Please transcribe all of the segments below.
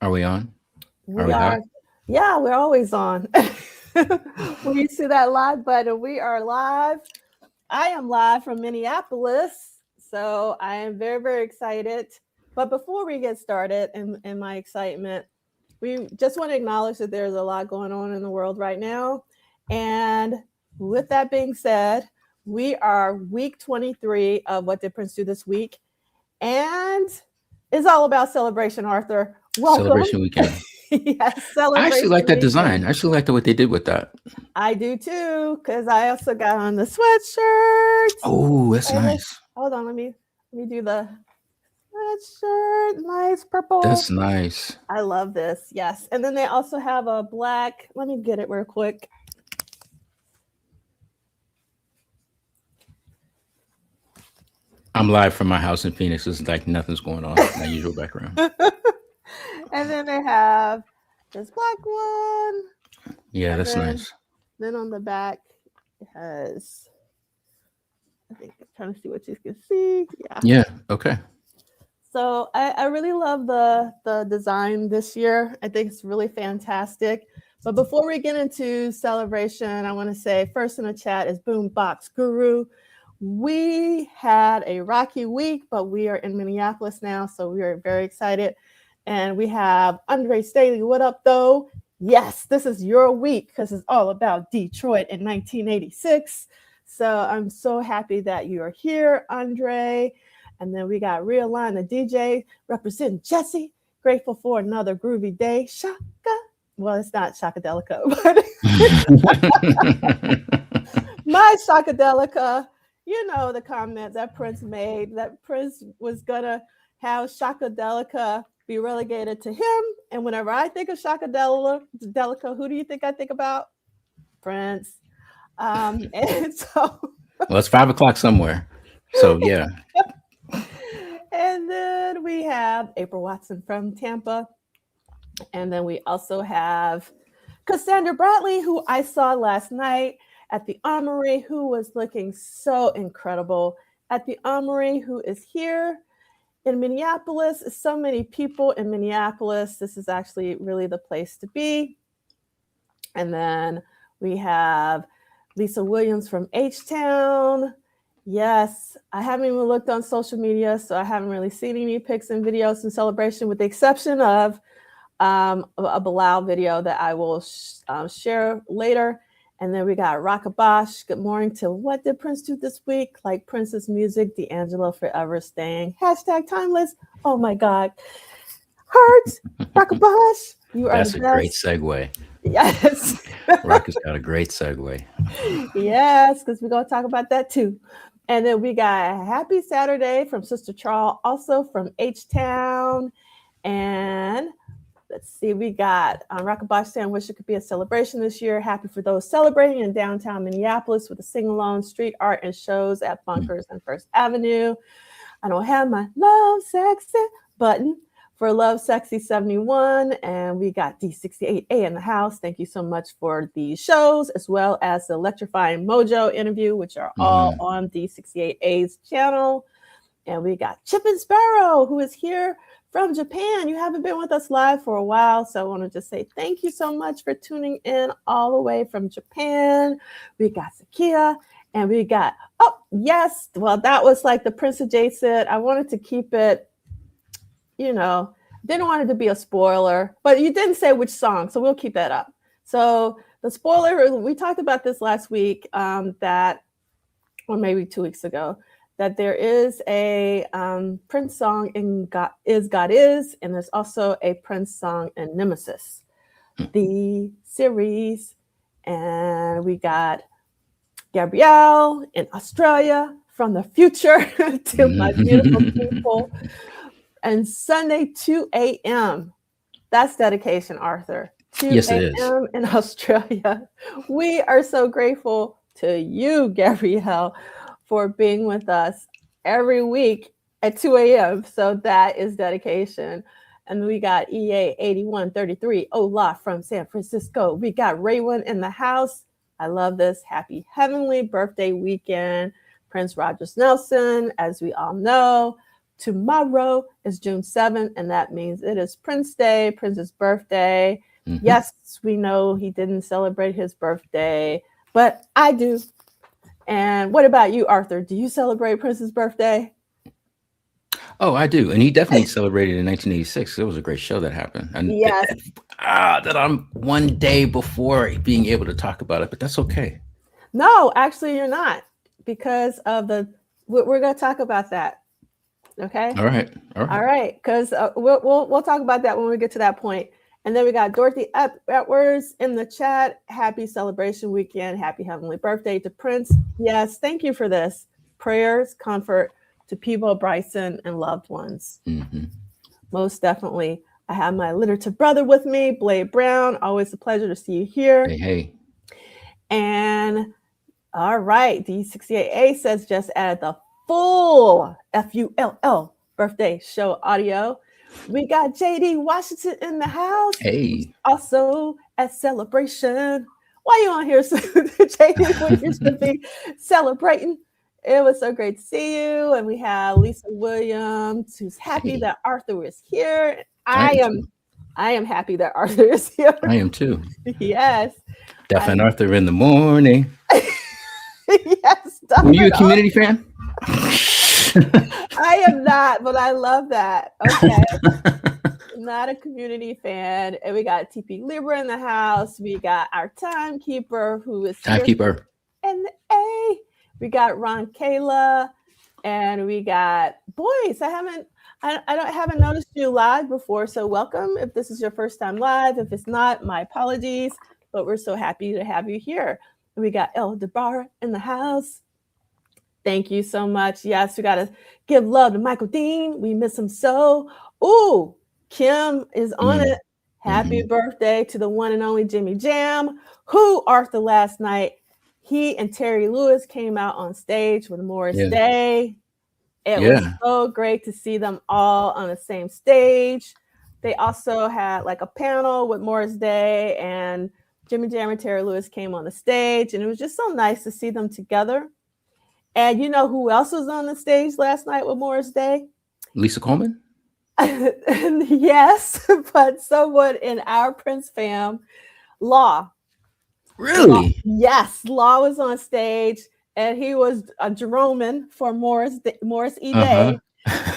Are we on? Are We we are, hot? yeah, we're always on. When you see that live button, we are live. I am live from Minneapolis, so I am very, very excited. But before we get started in my excitement, we just want to acknowledge that there's a lot going on in the world right now. And with that being said, we are week 23 of What Did Prince Do This Week? And it's all about celebration, Arthur. Welcome. Celebration weekend. Yes, I actually celebration like that weekend. design. I actually like what they did with that. I do too, because I also got on the sweatshirt. Oh, that's And nice. hold on, let me do the sweatshirt. Nice purple. That's nice. I love this. Yes. And then they also have a black. Let me get it real quick. I'm live from my house in Phoenix. It's like nothing's going on. My usual background. And then they have this black one. Yeah, And that's then nice. then on the back it has, I think I'm trying to see what you can see. Yeah. Yeah. Okay. So I really love the design this year. I think it's really fantastic. But before we get into celebration, I want to say first in the chat is Boombox Guru. We had a rocky week, but we are in Minneapolis now, so we are very excited. And we have Andre Staley. What up, though? Yes, this is your week because it's all about Detroit in 1986. So I'm so happy that you are here, Andre. And then we got Realign the DJ, representing Jesse. Grateful for another groovy day. Shaka. Well, it's not Shakadelica, but my Shakadelica, you know the comment that Prince made that Prince was gonna have Shakadelica be relegated to him. And whenever I think of Shakadelica, who do you think I think about? Prince. And so Well, it's 5 o'clock somewhere. So yeah. and then we have April Watson from Tampa. And then we also have Cassandra Bradley, who I saw last night at the Armory, who was looking so incredible at the Armory, who is here in Minneapolis. So many people in Minneapolis. This is actually really the place to be. And then we have Lisa Williams from H-Town. Yes, I haven't even looked on social media, so I haven't really seen any pics and videos in celebration, with the exception of a Bilal video that I will share later. And then we got Rockabosh. Good morning to What Did Prince Do This Week? Like Prince's music, D'Angelo forever staying. Hashtag timeless. Oh my God. Hearts, Rockabosh. You are That's the a best. great segue. Yes. Rock has got a great segue. Yes, because we're going to talk about that too. And then we got Happy Saturday from Sister Charles, also from H-Town. And let's see, we got Rockabosh saying, wish it could be a celebration this year. Happy for those celebrating in downtown Minneapolis with a sing-along, street art, and shows at Bunkers and First Avenue. I don't have my Love Sexy button for Love Sexy 71. And we got D68A in the house. Thank you so much for the shows, as well as the Electrifying Mojo interview, which are all on D68A's channel. And we got Chip and Sparrow, who is here from Japan. You haven't been with us live for a while, so I want to just say thank you so much for tuning in all the way from Japan. We got Sakia, and we got, oh, yes, well, that was like the Prince of Jade said. I wanted to keep it, didn't want it to be a spoiler, but you didn't say which song, so we'll keep that up. So the spoiler, we talked about this last week, or maybe 2 weeks ago, that there is a Prince song in God Is, and there's also a Prince song in Nemesis, the series. And we got Gabrielle in Australia from the future to my beautiful people. And Sunday, 2 a.m. That's dedication, Arthur. 2 Yes, it is. a.m. in Australia. We are so grateful to you, Gabrielle, for being with us every week at 2 a.m. So that is dedication. And we got EA 8133 Ola from San Francisco. We got Raywin in the house. I love this. Happy heavenly birthday weekend. Prince Rogers Nelson, as we all know. Tomorrow is June 7th, and that means it is Prince Day, Prince's birthday. Mm-hmm. Yes, we know he didn't celebrate his birthday, but I do. And what about you, Arthur? Do you celebrate Prince's birthday? Oh, I do. And he definitely celebrated in 1986. It was a great show that happened. And Yes. that I'm one day before being able to talk about it, but that's okay. No, actually, you're not, because of we're going to talk about that. Okay. All right. Because we'll talk about that when we get to that point. And then we got Dorothy Edwards in the chat. Happy celebration weekend. Happy heavenly birthday to Prince. Yes, thank you for this. Prayers, comfort to Peebo, Bryson, and loved ones. Mm-hmm. Most definitely. I have my alliterative brother with me, Blade Brown. Always a pleasure to see you here. Hey. And all right, D68A says just added the full FULL birthday show audio. We got JD Washington in the house. Hey. Also at celebration. Why you on here, JD, when you should be celebrating? It was so great to see you. And we have Lisa Williams, who's happy that Arthur is here. I am happy that Arthur is here. I am too. Yes. Def and Arthur in the morning. Yes. Were you a Community fan? I am not, but I love that. Okay. Not a Community fan. And we got TP Libra in the house. We got our timekeeper, who is timekeeper. And we got Ron Kayla, and we got boys. I haven't noticed you live before, so welcome. If this is your first time live, if it's not, my apologies. But we're so happy to have you here. And we got El DeBar in the house. Thank you so much. Yes, we got to give love to Michael Dean. We miss him so. Ooh, Kim is on it. Happy birthday to the one and only Jimmy Jam, who, Arthur, last night, he and Terry Lewis came out on stage with Morris Day. It was so great to see them all on the same stage. They also had like a panel with Morris Day, and Jimmy Jam and Terry Lewis came on the stage, and it was just so nice to see them together. And you know who else was on the stage last night with Morris Day? Lisa Coleman? Yes, but someone in our Prince fam, Law. Really? Yes, Law was on stage, and he was a Jeroman for Morris E. Day.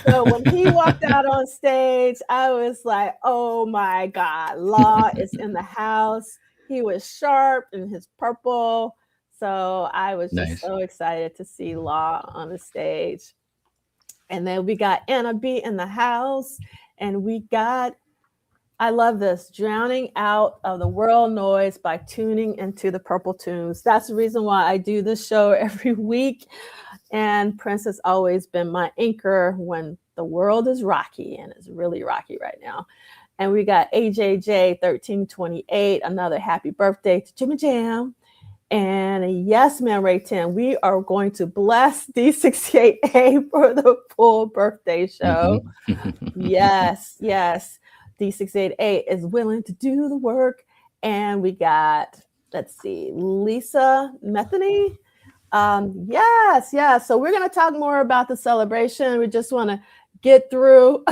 So when he walked out on stage, I was like, oh my God, Law is in the house. He was sharp in his purple. So I was just so excited to see Law on the stage. And then we got Anna B in the house, and we got, I love this, drowning out of the world noise by tuning into the purple tunes. That's the reason why I do this show every week. And Prince has always been my anchor when the world is rocky, and it's really rocky right now. And we got AJJ 1328, another happy birthday to Jimmy Jam. And yes, man, Ray 10, we are going to bless D68A for the full birthday show. Yes. D68A is willing to do the work. And we got, let's see, Lisa Metheny. Yes. So we're going to talk more about the celebration. We just want to get through.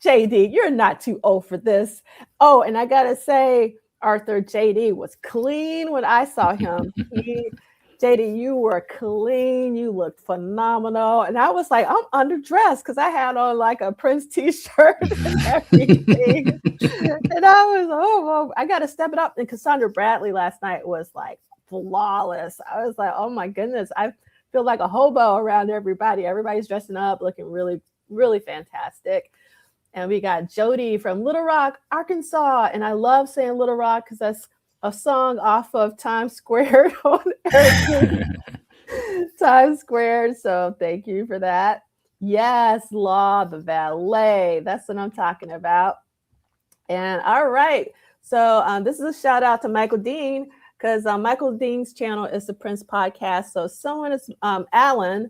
JD, you're not too old for this. Oh, and I got to say, Arthur, JD was clean when I saw him. JD, you were clean. You looked phenomenal. And I was like, I'm underdressed because I had on like a Prince t-shirt and everything. And I was, well, I got to step it up. And Cassandra Bradley last night was like flawless. I was like, oh my goodness. I feel like a hobo around everybody. Everybody's dressing up, looking really, really fantastic. And we got Jody from Little Rock, Arkansas. And I love saying Little Rock because that's a song off of Times Square on Times Square. So thank you for that. Yes, Law, the valet. That's what I'm talking about. And all right. So this is a shout out to Michael Dean, because Michael Dean's channel is the Prince Podcast. So someone is, Alan,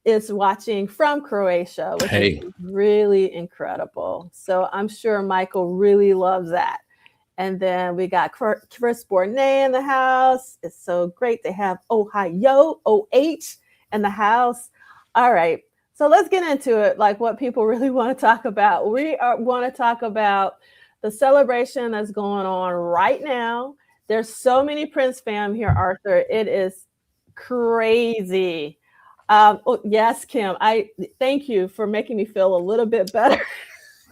is watching from Croatia, which is really incredible. So I'm sure Michael really loves that. And then we got Chris Bournet in the house. It's so great to have Ohio, OH in the house. All right. So let's get into it, like what people really want to talk about. We want to talk about the celebration that's going on right now. There's so many Prince fam here, Arthur. It is crazy. Oh, yes, Kim. I thank you for making me feel a little bit better.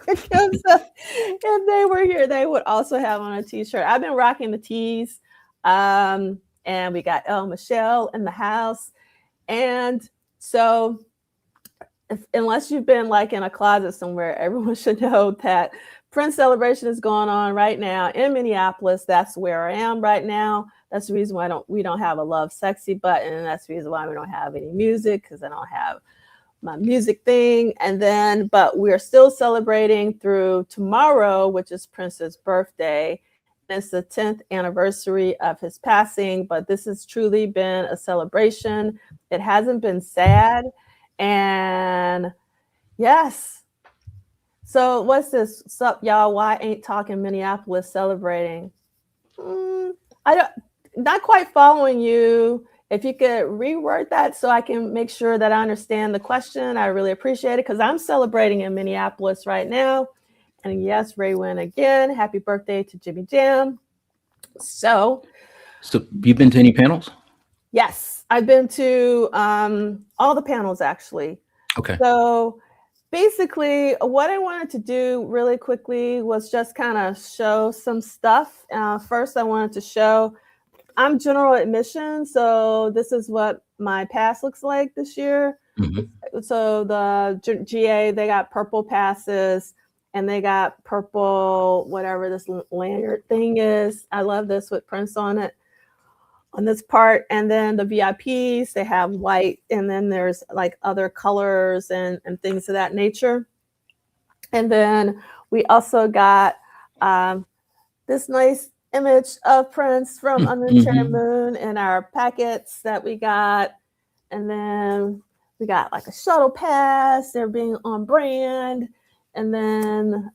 Because if they were here, they would also have on a t-shirt. I've been rocking the tees. And we got El Michelle in the house. And so unless you've been like in a closet somewhere, everyone should know that Prince celebration is going on right now in Minneapolis. That's where I am right now. That's the reason why we don't have a Love Sexy button. And that's the reason why we don't have any music, because I don't have my music thing. And then, but we're still celebrating through tomorrow, which is Prince's birthday. It's the 10th anniversary of his passing, but this has truly been a celebration. It hasn't been sad. And yes. So what's this? Sup, y'all? Why ain't talking Minneapolis celebrating? Not quite following you. If you could reword that so I can make sure that I understand the question, I really appreciate it, because I'm celebrating in Minneapolis right now. And yes, Ray Wynn again. Happy birthday to Jimmy Jam. So you've been to any panels? Yes, I've been to all the panels, actually. Okay. So basically, what I wanted to do really quickly was just kind of show some stuff. First, I wanted to show I'm general admission, so this is what my pass looks like this year. Mm-hmm. So the GA, they got purple passes, and they got purple, whatever this lanyard thing is. I love this with Prince on it, on this part. And then the VIPs, they have white, and then there's like other colors and things of that nature. And then we also got this nice image of Prince from Under the Cherry Moon in our packets that we got. And then we got like a shuttle pass. They're being on brand. And then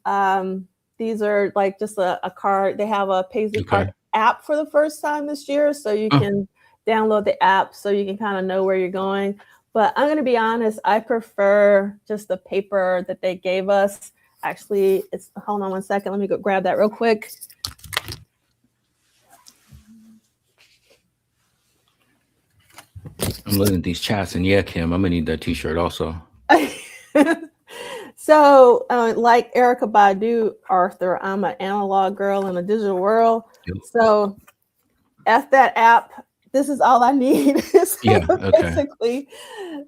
these are like just a card. They have a Paisley card app for the first time this year. So you can download the app so you can kind of know where you're going. But I'm going to be honest, I prefer just the paper that they gave us. Actually, hold on one second. Let me go grab that real quick. I'm looking at these chats, and yeah, Kim, I'm gonna need that t-shirt also. So like Erica Badu, Arthur, I'm an analog girl in a digital world. Yep. So F that app. This is all I need. So basically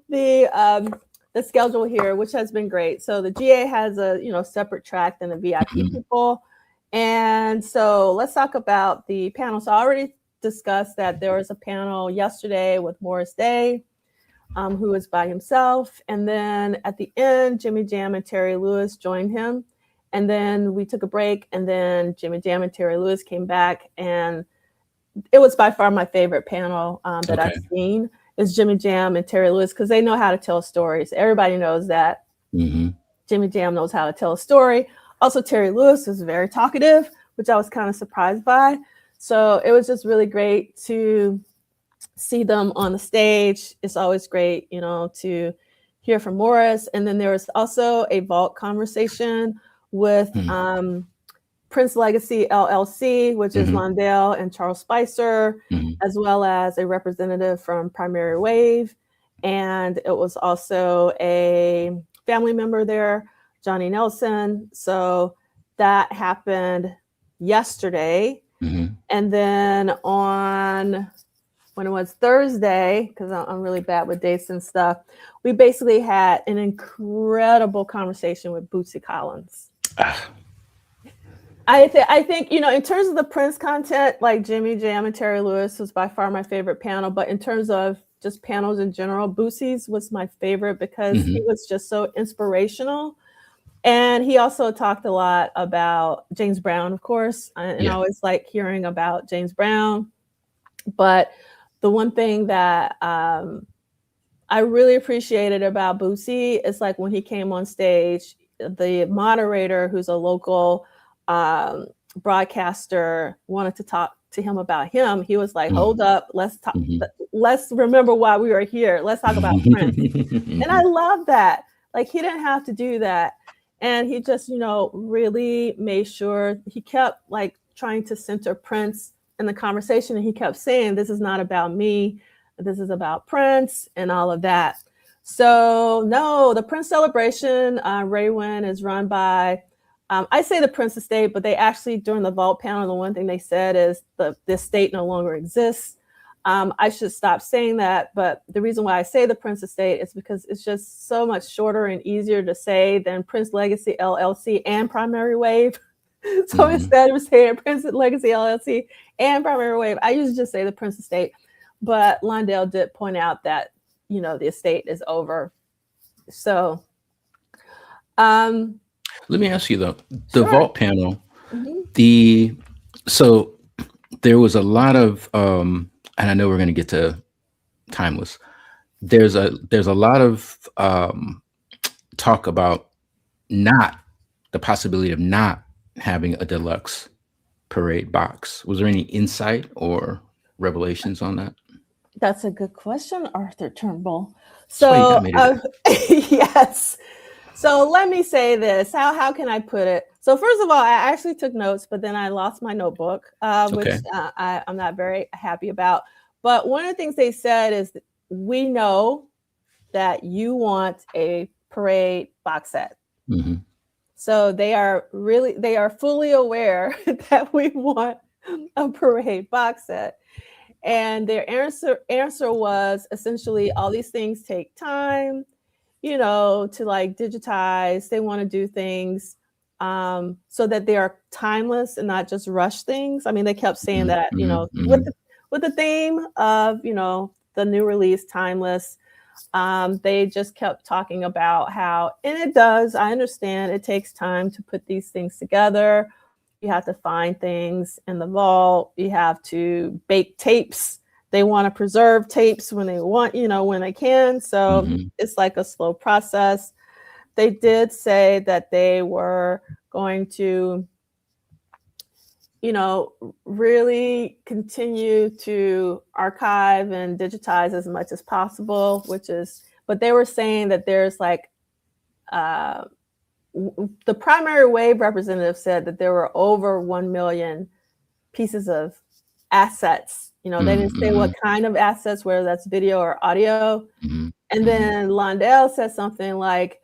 the schedule here, which has been great. So the GA has a separate track than the VIP people. And so let's talk about the panel. So I already discussed that there was a panel yesterday with Morris Day, who was by himself. And then at the end, Jimmy Jam and Terry Lewis joined him. And then we took a break, and then Jimmy Jam and Terry Lewis came back. And it was by far my favorite panel that I've seen is Jimmy Jam and Terry Lewis, because they know how to tell stories. Everybody knows that. Jimmy Jam knows how to tell a story. Also, Terry Lewis is very talkative, which I was kind of surprised by. So it was just really great to see them on the stage. It's always great, to hear from Morris. And then there was also a vault conversation with Prince Legacy LLC, which is Londell and Charles Spicer, as well as a representative from Primary Wave. And it was also a family member there, Johnny Nelson. So that happened yesterday. And then when it was Thursday, because I'm really bad with dates and stuff, we basically had an incredible conversation with Bootsy Collins. I think, in terms of the Prince content, like Jimmy Jam and Terry Lewis was by far my favorite panel. But in terms of just panels in general, Bootsy's was my favorite because he was just so inspirational. And he also talked a lot about James Brown, of course. And I always like hearing about James Brown. But the one thing that I really appreciated about Bootsy is like when he came on stage, the moderator, who's a local broadcaster, wanted to talk to him about him, he was like, hold up, let's talk. Mhm. Let's remember why we were here. Let's talk about Prince. And I love that. Like, he didn't have to do that. And he just, really made sure he kept like trying to center Prince in the conversation. And he kept saying, this is not about me. This is about Prince and all of that. So no, the Prince celebration, Raywin, is run by, I say the Prince estate, but they actually, during the vault panel, the one thing they said is the estate no longer exists. I should stop saying that, but the reason why I say the Prince estate is because it's just so much shorter and easier to say than Prince Legacy LLC and Primary Wave. So instead of saying Prince Legacy LLC and Primary Wave, I usually just say the Prince estate. But Londell did point out that, the estate is over. So, let me ask you though, the Sure. vault panel, so there was a lot of, and I know we're going to get to Timeless. There's a lot of talk about the possibility of not having a deluxe parade box. Was there any insight or revelations on that? That's a good question, Arthur Turnbull. So, yes. So let me say this. How can I put it? So first of all, I actually took notes, but then I lost my notebook, which I'm not very happy about. But one of the things they said is, we know that you want a parade box set. So they are fully aware that we want a parade box set. And their answer was essentially, all these things take time, to like digitize. They want to do things so that they are timeless and not just rush things. I mean, they kept saying that, with the theme of, the new release, timeless. They just kept talking about how, and it does, I understand it takes time to put these things together. You have to find things in the vault. You have to bake tapes. They want to preserve tapes when they want, when they can. So it's like a slow process. They did say that they were going to, really continue to archive and digitize as much as possible, but they were saying that there's like, the Primary Wave representative said that there were over 1 million pieces of assets. They didn't say what kind of assets, whether that's video or audio. And then Londell said something like,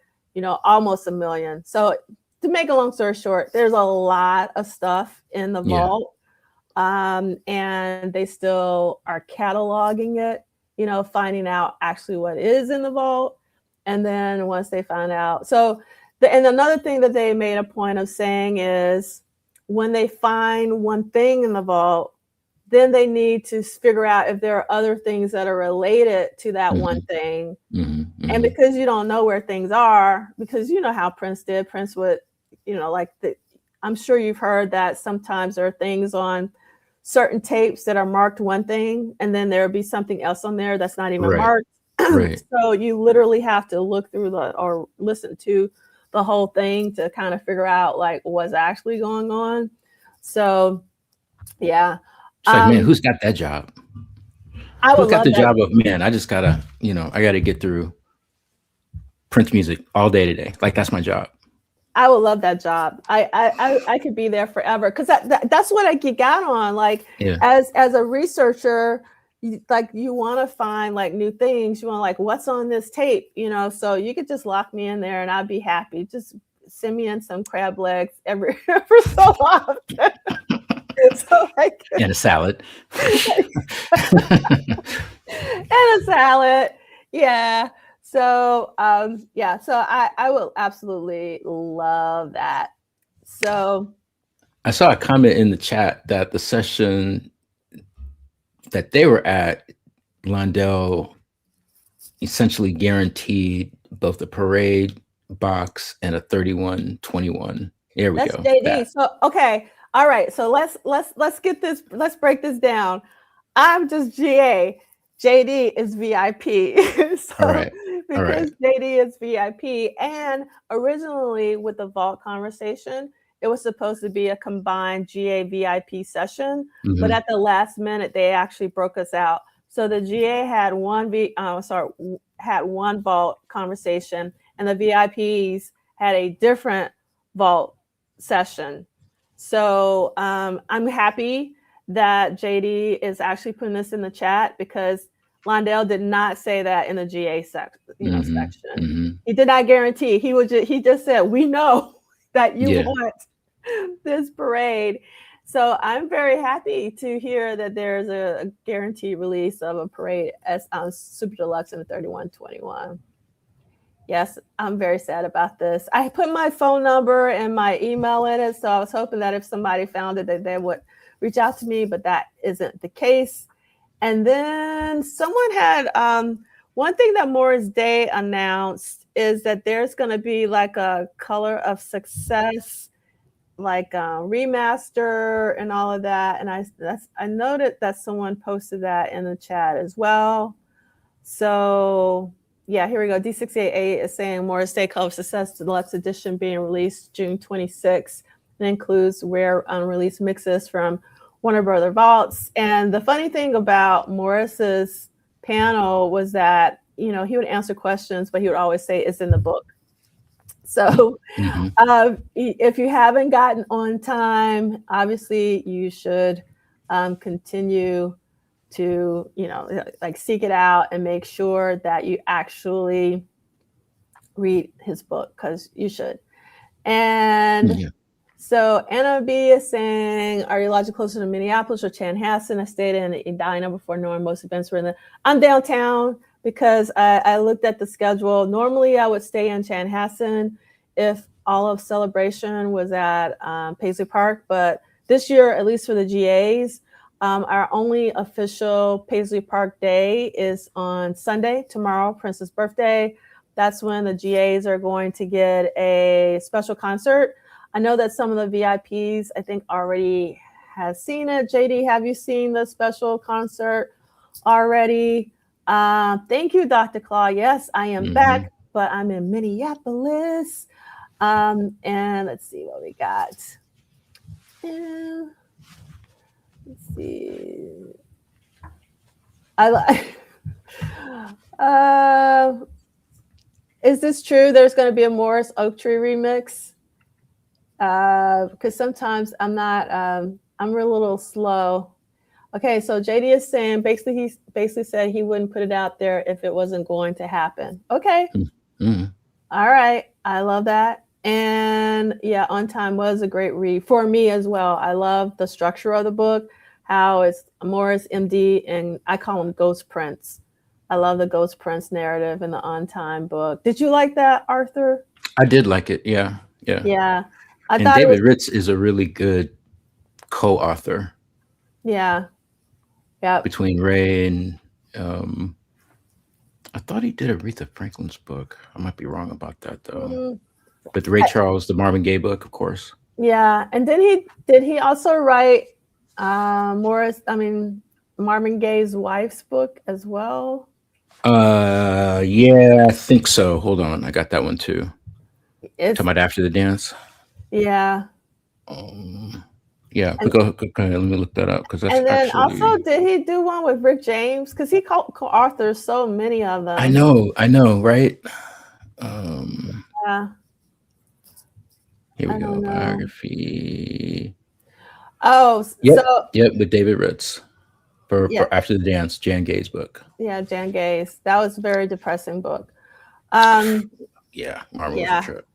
almost 1 million. So to make a long story short, there's a lot of stuff in the vault. And they still are cataloging it, finding out actually what is in the vault. And then once they find out, and another thing that they made a point of saying is, when they find one thing in the vault, then they need to figure out if there are other things that are related to that one thing. And because you don't know where things are, because you know how Prince did, Prince would, I'm sure you've heard that sometimes there are things on certain tapes that are marked one thing, and then there'll be something else on there that's not even marked. So you literally have to look through or listen to the whole thing to kind of figure out like what's actually going on. So, yeah. It's like, man, who's got that job? Who's got the job of, man, I just gotta, I gotta get through Prince music all day today. Like, that's my job. I would love that job. I could be there forever, because that's what I geek out on. Like, as a researcher, you want to find like new things. You want like, what's on this tape, so you could just lock me in there and I'd be happy. Just send me in some crab legs every so often. And a salad. And a salad. Yeah. So, so I will absolutely love that. So I saw a comment in the chat that the session that they were at, Londell essentially guaranteed both the parade box and a 3121. There we go. That's JD. So, okay. All right. So let's get this, let's break this down. I'm just GA. JD is VIP. So, all right. Because JD is VIP, and originally with the vault conversation, it was supposed to be a combined GA VIP session, but Mhm. at the last minute they actually broke us out. So the GA had had one vault conversation, and the VIPs had a different vault session. So I'm happy that JD is actually putting this in the chat, because Londell did not say that in the GA Mhm. section. Mhm. He did not guarantee. He just said, we know that you Yeah. want this parade. So I'm very happy to hear that there's a guaranteed release of a parade as Super Deluxe in 3121. Yes, I'm very sad about this. I put my phone number and my email in it, so I was hoping that if somebody found it, that they would reach out to me, but that isn't the case. And then someone had one thing that Morris Day announced is that there's going to be like a Color of Success, like remaster and all of that. And I noted that someone posted that in the chat as well. So yeah, here we go. D688 is saying Morris Day Color of Success Deluxe Edition being released June 26th. It includes rare unreleased mixes from Warner Brother Vaults. And the funny thing about Morris's panel was that, you know, he would answer questions, but he would always say it's in the book. So Mhm. if you haven't gotten on time, obviously you should continue to, you know, like seek it out and make sure that you actually read his book, because you should. And Yeah. so Anna B is saying, are you lodging closer to Minneapolis or Chanhassen? I stayed in Edina before knowing most events were in the. I'm downtown because I looked at the schedule. Normally I would stay in Chanhassen if all of Celebration was at Paisley Park, but this year, at least for the GAs, our only official Paisley Park day is on Sunday, tomorrow, Prince's birthday. That's when the GAs are going to get a special concert. I know that some of the VIPs, I think, already has seen it. JD, have you seen the special concert already? Thank you, Dr. Claw. Yes, I am back, Mhm. but I'm in Minneapolis. And let's see what we got. Let's see. I like. Is this true? There's going to be a Morris Oak Tree remix? Because sometimes I'm not. I'm a little slow. Okay, so JD is saying he basically said he wouldn't put it out there if it wasn't going to happen. Okay, Mhm. all right, I love that. And yeah, On Time was a great read for me as well. I love the structure of the book, how it's Morris MD, and I call him Ghost Prince. I love the Ghost Prince narrative in the On Time book. Did you like that, Arthur? I did like it. Yeah. Yeah. Yeah, I And thought it was. David Ritz is a really good co-author Yeah, yeah. between Ray and um I thought he did Aretha Franklin's book. I might be wrong about that though. Mm, But the Ray Charles, the Marvin Gaye book, of course. yeah, and then did he also write Marvin Gaye's wife's book as well? Yeah, I think so. Hold on. I got that one too. It's Talking about After the Dance. yeah. Um, yeah, but And go ahead. Let me look that up because that's and then also, actually. did he do one with Rick James? Because he co-authored so many of them. I know, right? Um, Yeah, Here we I go. don't know. Biography. Oh, Yep, so yep, with David Ritz yeah, for After the Dance, Jan Gay's book. yeah, Jan Gaze. That was a very depressing book. Um, Yeah, Marvin was a yeah. trip.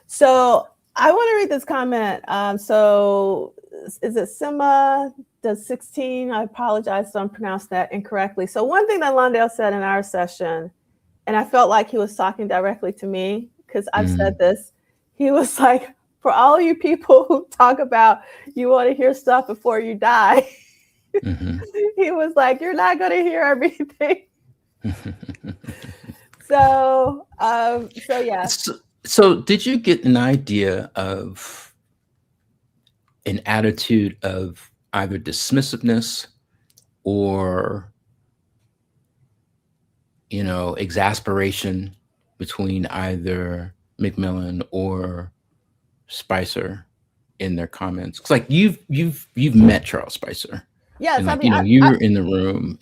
So I want to read this comment. So is it Sima does 16? I apologize if I'm pronouncing that incorrectly. So one thing that Londell said in our session, and I felt like he was talking directly to me because I've said Mm, this. He was like, for all you people who talk about you want to hear stuff before you die, hmm he was like, you're not going to hear everything. So yeah. so, did you get an idea of an attitude of either dismissiveness or exasperation between either McMillan or Spicer in their comments. It's like you've met Charles Spicer. Yes, And I like, mean, you were in the room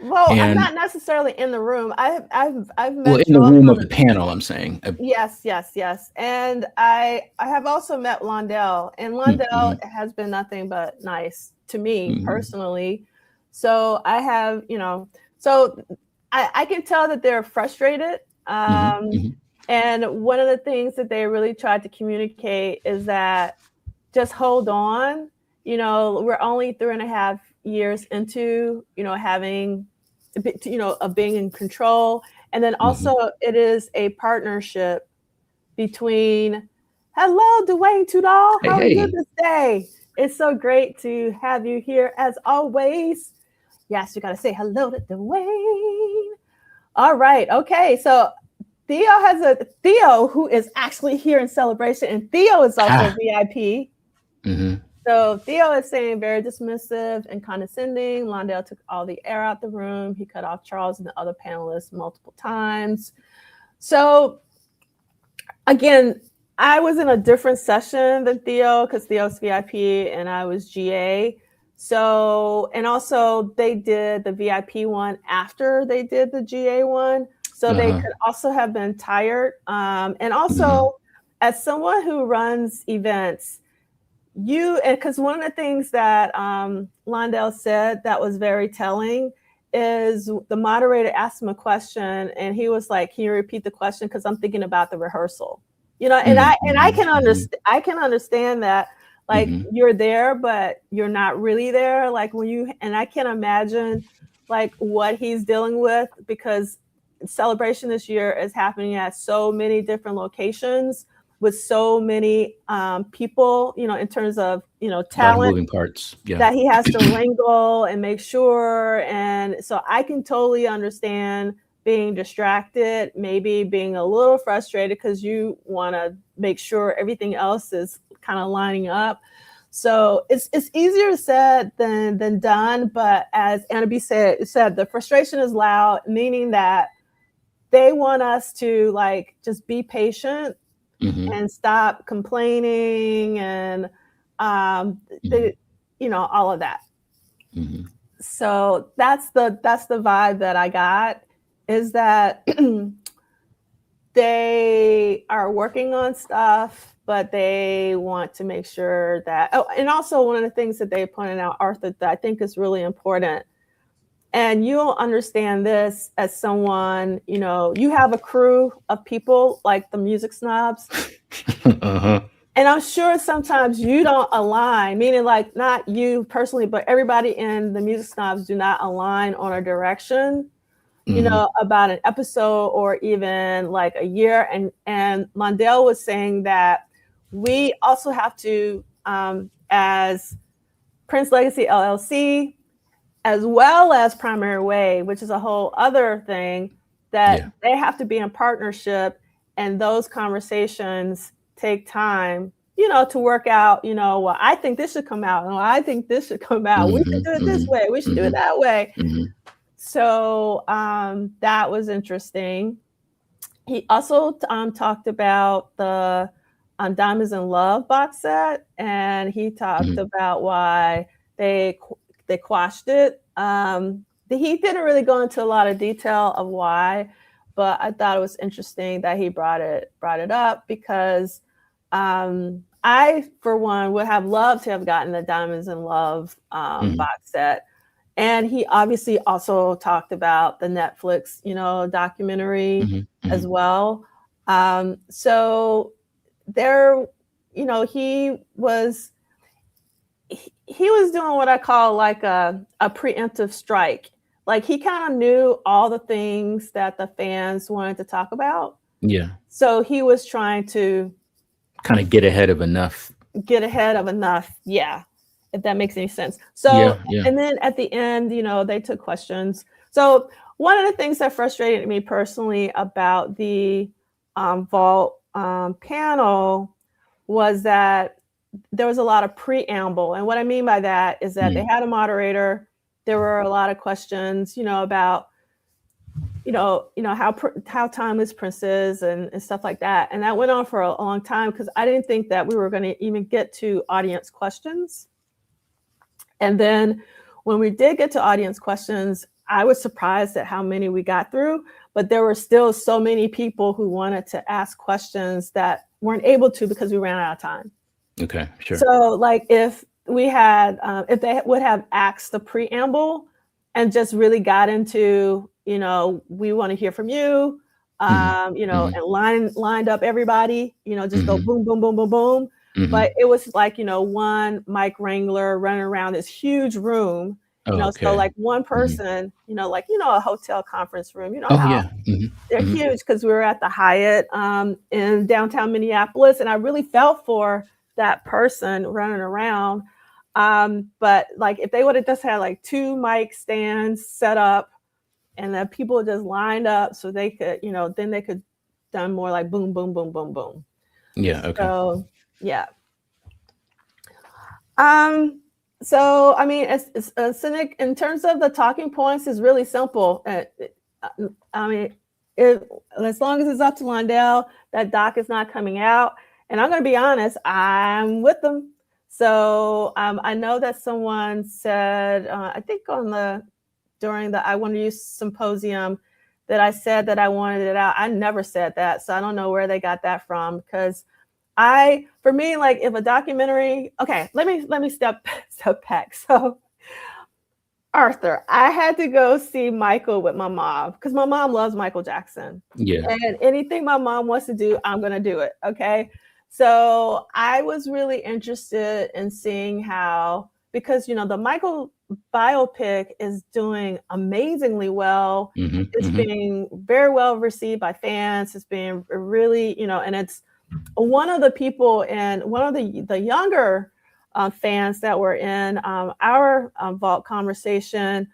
well, I'm and not necessarily in the room. I've well, met in the Charles room on of the panel, I'm saying. yes, and I have also met Londell, and Londell has been nothing but nice to me personally. So I have, so I can tell that they're frustrated. And one of the things that they really tried to communicate is that just hold on. We're only 3.5 years into, having, of being in control. And then also it is a partnership between, hello, Dwayne Tudor. How are you this day? It's so great to have you here as always. Yes, you got to say hello to Dwayne. All right. Okay. So Theo who is actually here in celebration, and Theo is also VIP. So Theo is saying very dismissive and condescending. Londell took all the air out the room. He cut off Charles and the other panelists multiple times. So again, I was in a different session than Theo because Theo's VIP and I was GA. So, and also they did the VIP one after they did the GA one. So they could also have been tired. And also, as someone who runs events, because one of the things that Londell said that was very telling is the moderator asked him a question and he was like, can you repeat the question? Because I'm thinking about the rehearsal. And I can understand that, like, you're there, but you're not really there. Like and I can imagine like what he's dealing with, because celebration this year is happening at so many different locations with so many people, in terms of, talent, moving parts, that he has to wrangle and make sure. And so I can totally understand being distracted, maybe being a little frustrated because you want to make sure everything else is kind of lining up. So it's easier said than done. But as Anna B said, the frustration is loud, meaning that they want us to like just be patient and stop complaining and all of that. So that's the vibe that I got, is that they are working on stuff, but they want to make sure that, and also one of the things that they pointed out, Arthur, that I think is really important, and you'll understand this as someone, you have a crew of people like the music snobs. And I'm sure sometimes you don't align, meaning like not you personally, but everybody in the music snobs do not align on a direction, about an episode or even like a year. And Londell was saying that we also have to, as Prince Legacy LLC, as well as Primary Way, which is a whole other thing, that they have to be in partnership, and those conversations take time, to work out, well, I think this should come out, and I think this should come out. We should do it this way. We should do it that way. So that was interesting. He also talked about the Diamonds in Love box set, and he talked about why they quashed it. He didn't really go into a lot of detail of why, but I thought it was interesting that he brought it up, because I, for one, would have loved to have gotten the Diamonds in Love box set. And he obviously also talked about the Netflix, documentary as well. So there, he was doing what I call like a preemptive strike. Like he kind of knew all the things that the fans wanted to talk about. Yeah. So he was trying to kind of get ahead of enough. Yeah. If that makes any sense. So, yeah. And then at the end, they took questions. So one of the things that frustrated me personally about the Vault panel was that there was a lot of preamble. And what I mean by that is that they had a moderator. There were a lot of questions, about, how timeless Prince is and stuff like that. And that went on for a long time because I didn't think that we were going to even get to audience questions. And then when we did get to audience questions, I was surprised at how many we got through, but there were still so many people who wanted to ask questions that weren't able to because we ran out of time. Okay, sure. So like if we had, if they would have asked the preamble and just really got into, we want to hear from you, and lined up everybody, just go boom, boom, boom, boom, boom. But it was like, one mic wrangler running around this huge room, so like one person, like, a hotel conference room, how they're huge because we were at the Hyatt in downtown Minneapolis. And I really felt for that person running around. But like if they would have just had like 2 mic stands set up and the people just lined up so they could, then they could done more like boom, boom, boom, boom, boom. Yeah. Okay. So, yeah. So, I mean, it's Cynic, in terms of the talking points, is really simple. I mean, as long as it's up to Londell, that doc is not coming out. And I'm going to be honest, I'm with them. So I know that someone said, I think during the I Want to Use symposium, that I said that I wanted it out. I never said that. So I don't know where they got that from, because for me, like if a documentary, okay, let me step back. So Arthur, I had to go see Michael with my mom because my mom loves Michael Jackson. Yeah. And anything my mom wants to do, I'm going to do it. Okay. So I was really interested in seeing how, because, the Michael biopic is doing amazingly well. It's being very well received by fans. It's being really, and it's one of the people and one of the younger fans that were in our vault conversation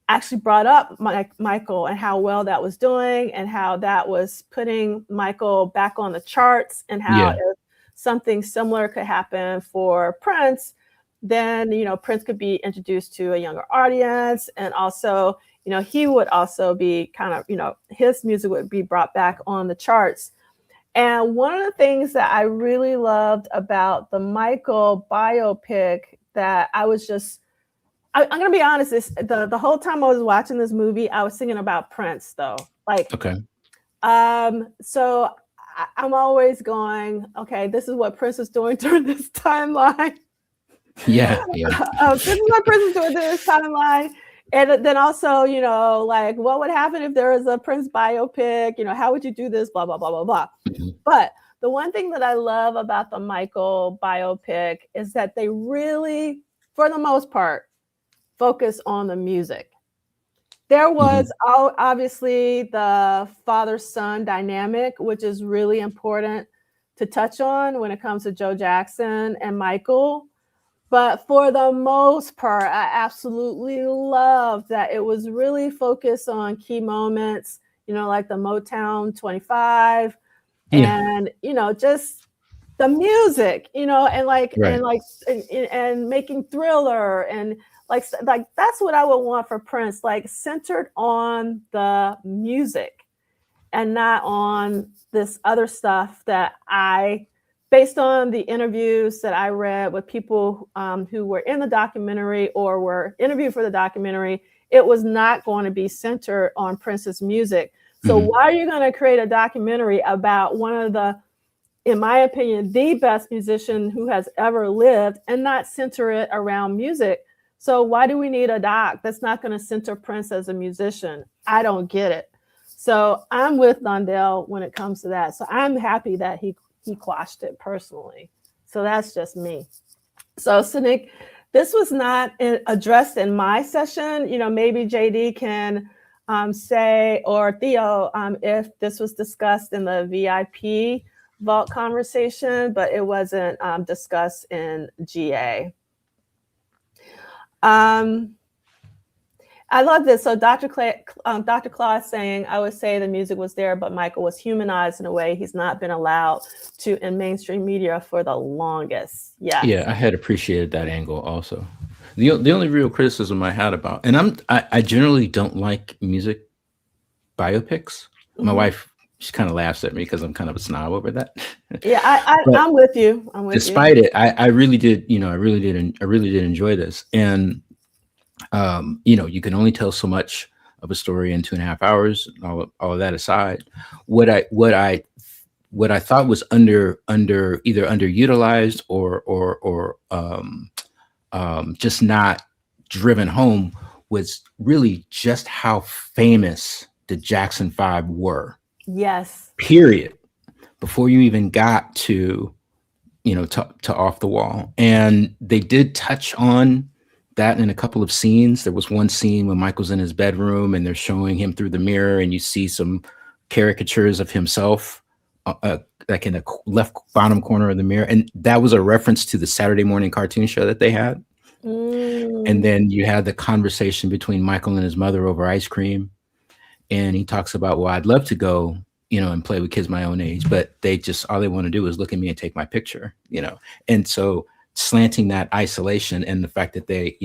actually brought up Michael and how well that was doing and how that was putting Michael back on the charts, and how if something similar could happen for Prince, then, Prince could be introduced to a younger audience. And also, he would also be kind of, his music would be brought back on the charts. And one of the things that I really loved about the Michael biopic that I was just, I'm going to be honest, the whole time I was watching this movie, I was thinking about Prince though. Like, okay. So I'm always going, okay, this is what Prince is doing during this timeline. Yeah. This is what Prince is doing during this timeline. And then also, like what would happen if there was a Prince biopic? How would you do this? Blah, blah, blah, blah, blah. But the one thing that I love about the Michael biopic is that they really, for the most part, focus on the music. There was obviously the father-son dynamic, which is really important to touch on when it comes to Joe Jackson and Michael. But for the most part, I absolutely love that it was really focused on key moments, like the Motown 25 and, just the music, and like, and making Thriller and like that's what I would want for Prince, like centered on the music and not on this other stuff that based on the interviews that I read with people who were in the documentary or were interviewed for the documentary, it was not going to be centered on Prince's music. So why are you going to create a documentary about one of the, in my opinion, the best musician who has ever lived and not center it around music? So why do we need a doc that's not going to center Prince as a musician? I don't get it. So I'm with Londell when it comes to that. So I'm happy that he quashed it personally. So that's just me. So Cynic, this was not addressed in my session. Maybe JD can say, or Theo, if this was discussed in the VIP vault conversation, but it wasn't discussed in GA. I love this. So Dr. Claus saying, I would say the music was there, but Michael was humanized in a way he's not been allowed to in mainstream media for the longest. Yeah, I had appreciated that angle also. The only real criticism I had about, and I generally don't like music biopics. My wife, she kind of laughs at me because I'm kind of a snob over that. Yeah, But I'm with you. I'm with you. despite it, I really did, I really did enjoy this. And you can only tell so much of a story in 2.5 hours. All of that aside, what I what I what I thought was under either underutilized or just not driven home was really just how famous the Jackson Five were. Yes. Period. Before you even got to to Off the Wall, and they did touch on that in a couple of scenes. There was one scene when Michael's in his bedroom and they're showing him through the mirror, and you see some caricatures of himself, like in the left bottom corner of the mirror, and that was a reference to the Saturday morning cartoon show that they had. And then you had the conversation between Michael and his mother over ice cream, and he talks about, well, I'd love to go, and play with kids my own age, but all they want to do is look at me and take my picture, and so slanting that isolation and the fact that they,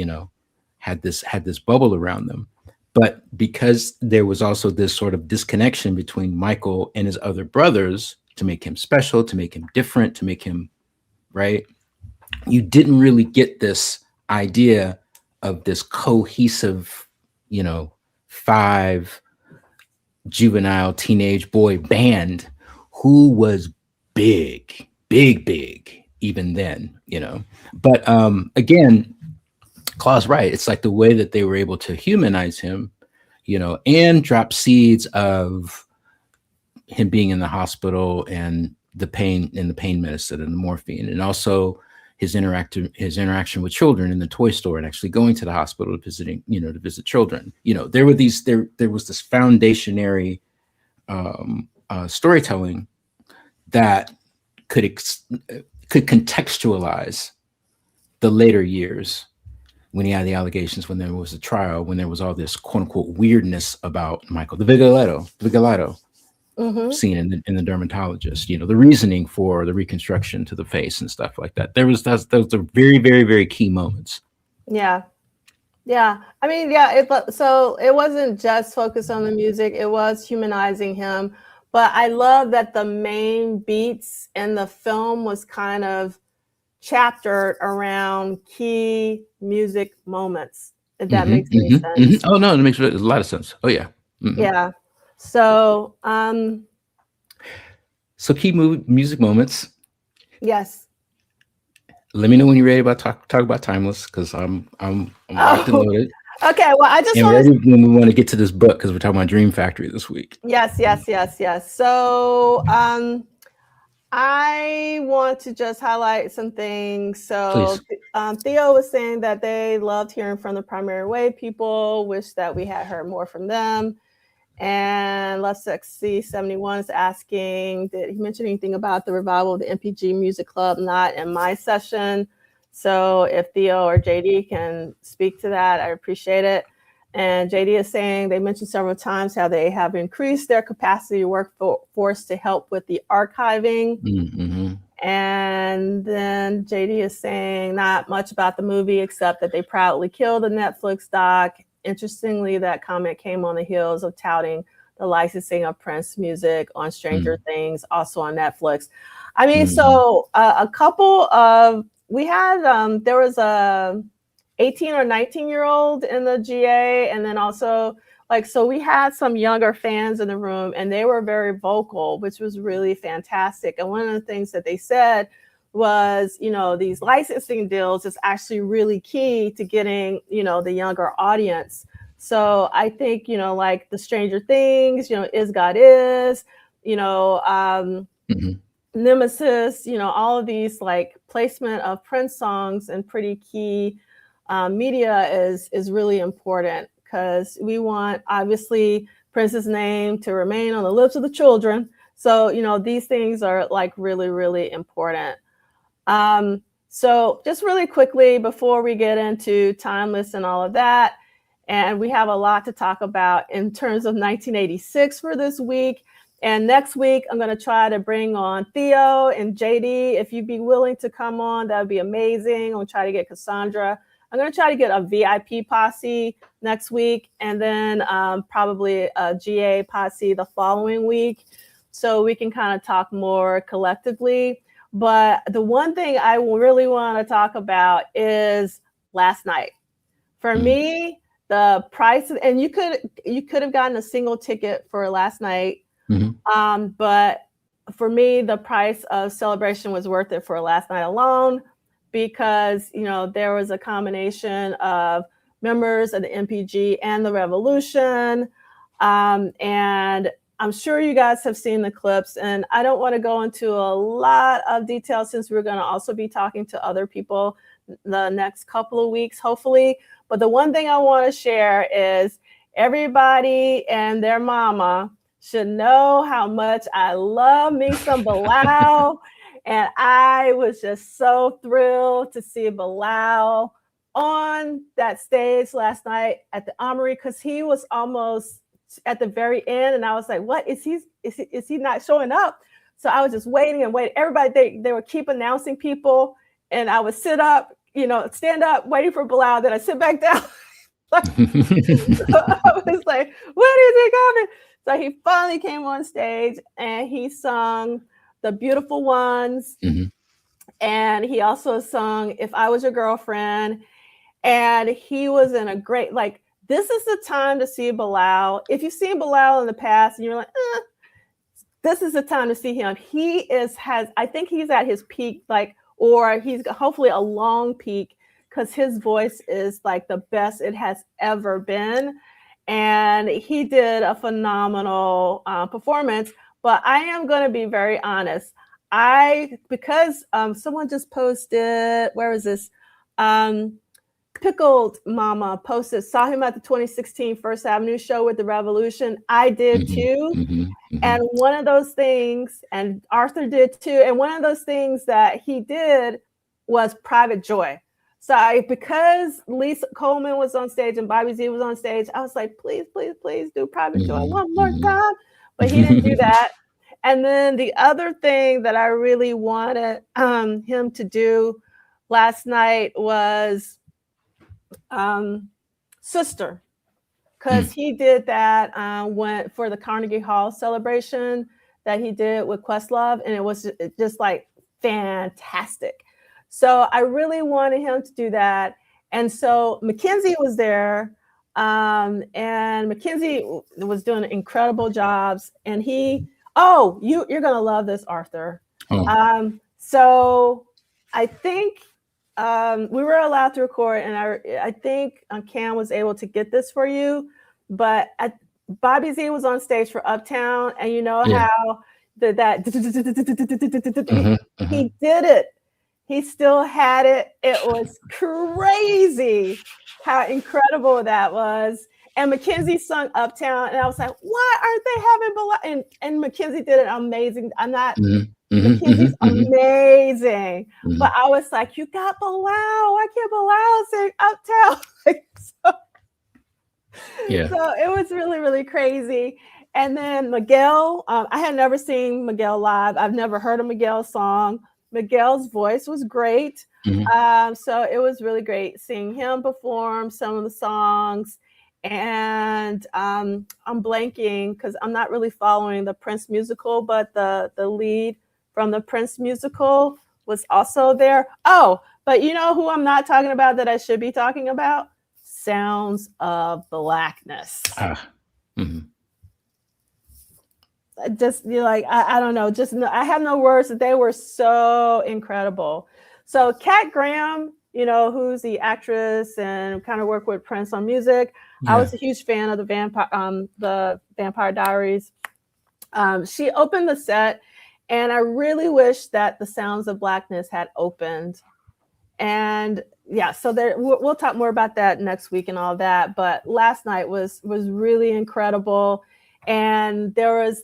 had this bubble around them. But because there was also this sort of disconnection between Michael and his other brothers to make him special, to make him different, to make him right, you didn't really get this idea of this cohesive, five juvenile teenage boy band who was big even then, But again, Claw's right. It's like the way that they were able to humanize him, and drop seeds of him being in the hospital and the pain medicine and the morphine, and also his interaction with children in the toy store and actually going to the hospital to visit children. There was this foundationary storytelling that could contextualize the later years when he had the allegations, when there was a trial, when there was all this quote unquote weirdness about Michael, the Vigilato scene in the dermatologist, the reasoning for the reconstruction to the face and stuff like that. Those are very, very, very key moments. Yeah. I mean, so it wasn't just focused on the music, it was humanizing him. But I love that the main beats in the film was kind of chaptered around key music moments, if that makes any sense. Oh no, it makes a lot of sense. Oh yeah. Yeah. So key music moments. Yes. Let me know when you're ready about talk about Timeless, because I'm locked and loaded. Okay, well, I just ready when we want to get to this book, because we're talking about Dream Factory this week. Yes. So I want to just highlight some things. So Theo was saying that they loved hearing from the Primary Wave people, wish that we had heard more from them. And Let's See 71 is asking, did he mention anything about the revival of the MPG Music Club? Not in my session. So if Theo or JD can speak to that, I appreciate it. And JD is saying they mentioned several times how they have increased their capacity workforce to help with the archiving. And then JD is saying not much about the movie, except that they proudly killed the Netflix doc. Interestingly, that comment came on the heels of touting the licensing of Prince music on Stranger Things, also on Netflix. I mean, so a couple of, we had, there was a 18 or 19-year-old in the GA, and then also so we had some younger fans in the room, and they were very vocal, which was really fantastic. And one of the things that they said was, these licensing deals is actually really key to getting, the younger audience. So I think, like the Stranger Things, Is God Is, Nemesis, all of these placement of Prince songs and pretty key media is really important, because we want, obviously, Prince's name to remain on the lips of the children. So, these things are really, really important. So just really quickly before we get into Timeless and all of that, and we have a lot to talk about in terms of 1986 for this week. And next week, I'm going to try to bring on Theo and JD. If you'd be willing to come on, that would be amazing. I'll try to get Cassandra I'm going to try to get a VIP posse next week, and then probably a GA posse the following week, so we can kind of talk more collectively. But the one thing I really want to talk about is last night. For me, the price, and you could have gotten a single ticket for last night, but for me, the price of Celebration was worth it for last night alone, because there was a combination of members of the MPG and the Revolution, and I'm sure you guys have seen the clips, and I don't want to go into a lot of detail since we're going to also be talking to other people the next couple of weeks, hopefully. But the one thing I want to share is everybody and their mama should know how much I love me some Bilal. And I was just so thrilled to see Bilal on that stage last night at the Armory, because he was almost at the very end, and I was like, what is he not showing up? So I was just waiting and waiting. Everybody, they would keep announcing people, and I would stand up, waiting for Bilal. Then I sit back down. So I was like, when is he coming? So he finally came on stage, and he sung The Beautiful Ones, and he also sung If I Was Your Girlfriend, and he was in a great, this is the time to see Bilal. If you've seen Bilal in the past and you're like, this is the time to see him. I think he's at his peak, or he's hopefully a long peak, because his voice is like the best it has ever been. And he did a phenomenal performance. But I am going to be very honest. Because someone just posted, where is this? Pickled Mama posted, saw him at the 2016 First Avenue show with the Revolution. I did too. And one of those things, and Arthur did too, and one of those things that he did was Private Joy. So because Lisa Coleman was on stage and Bobby Z was on stage, I was like, please, please, please do Private Joy one more time. But he didn't do that. And then the other thing that I really wanted him to do last night was Sister, because he did that went for the Carnegie Hall celebration that he did with Questlove, and it was just fantastic. So I really wanted him to do that. And so Mackenzie was there, and Mackenzie was doing incredible jobs. And you're gonna love this, Arthur. So I think we were allowed to record, and I think Cam was able to get this for you. But Bobby Z was on stage for Uptown, and how he did it. He still had it. It was crazy how incredible that was. And Mackenzie sung Uptown, and I was like, why aren't they having Bilal? And Mackenzie did an amazing. Mackenzie's amazing. But I was like, you got Bilal. Why can't Bilal sing Uptown? So it was really, really crazy. And then Miguel, I had never seen Miguel live. I've never heard a Miguel song. Miguel's voice was great. So it was really great seeing him perform some of the songs. And I'm blanking because I'm not really following the Prince musical, but the lead from the Prince musical was also there. Oh, but you know who I'm not talking about that I should be talking about? Sounds of Blackness. Just I don't know. I have no words. They were so incredible. So Kat Graham, who's the actress and kind of worked with Prince on music. I was a huge fan of the Vampire Diaries. She opened the set, and I really wish that the Sounds of Blackness had opened. And so we'll talk more about that next week and all that. But last night was really incredible. And there was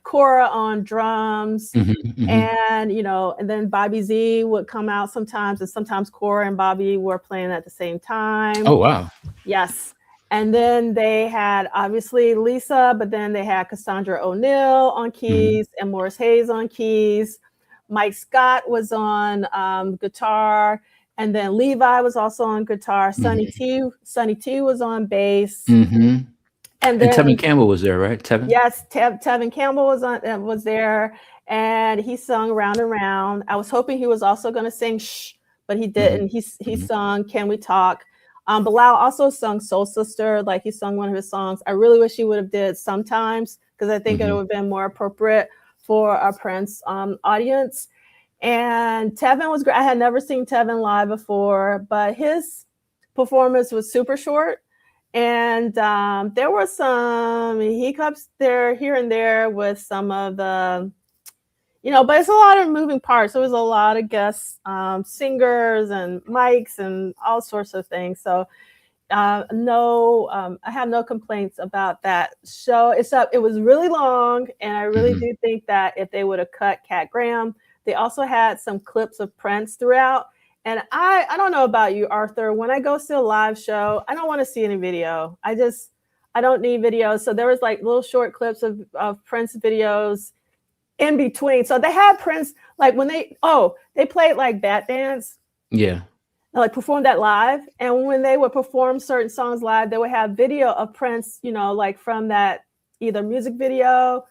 Cora on drums, and and then Bobby Z would come out sometimes, and sometimes Cora and Bobby were playing at the same time. Oh wow! Yes, and then they had obviously Lisa, but then they had Cassandra O'Neill on keys and Morris Hayes on keys. Mike Scott was on guitar, And then Levi was also on guitar. Mm-hmm. Sonny T was on bass. Mm-hmm. And And Tevin then Campbell was there, right? Tevin? yes, Tevin Campbell was there, and he sung Round and Round. I was hoping he was also going to sing Shh, but he didn't. Mm-hmm. He sung Can We Talk. Bilal also sung Soul Sister, like he sung one of his songs. I really wish he would have did Sometimes, because I think it would have been more appropriate for a Prince audience. And Tevin was great. I had never seen Tevin live before, but his performance was super short. And there were some hiccups there, here and there, with some of the, but it's a lot of moving parts. There was a lot of guest singers and mics and all sorts of things. So no, I have no complaints about that show. It was really long, and I really do think that if they would have cut Cat Graham, they also had some clips of Prince throughout. And I don't know about you, Arthur. When I go see a live show, I don't want to see any video. I don't need videos. So there was like little short clips of Prince videos in between. So they had Prince, like when they played like Bat Dance. Yeah. Like perform that live. And when they would perform certain songs live, they would have video of Prince, like from that either music video,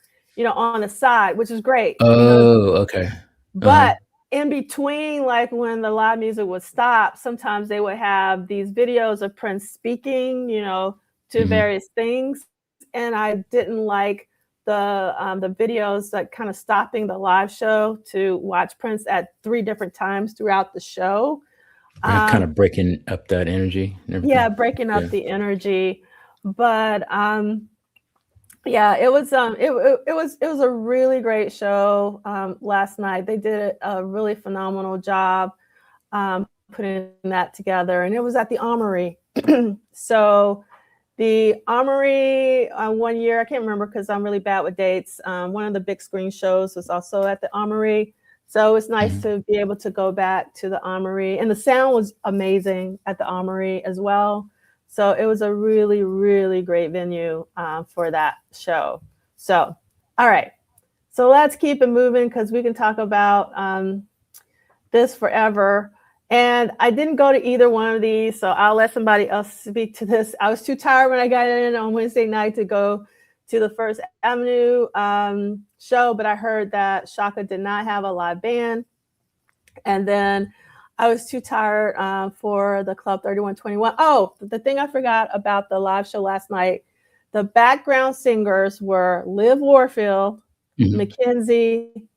on the side, which is great. Oh, okay. But in between, like when the live music would stop, sometimes they would have these videos of Prince speaking, to various things. And I didn't like the videos that kind of stopping the live show to watch Prince at 3 different times throughout the show. Kind of breaking up that energy and everything. Yeah, breaking up the energy. But yeah, it was a really great show last night. They did a really phenomenal job putting that together, and it was at the Armory. So the Armory, 1 year, I can't remember because I'm really bad with dates. One of the big screen shows was also at the Armory. So it's nice to be able to go back to the Armory. And the sound was amazing at the Armory as well. So it was a really, really great venue for that show. So, all right. So let's keep it moving, because we can talk about this forever. And I didn't go to either one of these, so I'll let somebody else speak to this. I was too tired when I got in on Wednesday night to go to the First Avenue show, but I heard that Shaka did not have a live band. And then I was too tired for the Club 3121. Oh, the thing I forgot about the live show last night, the background singers were Liv Warfield, Mackenzie,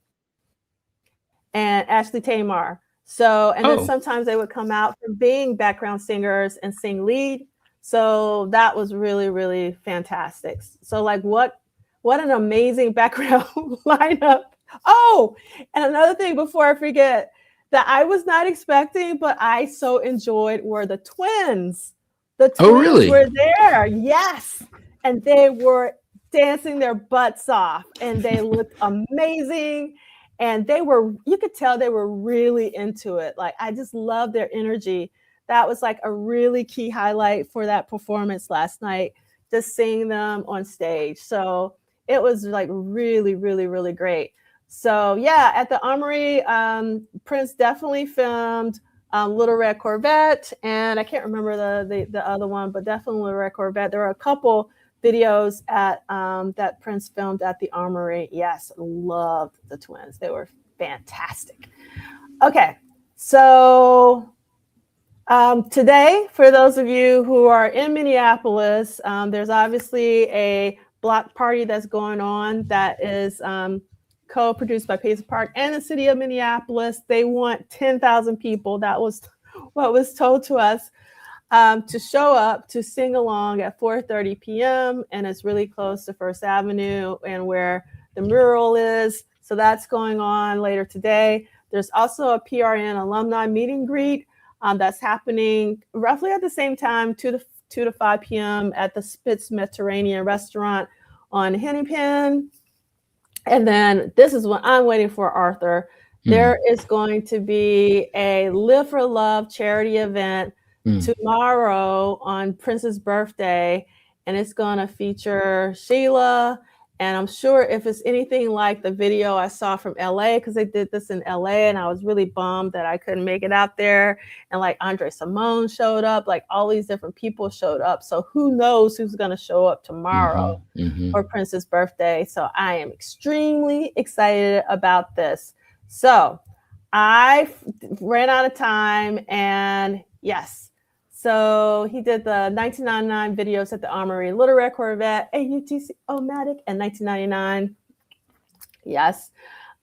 and Ashley Tamar. So, and then sometimes they would come out from being background singers and sing lead. So that was really, really fantastic. So like what an amazing background lineup. Oh, and another thing before I forget that I was not expecting, but I so enjoyed, were the twins. The twins were there. Yes. And they were dancing their butts off, and they looked amazing. And you could tell they were really into it. Like, I just love their energy. That was like a really key highlight for that performance last night, just seeing them on stage. So it was like really, really, really great. So yeah, at the Armory, Prince definitely filmed Little Red Corvette, and I can't remember the other one, but definitely Little Red Corvette. There were a couple videos at that Prince filmed at the Armory. Yes, loved the twins. They were fantastic. Okay, so today, for those of you who are in Minneapolis, there's obviously a block party that's going on that is co-produced by Pace Park and the city of Minneapolis. They want 10,000 people. That was what was told to us, to show up to sing along at 4:30 p.m. And it's really close to First Avenue and where the mural is. So that's going on later today. There's also a PRN alumni meet and greet that's happening roughly at the same time, 2 to 5 p.m. at the Spitz Mediterranean restaurant on Hennepin. And then this is what I'm waiting for, Arthur. There is going to be a Live for Love charity event tomorrow on Prince's birthday, and it's going to feature Sheila And I'm sure if it's anything like the video I saw from LA, because they did this in LA, and I was really bummed that I couldn't make it out there. And like Andre Simone showed up, like all these different people showed up. So who knows who's going to show up tomorrow for Prince's birthday. So I am extremely excited about this. So I ran out of time, and yes. So he did the 1999 videos at the Armory, Little Red Corvette, AUTC Omatic, and 1999. Yes.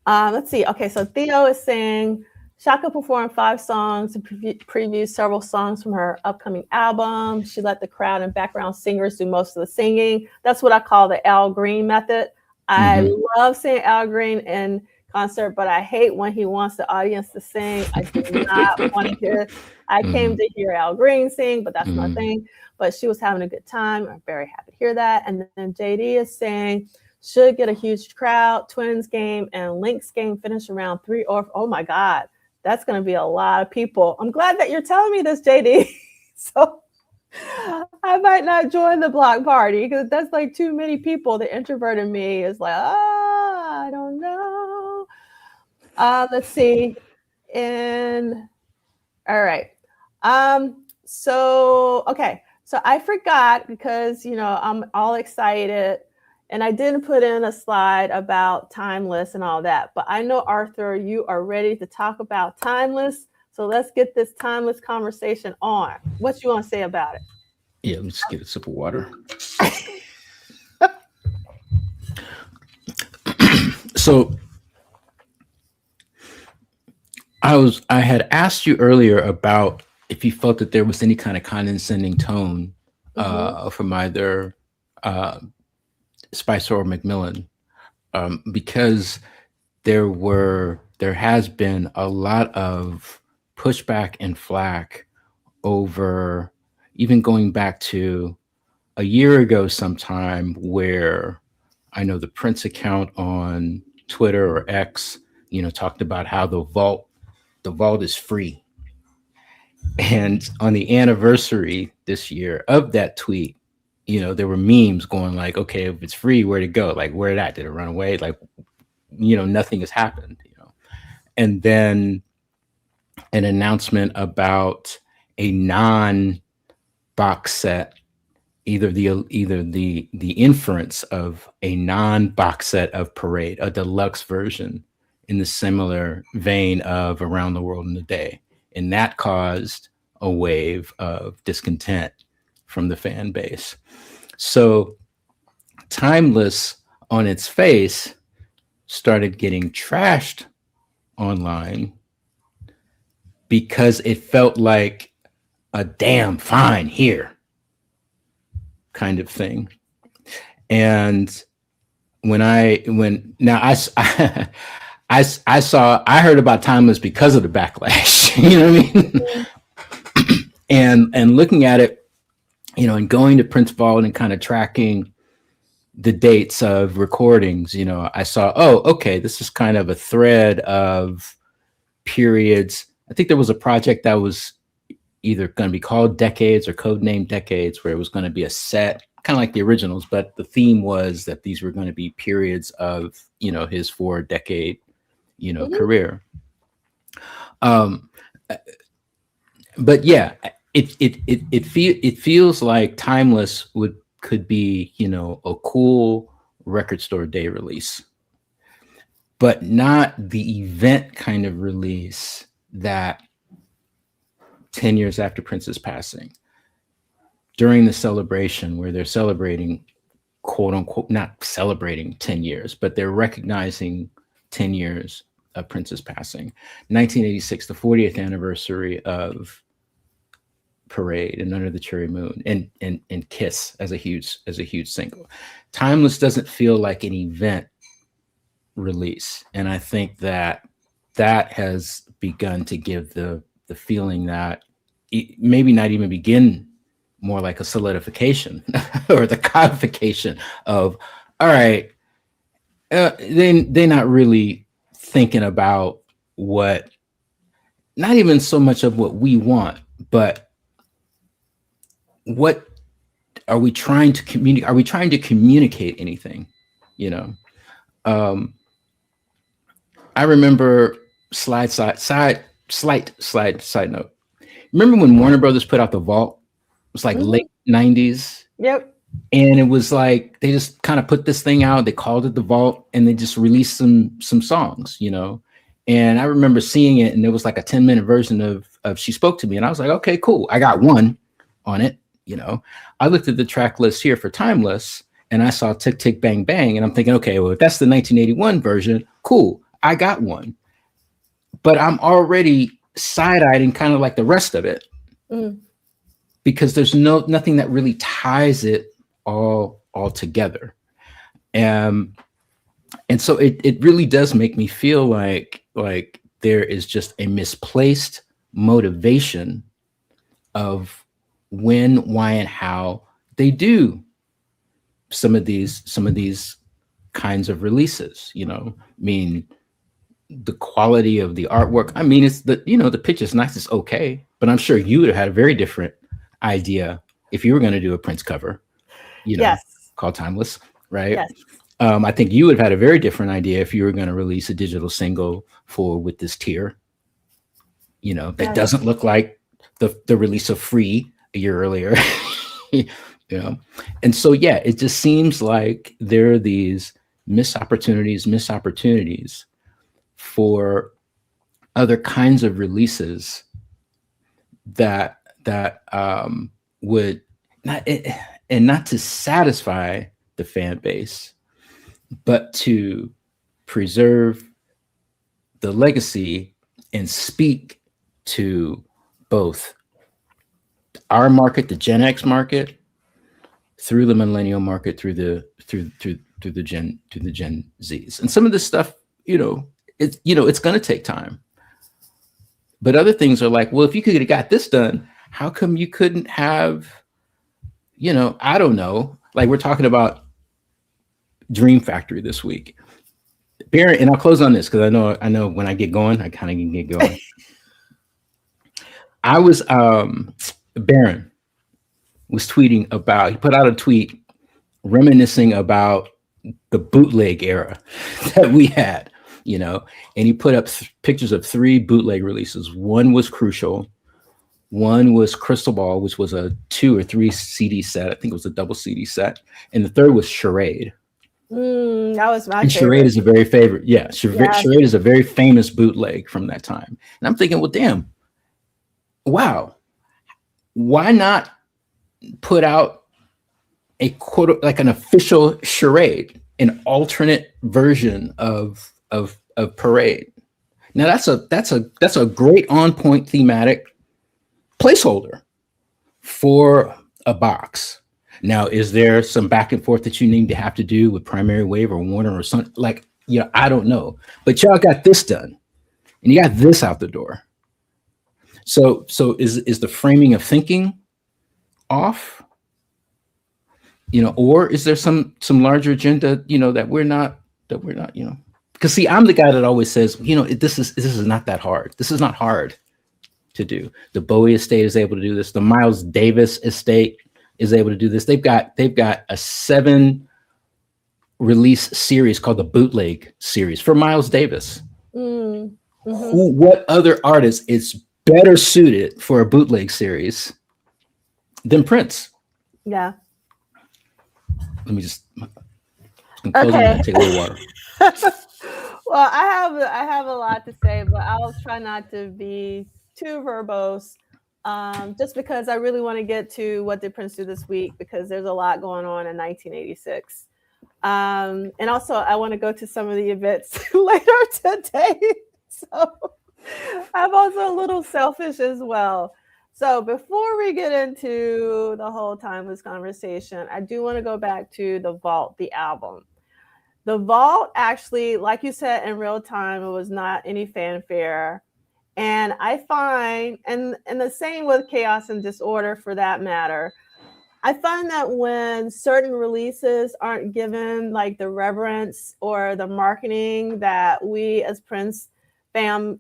Let's see. Okay, so Theo is saying Shaka performed 5 songs and previewed several songs from her upcoming album. She let the crowd and background singers do most of the singing. That's what I call the Al Green method. I love seeing Al Green in concert, but I hate when he wants the audience to sing. I do not want to hear. I came to hear Al Green sing, but that's my thing. But she was having a good time. I'm very happy to hear that. And then JD is saying, should get a huge crowd. Twins game and Lynx game finish around 3 or oh my God, that's going to be a lot of people. I'm glad that you're telling me this, JD. So I might not join the block party because that's like too many people. The introvert in me is like, I don't know. Let's see. All right. So I forgot because, I'm all excited and I didn't put in a slide about Timeless and all that, but I know, Arthur, you are ready to talk about Timeless. So let's get this Timeless conversation on. What you want to say about it? Yeah, let me just get a sip of water. So I had asked you earlier about if you felt that there was any kind of condescending tone from either Spicer or Macmillan, because there has been a lot of pushback and flack over, even going back to a year ago sometime, where I know the Prince account on Twitter or X, talked about how the vault is free. And on the anniversary this year of that tweet, there were memes going like, okay, if it's free, where'd it go? Like, where did it run away? Like, nothing has happened, And then an announcement about a non-box set, either the inference of a non-box set of Parade, a deluxe version in the similar vein of Around the World in a Day. And that caused a wave of discontent from the fan base. So Timeless on its face started getting trashed online because it felt like a damn fine here kind of thing. And I heard about Timeless because of the backlash, you know what I mean? and looking at it, and going to Prince Vault and kind of tracking the dates of recordings, I saw, okay, this is kind of a thread of periods. I think there was a project that was either going to be called Decades or codenamed Decades, where it was going to be a set, kind of like the originals, but the theme was that these were going to be periods of, his 4-decade, career. But yeah, it feels like Timeless could be, a cool record store day release, but not the event kind of release that 10 years after Prince's passing, during the celebration where they're celebrating, quote unquote, not celebrating 10 years, but they're recognizing 10 years of Prince's passing. 1986, the 40th anniversary of Parade and Under the Cherry Moon, and Kiss as a huge single. Timeless doesn't feel like an event release, and I think that has begun to give the feeling that it maybe not even begin, more like a solidification or the codification of, all right, they're not really thinking about what, not even so much of what we want, but what are we trying to communicate? Are we trying to communicate anything you know. Um, I remember slight side note. Remember when Warner Brothers put out The Vault? It was like Mhm. late 90s. Yep. And it was like they just kind of put this thing out. They called it The Vault, and they just released some songs, you know. And I remember seeing it, and it was like a 10-minute version of She Spoke to Me, and I was like, okay, cool. I got one on it, you know. I looked at the track list here for Timeless, and I saw Tick Tick Bang Bang, and I'm thinking, okay, well, if that's the 1981 version, cool. I got one, but I'm already side-eyed kind of like the rest of it Mm. because there's nothing that really ties it all together. And so it really does make me feel like there is just a misplaced motivation of when, why, and how they do some of these kinds of releases. You know, I mean, the quality of the artwork. I mean, it's the picture's nice, it's okay, but I'm sure you would have had a very different idea if you were going to do a Prince cover, Yes. called Timeless, right? Yes. I think you would have had a very different idea if you were going to release a digital single for With This Tear, that Yes. doesn't look like the release of Free a year earlier. And so, yeah, it just seems like there are these missed opportunities for other kinds of releases that would not, and not to satisfy the fan base, but to preserve the legacy and speak to both our market, the Gen X market, through the millennial market, through the Gen Zs. And some of this stuff, it's going to take time. But other things are like, well, if you could have got this done, how come you couldn't have, I don't know. Like we're talking about Dream Factory this week. Baron, and I'll close on this because I know when I get going, I kind of can get going. I was Baron was tweeting about, he put out a tweet reminiscing about the bootleg era that we had, and he put up pictures of 3 bootleg releases. One was Crucial, one was Crystal Ball, which was a 2 or 3 CD set. I think it was a double CD set, and the third was Charade. That was my and favorite. Charade is a very favorite. Yeah, Yes. Charade is a very famous bootleg from that time. And I'm thinking, well, damn, wow, why not put out a quote, like an official Charade, an alternate version of Parade? Now that's a great on point thematic placeholder for a box. Now, is there some back and forth that you need to have to do with Primary Wave or Warner or something? Like, I don't know. But y'all got this done, and you got this out the door. So is the framing of thinking off? Or is there some larger agenda, that we're not, because see, I'm the guy that always says, this is not that hard. This is not hard to do. The Bowie estate is able to do this. The Miles Davis estate is able to do this. They've got a 7 release series called the Bootleg series for Miles Davis. Mm-hmm. What other artist is better suited for a bootleg series than Prince? Yeah. Let me just Okay. take a little water. Well, I have a lot to say, but I'll try not to be too verbose. Just because I really want to get to what did Prince do this week, because there's a lot going on in 1986. And also I want to go to some of the events later today. So I'm also a little selfish as well. So before we get into the whole Timeless conversation, I do want to go back to The Vault, the album. The Vault, actually, like you said, in real time, it was not any fanfare. And I find, and the same with Chaos and Disorder for that matter, I find that when certain releases aren't given like the reverence or the marketing that we as Prince fam,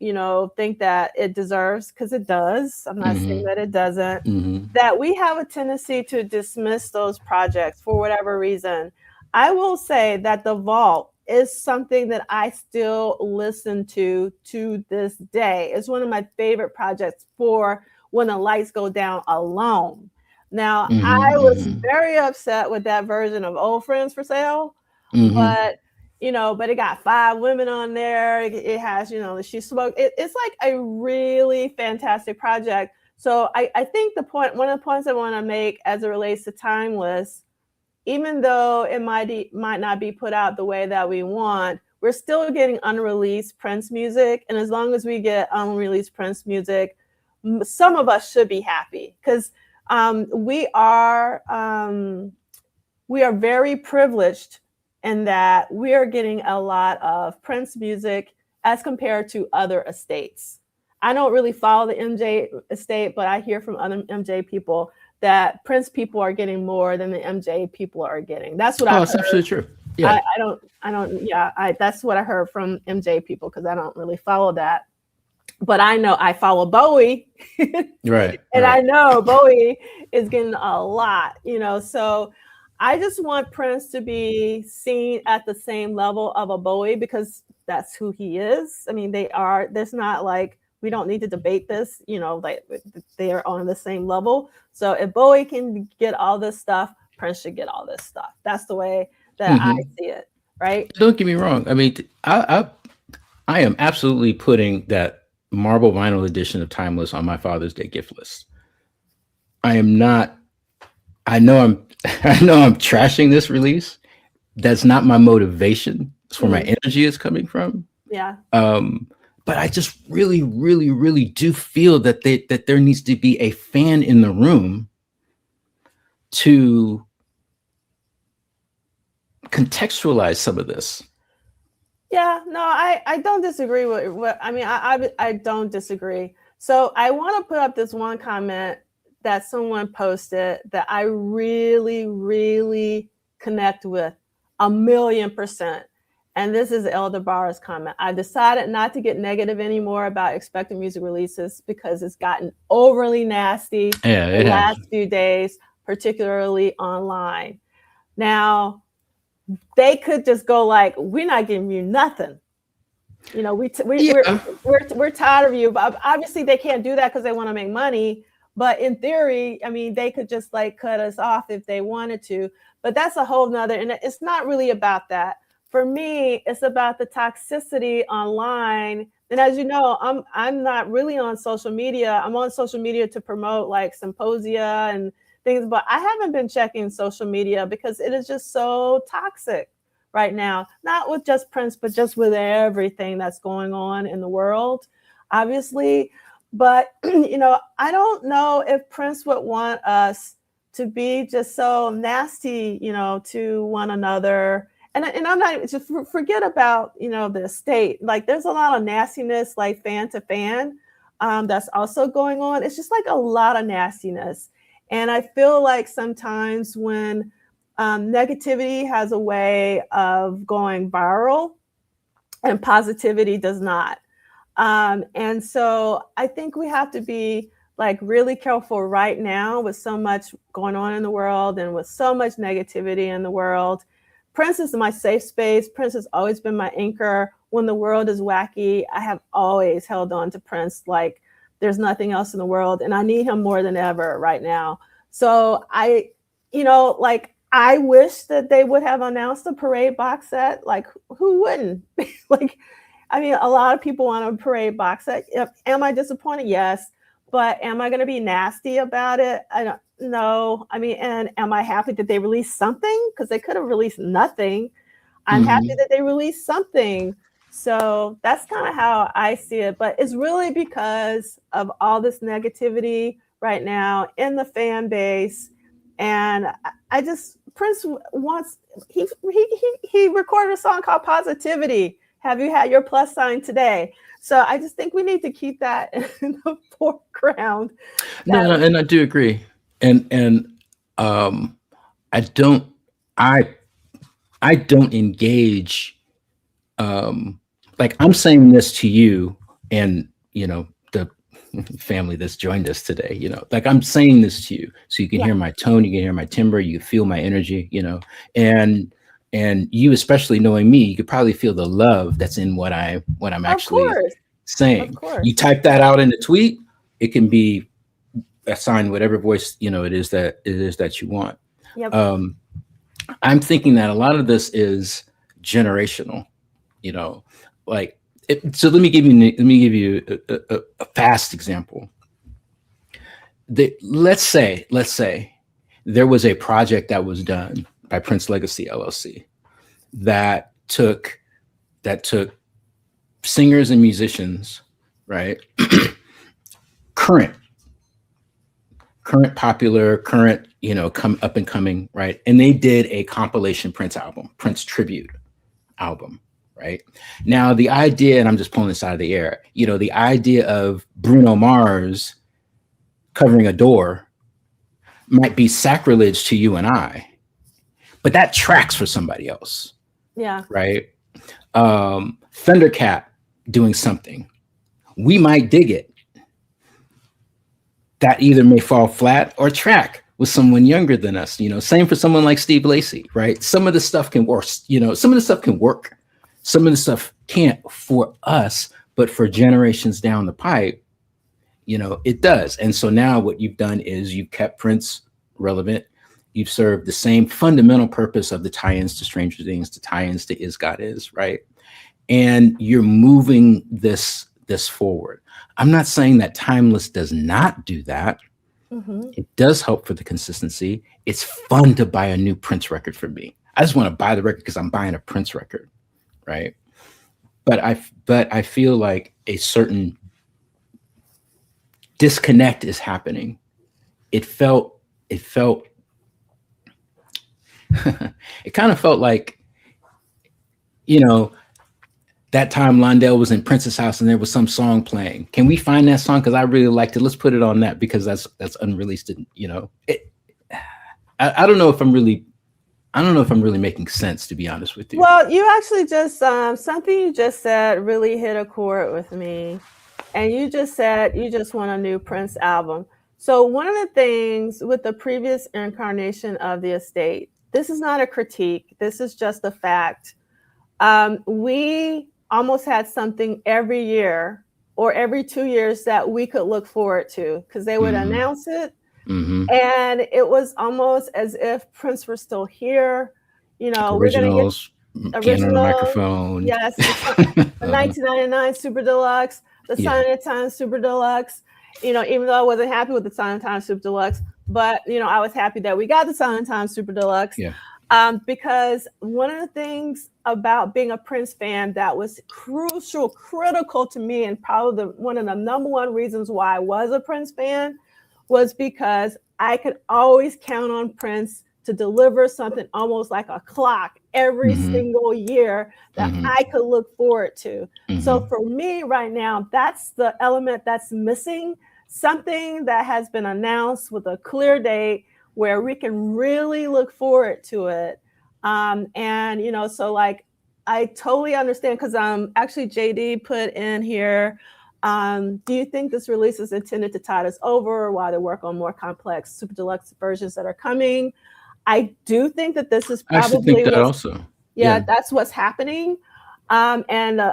think that it deserves, because it does. I'm not saying that it doesn't, that we have a tendency to dismiss those projects for whatever reason. I will say that the vault is something that I still listen to this day. It's one of my favorite projects for when the lights go down alone. Now, I Mm-hmm, was mm-hmm, very upset with that version of Old Friends for Sale, mm-hmm. but but it got 5 women on there. It has, she smoked. It's like a really fantastic project. So I think one of the points I want to make as it relates to Timeless, even though it might not be put out the way that we want, we're still getting unreleased Prince music, and as long as we get unreleased Prince music, some of us should be happy because we are very privileged in that we are getting a lot of Prince music as compared to other estates. I don't really follow the MJ estate, but I hear from other MJ people that Prince people are getting more than the MJ people are getting. That's what Oh, I've it's heard. absolutely true. Yeah. That's what I heard from MJ people because I don't really follow that. But I know I follow Bowie, Right. and I Right. know Bowie is getting a lot, So I just want Prince to be seen at the same level of a Bowie because that's who he is. I mean, there's not like, we don't need to debate this, like they're on the same level. So if Bowie can get all this stuff, Prince should get all this stuff. That's the way that I Mm-hmm. see it, right? Don't get me wrong. I mean, I am absolutely putting that marble vinyl edition of Timeless on my Father's Day gift list. I am not. I know I'm. I know I'm trashing this release. That's not my motivation. It's where my Mhm. energy is coming from. Yeah. Um, but I just really, really, really do feel that there needs to be a fan in the room to contextualize some of this. Yeah, no, I don't disagree with what I mean. I don't disagree. So I want to put up this one comment that someone posted that I really, really connect with 1,000,000%. And this is Elder Barr's comment. I've decided not to get negative anymore about expected music releases because it's gotten overly nasty Yeah, the it has. last few days, particularly online. Now, they could just go like, "We're not giving you nothing." Yeah. We're tired of you. But obviously, they can't do that because they want to make money. But in theory, I mean, they could just like cut us off if they wanted to. But that's a whole nother, and it's not really about that. For me, it's about the toxicity online. And as you know, I'm not really on social media. I'm on social media to promote like symposia and things, but I haven't been checking social media because it is just so toxic right now. Not with just Prince, but just with everything that's going on in the world, obviously. But I don't know if Prince would want us to be just so nasty, to one another. And I'm not just forget about the estate. Like there's a lot of nastiness, like fan to fan, that's also going on. It's just like a lot of nastiness, and I feel like sometimes when negativity has a way of going viral and positivity does not. And so I think we have to be like really careful right now with so much going on in the world and with so much negativity in the world. Prince is my safe space. Prince has always been my anchor. When the world is wacky, I have always held on to Prince like there's nothing else in the world. And I need him more than ever right now. So I wish that they would have announced a parade box set. Like, who wouldn't? Like, I mean, a lot of people want a parade box set. Am I disappointed? Yes. But am I going to be nasty about it? I don't know. I mean, and am I happy that they released something? Because they could have released nothing. I'm happy Mm-hmm. that they released something. So that's kind of how I see it. But it's really because of all this negativity right now in the fan base. And I just, Prince wants, he recorded a song called Positivity. Have you had your plus sign today? So I just think we need to keep that in the foreground. No, and I do agree. And I don't I I don't engage like I'm saying this to you and the family that's joined us today, like I'm saying this to you so you can Yeah. hear my tone, you can hear my timbre, you feel my energy, and And you, especially knowing me, you could probably feel the love that's in what I'm Of actually course. Of saying. course. You type that out in a tweet, it can be assigned whatever voice, it is that you want. Yep. Um, I'm thinking that a lot of this is generational, you know, like so let me give you a fast example. Let's say there was a project that was done by Prince Legacy LLC that took singers and musicians, right? current popular, current, come up and coming, right? And they did a compilation Prince tribute album, right? Now the idea, and I'm just pulling this out of the air, the idea of Bruno Mars covering a door might be sacrilege to you and I, but that tracks for somebody else, Yeah. right? Thundercat doing something, we might dig it. That either may fall flat or track with someone younger than us. Same for someone like Steve Lacy, right? Some of the stuff can work. Some of the stuff can work. Some of the stuff can't for us, but for generations down the pipe, it does. And so now what you've done is you've kept Prince relevant. You've served the same fundamental purpose of the tie-ins to Stranger Things, the tie-ins to Is God Is, right? And you're moving this forward. I'm not saying that Timeless does not do that. Mm-hmm. It does help for the consistency. It's fun to buy a new Prince record for me. I just want to buy the record because I'm buying a Prince record, right? But I feel like a certain disconnect is happening. It kind of felt like, that time Londell was in Prince's house and there was some song playing. Can we find that song? Because I really liked it. Let's put it on that because that's unreleased. I don't know if I'm really making sense, to be honest with you. Well, you actually just something you just said really hit a chord with me, and you just said you just want a new Prince album. So one of the things with the previous incarnation of the estate, this is not a critique. This is just a fact. We almost had something every year or every 2 years that we could look forward to because they would announce it. Mm-hmm. And it was almost as if Prince were still here. Originals, we're going to get piano on the microphone. Yes. The 1999 Super Deluxe, the Sign of the Times Super Deluxe. Even though I wasn't happy with the Sign of the Times Super Deluxe, but, I was happy that we got the Sign of the Times Super Deluxe. Yeah. Because one of the things about being a Prince fan that was critical to me, and probably one of the number one reasons why I was a Prince fan, was because I could always count on Prince to deliver something almost like a clock every single year that I could look forward to. So for me right now, that's the element that's missing, something that has been announced with a clear date where we can really look forward to it. So like, I totally understand because actually JD put in here, do you think this release is intended to tide us over while they work on more complex Super Deluxe versions that are coming? I do think that this is probably I think that also. Yeah, that's what's happening. And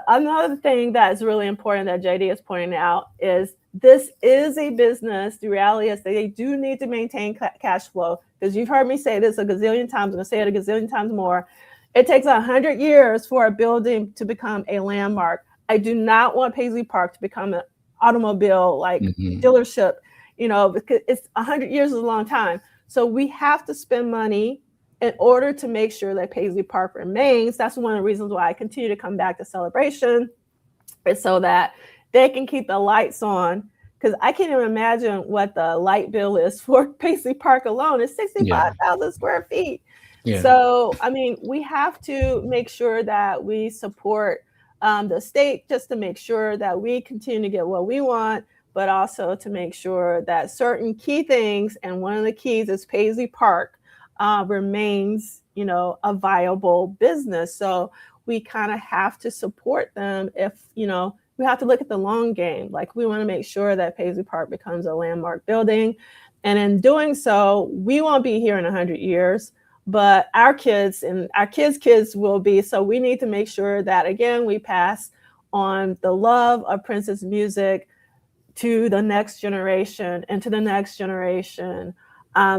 another thing that is really important that JD is pointing out is this is a business. The reality is they do need to maintain cash flow, because you've heard me say this a gazillion times. I'm going to say it a gazillion times more. It takes 100 years for a building to become a landmark. I do not want Paisley Park to become an automobile dealership, because it's 100 years is a long time. So we have to spend money in order to make sure that Paisley Park remains. That's one of the reasons why I continue to come back to Celebration, is so that they can keep the lights on, because I can't even imagine what the light bill is for Paisley Park alone. It's 65,000 square feet. Yeah. So, I mean, we have to make sure that we support the state, just to make sure that we continue to get what we want, but also to make sure that certain key things, and one of the keys is Paisley Park, remains, a viable business. So we kind of have to support them if, we have to look at the long game. Like, we want to make sure that Paisley Park becomes a landmark building. And in doing so, we won't be here in 100 years, but our kids and our kids will be. So we need to make sure that, again, we pass on the love of Prince's music to the next generation and to the next generation.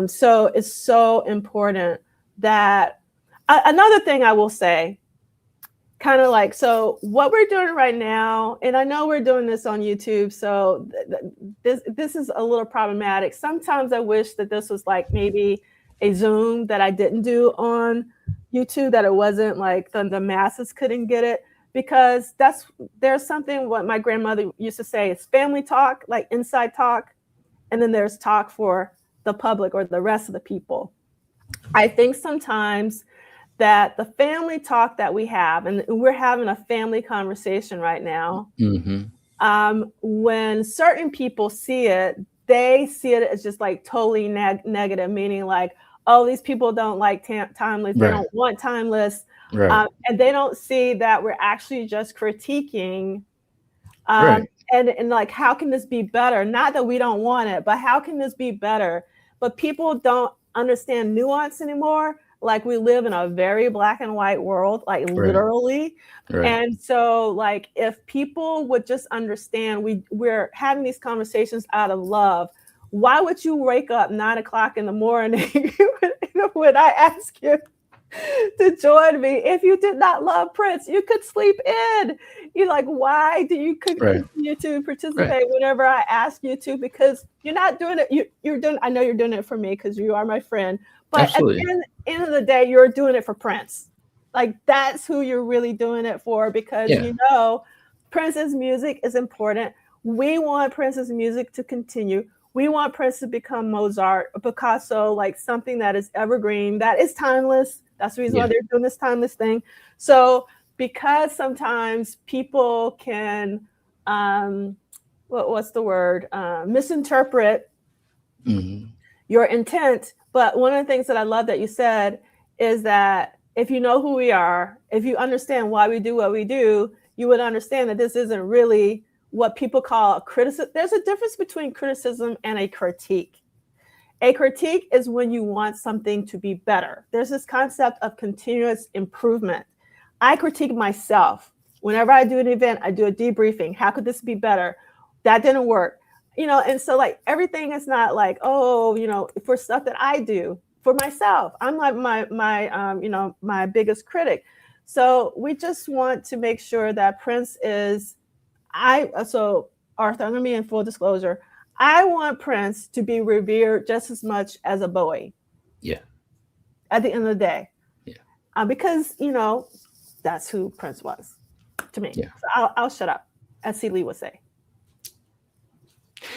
So it's so important that another thing I will say, kind of like, so what we're doing right now, and I know we're doing this on YouTube, so this is a little problematic. Sometimes I wish that this was like maybe a Zoom that I didn't do on YouTube, that it wasn't like the masses couldn't get it, because there's something what my grandmother used to say, it's family talk, like inside talk, and then there's talk for the public or the rest of the people. I think sometimes that the family talk that we have, and we're having a family conversation right now, when certain people see it, they see it as just like totally negative, meaning like, oh, these people don't like timeless, they don't want timeless, and they don't see that we're actually just critiquing, and like, how can this be better? Not that we don't want it, but how can this be better? But people don't understand nuance anymore. Like, we live in a very black and white world, like literally. And so like, if people would just understand, we're having these conversations out of love. Why would you wake up 9 o'clock in the morning when I ask you to join me? If you did not love Prince, you could sleep in. You're like, why do you continue to participate whenever I ask you to? Because you're not doing it. You're doing. I know you're doing it for me because you are my friend. But Absolutely. At the end of the day, you're doing it for Prince. Like, that's who you're really doing it for, because you know Prince's music is important. We want Prince's music to continue. We want Prince to become Mozart, Picasso, like something that is evergreen, that is timeless. That's the reason why they're doing this timeless thing. So because sometimes people can, what's the word? Misinterpret your intent. But one of the things that I love that you said is that if you know who we are, if you understand why we do what we do, you would understand that this isn't really what people call a criticism. There's a difference between criticism and a critique. A critique is when you want something to be better. There's this concept of continuous improvement. I critique myself. Whenever I do an event, I do a debriefing. How could this be better? That didn't work. You know, and so like, everything is not like, oh, you know, for stuff that I do for myself. I'm like my biggest critic. So we just want to make sure that Prince is, so Arthur, I'm gonna be in full disclosure. I want Prince to be revered just as much as a Bowie. Yeah. At the end of the day. Yeah. Because, you know, that's who Prince was to me. Yeah. So I'll shut up, as C. Lee would say.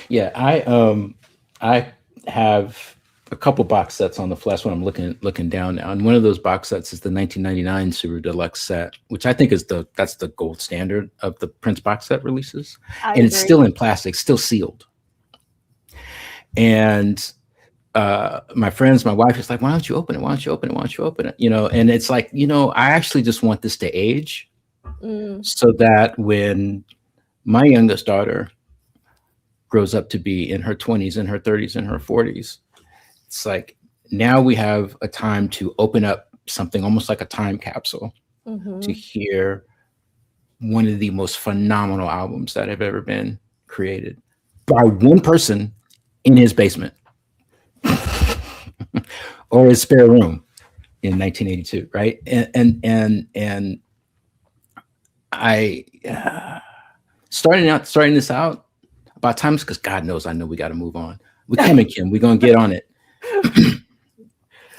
Yeah, I have a couple box sets on the flash when I'm looking down now, and one of those box sets is the 1999 Subaru Deluxe set, which I think is that's the gold standard of the Prince box set releases, and it's still in plastic, still sealed. And my friends, my wife is like, "Why don't you open it? Why don't you open it? Why don't you open it?" You know, and it's like, you know, I actually just want this to age, so that when my youngest daughter grows up to be in her 20s, in her 30s, in her 40s, it's like, now we have a time to open up something almost like a time capsule to hear one of the most phenomenal albums that have ever been created by one person in his basement or his spare room in 1982, right? And I starting this out about times, because God knows I know we got to move on. We coming, Kim. We're gonna get on it.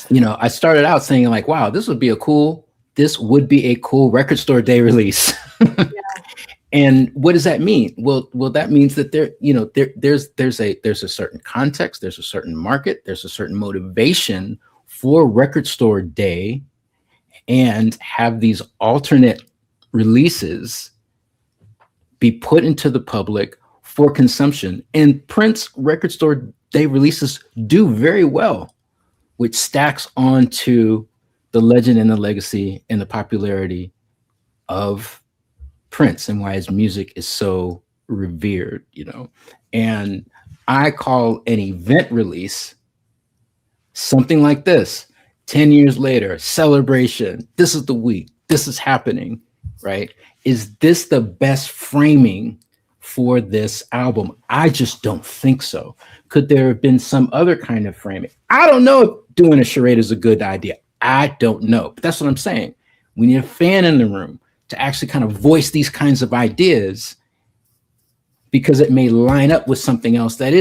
You know, I started out saying like, "Wow, this would be a cool record store day release." And what does that mean? Well, that means that there's a certain context, there's a certain market, there's a certain motivation for record store day, and have these alternate releases be put into the public for consumption. And Prince record store day releases do very well, which stacks onto the legend and the legacy and the popularity of Prince and why his music is so revered, you know. And I call an event release something like this: 10 years later, celebration. This is the week. This is happening, right? Is this the best framing for this album? I just don't think so. Could there have been some other kind of framing? I don't know if doing a charade is a good idea. I don't know. But that's what I'm saying. We need a fan in the room to actually kind of voice these kinds of ideas, because it may line up with something else that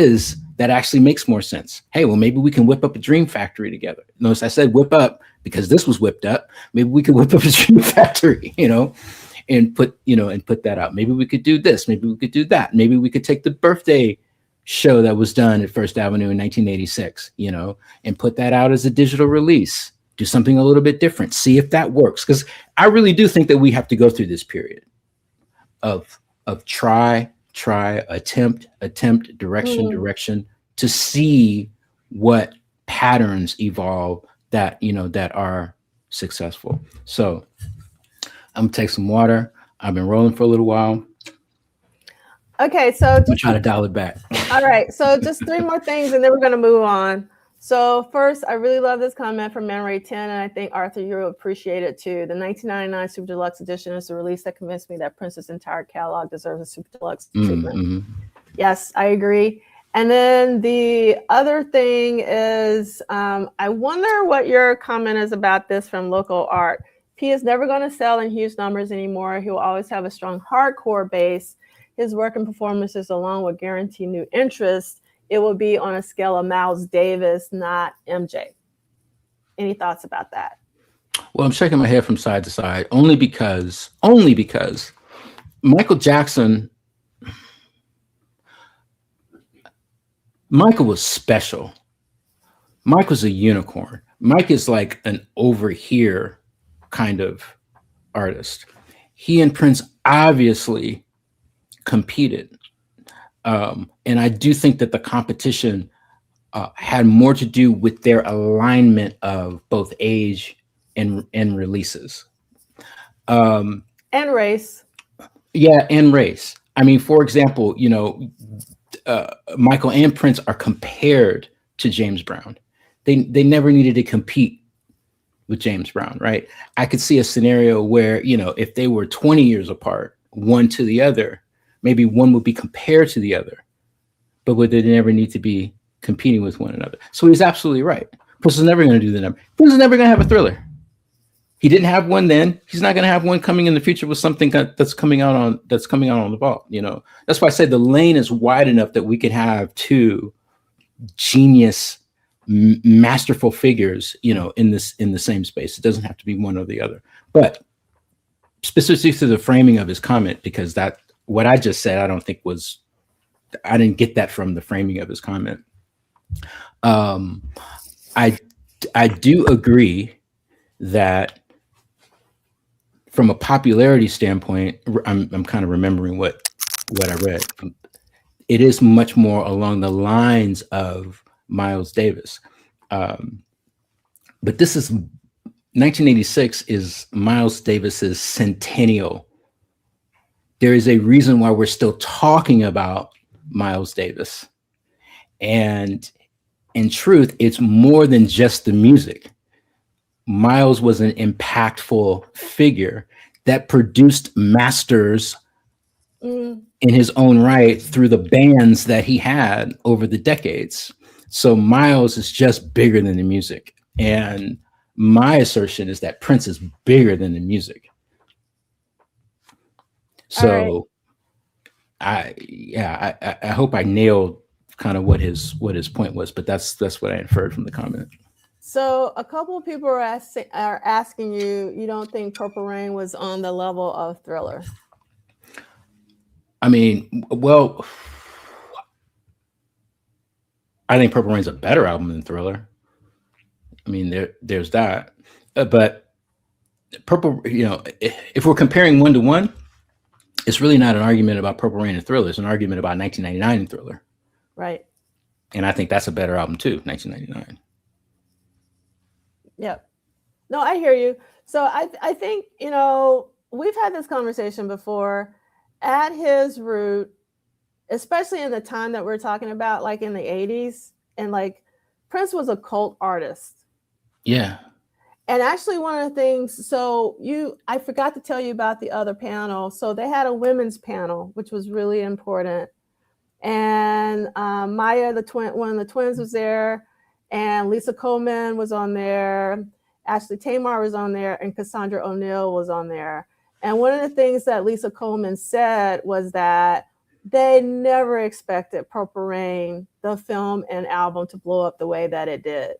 actually makes more sense. Hey, well, maybe we can whip up a dream factory together. Notice I said whip up because this was whipped up. Maybe we could whip up a dream factory, and put that out. Maybe we could do this. Maybe we could do that. Maybe we could take the birthday show that was done at First Avenue in 1986, and put that out as a digital release. Do something a little bit different. See if that works. Because I really do think that we have to go through this period of try, attempt, direction, to see what patterns evolve that are successful. So I'm gonna take some water. I've been rolling for a little while. Okay, so I'm trying to dial it back. All right, so just 3 more things, and then we're gonna move on. So first, I really love this comment from Memory 10, and I think, Arthur, you'll appreciate it too. The 1999 Super Deluxe Edition is the release that convinced me that Prince's entire catalog deserves a Super Deluxe treatment. Mm-hmm. Yes, I agree. And then the other thing is, I wonder what your comment is about this from Local Art. P is never going to sell in huge numbers anymore. He will always have a strong hardcore base. His work and performances alone will guarantee new interest. It will be on a scale of Miles Davis, not MJ. Any thoughts about that? Well, I'm shaking my head from side to side only because Michael Jackson, Michael was special. Mike was a unicorn. Mike is like an over here kind of artist. He and Prince obviously competed. And I do think that the competition had more to do with their alignment of both age and releases. And race. Yeah, and race. I mean, for example, Michael and Prince are compared to James Brown. They never needed to compete with James Brown, right? I could see a scenario where, if they were 20 years apart, one to the other, maybe one would be compared to the other, but would they never need to be competing with one another? So he's absolutely right. Prince is never going to do the number. Prince is never going to have a Thriller. He didn't have one then. He's not going to have one coming in the future with something that's coming out on the vault. That's why I say the lane is wide enough that we could have two genius, masterful figures, in the same space. It doesn't have to be one or the other. But specifically to the framing of his comment, because that what I just said, I didn't get that from the framing of his comment. I do agree that from a popularity standpoint, I'm kind of remembering what I read. It is much more along the lines of Miles Davis. But this is 1986 is Miles Davis's centennial. There is a reason why we're still talking about Miles Davis. And in truth, it's more than just the music. Miles was an impactful figure that produced masters in his own right through the bands that he had over the decades. So Miles is just bigger than the music. And my assertion is that Prince is bigger than the music. So I hope I nailed kind of what his point was, but that's what I inferred from the comment. So a couple of people are asking you don't think Purple Rain was on the level of Thriller? I mean, well, I think Purple Rain's a better album than Thriller. I mean, there's that. But Purple, if we're comparing 1-to-1, it's really not an argument about Purple Rain and Thriller. It's an argument about 1999 and Thriller. Right. And I think that's a better album too, 1999. Yep. No, I hear you. So I think, we've had this conversation before. At his root, especially in the time that we're talking about, like in the 80s, and like Prince was a cult artist. Yeah. And actually, one of the things, I forgot to tell you about the other panel. So they had a women's panel, which was really important. And Maya, one of the twins, was there, and Lisa Coleman was on there, Ashley Tamar was on there, and Cassandra O'Neill was on there. And one of the things that Lisa Coleman said was that they never expected Purple Rain, the film and album, to blow up the way that it did.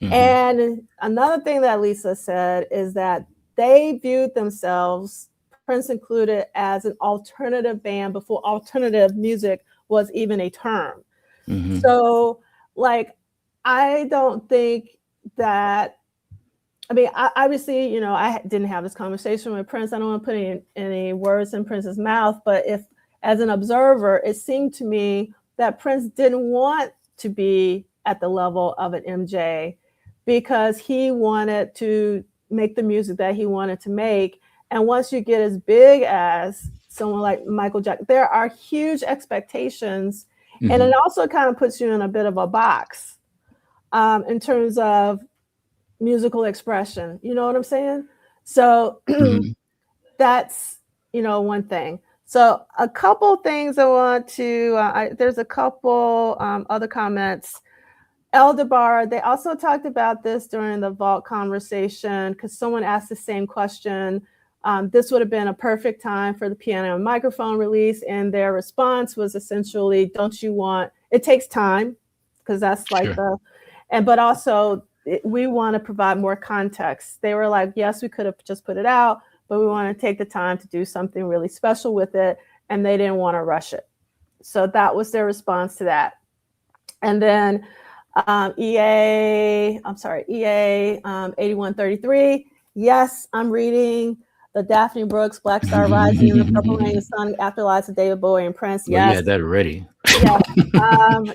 Mm-hmm. And another thing that Lisa said is that they viewed themselves, Prince included, as an alternative band before alternative music was even a term. Mm-hmm. So, like, I don't think that, I mean, obviously, you know, I didn't have this conversation with Prince. I don't want to put any words in Prince's mouth, but if, as an observer, it seemed to me that Prince didn't want to be at the level of an MJ because he wanted to make the music that he wanted to make. And once you get as big as someone like Michael Jackson, there are huge expectations. Mm-hmm. And it also kind of puts you in a bit of a box in terms of musical expression. You know what I'm saying? So mm-hmm. That's, you know, one thing. So a couple things I want to, there's a couple other comments. Eldebar, they also talked about this during the vault conversation because someone asked the same question. This would have been a perfect time for the piano and microphone release. And their response was essentially, don't you want, it takes time because that's like sure. But also we want to provide more context. They were like, yes, we could have just put it out, but we want to take the time to do something really special with it. And they didn't want to rush it. So that was their response to that. And then EA 8133. Yes, I'm reading the Daphne Brooks, Black Star Rising, and the Purple Rain, the Sun, Afterlives of David Bowie and Prince. Yes, well, yeah, that already.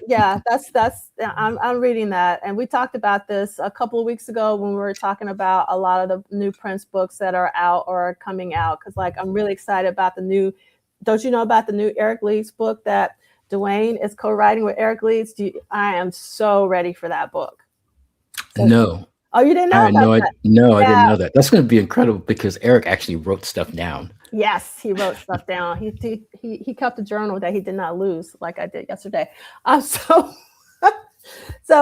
Yeah, that's. I'm reading that, and we talked about this a couple of weeks ago when we were talking about a lot of the new Prince books that are out or are coming out. Because, like, I'm really excited about the new. Don't you know about the new Eric Leeds book that Dwayne is co-writing with Eric Leeds? I am so ready for that book. So, no. Oh, you didn't know about that? No, I didn't know that. That's going to be incredible because Eric actually wrote stuff down. Yes, he wrote stuff down. He kept a journal that he did not lose, like I did yesterday. So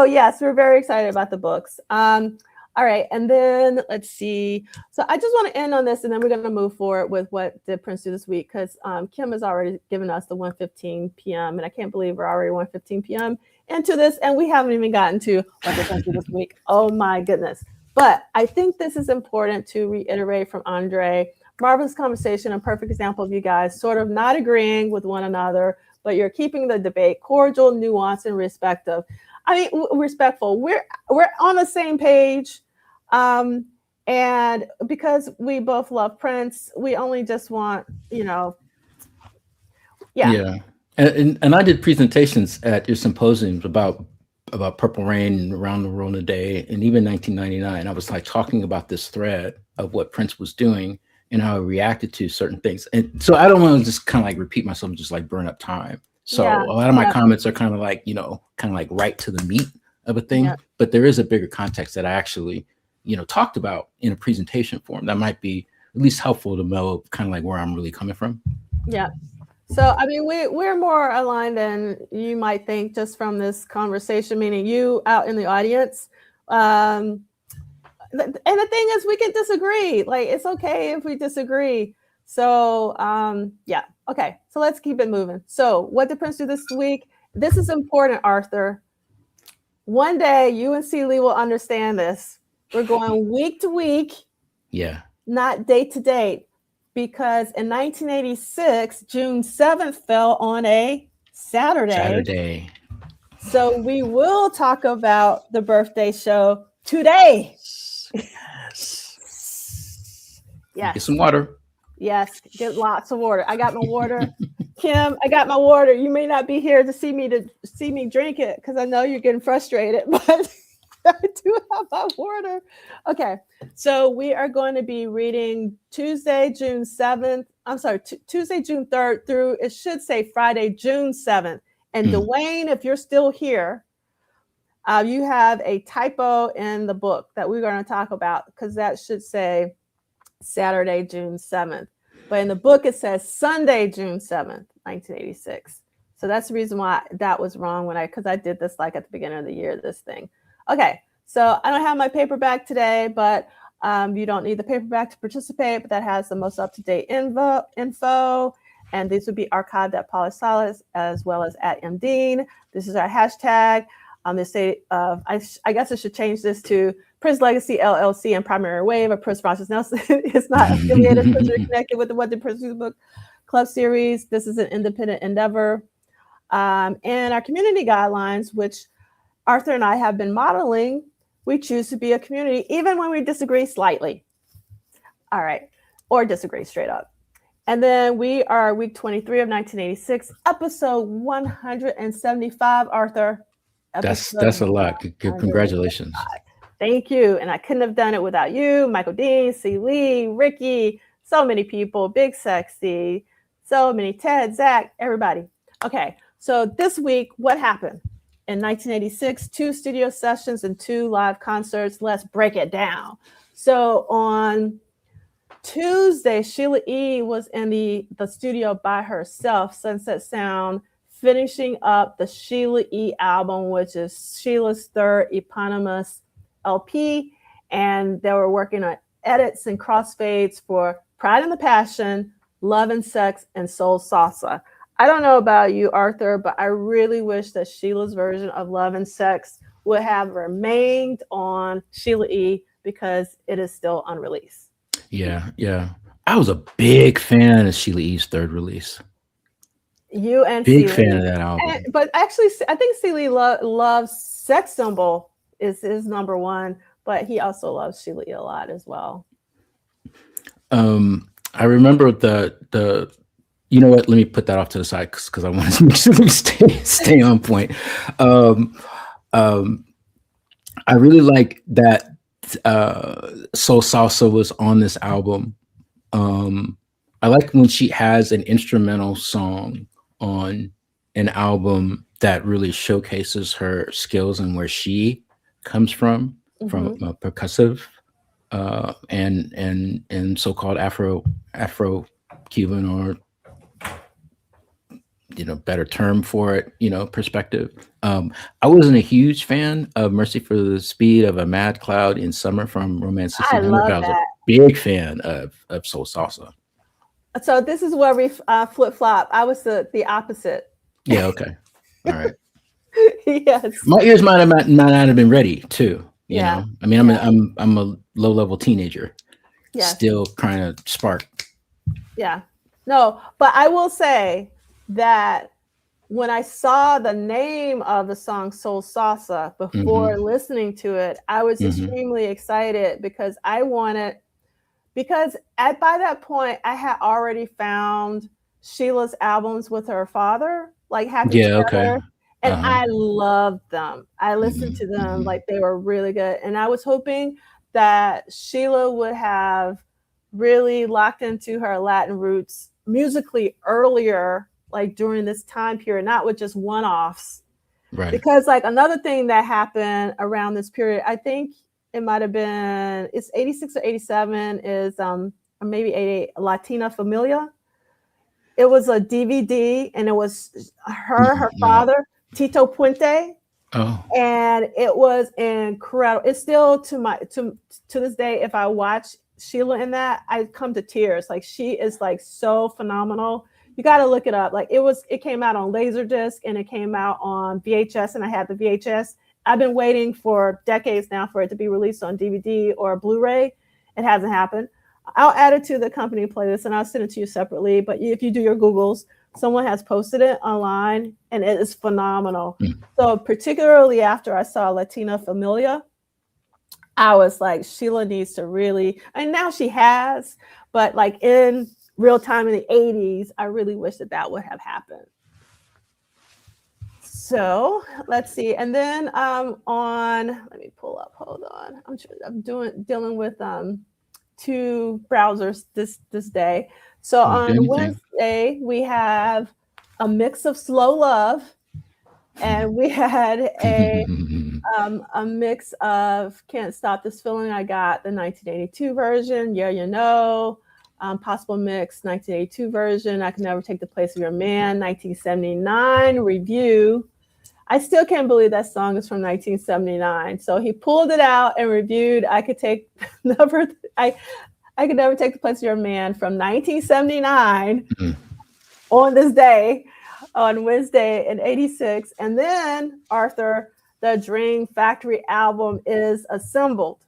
yes, we're very excited about the books. All right, and then let's see. So I just want to end on this, and then we're going to move forward with what did Prince do this week, because Kim has already given us the 1:15 p.m., and I can't believe we're already 1:15 p.m. into this, and we haven't even gotten to what did Prince do this week. Oh my goodness. But I think this is important to reiterate from Andre. Marvelous conversation, a perfect example of you guys sort of not agreeing with one another, but you're keeping the debate cordial, nuanced, and respectful. We're on the same page. And because we both love Prince, we only just want, yeah. And I did presentations at your symposiums about Purple Rain and Around the World in a Day, and even 1999. I was like talking about this thread of what Prince was doing and how he reacted to certain things. And so I don't want to just kind of like repeat myself and just like burn up time. So a lot of my comments are kind of like, kind of like right to the meat of a thing, but there is a bigger context that I actually, talked about in a presentation form that might be at least helpful to know kind of like where I'm really coming from. Yeah. So, I mean, we're more aligned than you might think just from this conversation, meaning you out in the audience. And the thing is, we can disagree. Like, it's okay if we disagree. So, Okay. So let's keep it moving. So what did Prince do this week? This is important, Arthur. One day you and Celie will understand this. We're going week to week. Yeah. Not date to date. Because in 1986, June 7th fell on a Saturday. So we will talk about the birthday show today. Yes. Get some water. Yes, get lots of water. I got my water. Kim, I got my water. You may not be here to see me drink it because I know you're getting frustrated, but I do have my water. Okay, so we are going to be reading Tuesday, June 7th. I'm sorry, Tuesday, June 3rd through, it should say Friday, June 7th. And Dwayne, if you're still here, You have a typo in the book that we're going to talk about because that should say Saturday, June 7th. But in the book, it says Sunday, June 7th, 1986. So that's the reason why that was wrong because I did this like at the beginning of the year, this thing. Okay, so I don't have my paperback today, but you don't need the paperback to participate, but that has the most up-to-date info. And these would be archived at Polysolus as well as at MDean. This is our hashtag. They say, I guess I should change this to Prince Legacy LLC and Primary Wave of Prince Francis Nelson is not affiliated or connected with the What Did Prince Book Club series. This is an independent endeavor. And our community guidelines, which Arthur and I have been modeling, we choose to be a community, even when we disagree slightly. All right. Or disagree straight up. And then we are week 23 of 1986, episode 175, Arthur. That's a lot. Congratulations. Thank you. And I couldn't have done it without you, Michael Dean, C. Lee, Ricky, so many people, Big Sexy, so many, Ted, Zach, everybody. Okay, so this week, what happened? In 1986, 2 studio sessions and 2 live concerts. Let's break it down. So on Tuesday, Sheila E was in the studio by herself, Sunset Sound, finishing up the Sheila E album, which is Sheila's 3rd eponymous LP. And they were working on edits and crossfades for Pride and the Passion, Love and Sex, and Soul Salsa. I don't know about you, Arthur, but I really wish that Sheila's version of Love and Sex would have remained on Sheila E because it is still unreleased. Yeah. I was a big fan of Sheila E's 3rd release. You and big fan of that album. But actually, I think Sheila loves Sex Symbol is his number 1, but he also loves Sheila E a lot as well. I remember the you know what? Let me put that off to the side because I want to make sure we stay on point. I really like that Soul Salsa was on this album. I like when she has an instrumental song on an album that really showcases her skills and where she comes from a percussive and so-called Afro-Cuban or better term for it, perspective. I wasn't a huge fan of Mercy for the Speed of a Mad Cloud in Summer from Romance 1600. I was a big fan of Soul Salsa. So this is where we flip-flop. I was the opposite. Yeah, okay. All right. Yes. My ears might not have been ready too. You know? I mean, I'm a low-level teenager. Still trying to spark. Yeah. No, but I will say that when I saw the name of the song Soul Salsa before listening to it, I was extremely excited because by that point I had already found Sheila's albums with her father, like Happy Together. Okay. And I loved them. I listened to them like they were really good. And I was hoping that Sheila would have really locked into her Latin roots musically earlier, like during this time period, not with just one-offs. Right. Because like another thing that happened around this period, I think it might have been, it's 86 or 87 is, or maybe 88, Latina Familia. It was a DVD and it was her father, Tito Puente. Oh. And it was incredible. It's still to this day, if I watch Sheila in that, I come to tears. Like she is like so phenomenal. You got to look it up. Like it came out on Laserdisc and it came out on VHS, and I had the VHS. I've been waiting for decades now for it to be released on DVD or Blu-ray. It hasn't happened. I'll add it to the company playlist and I'll send it to you separately. But if you do your Googles, someone has posted it online and it is phenomenal. So particularly after I saw Latina Familia, I was like, Sheila needs to really, and now she has, but like in real time in the 80s, I really wish that would have happened. So let's see. And then let me pull up, hold on. I'm dealing with 2 browsers this day. So on Wednesday, we have A Mix of Slow Love And we had a mix of Can't Stop This Feeling. I got the 1982 version, Yeah, You Know, Possible Mix, 1982 version, I Can Never Take the Place of Your Man, 1979 review. I still can't believe that song is from 1979. So he pulled it out and reviewed I Could Never Take the Place of Your Man from 1979 on this day, on Wednesday in 86. And then, Arthur, the Dream Factory album is assembled.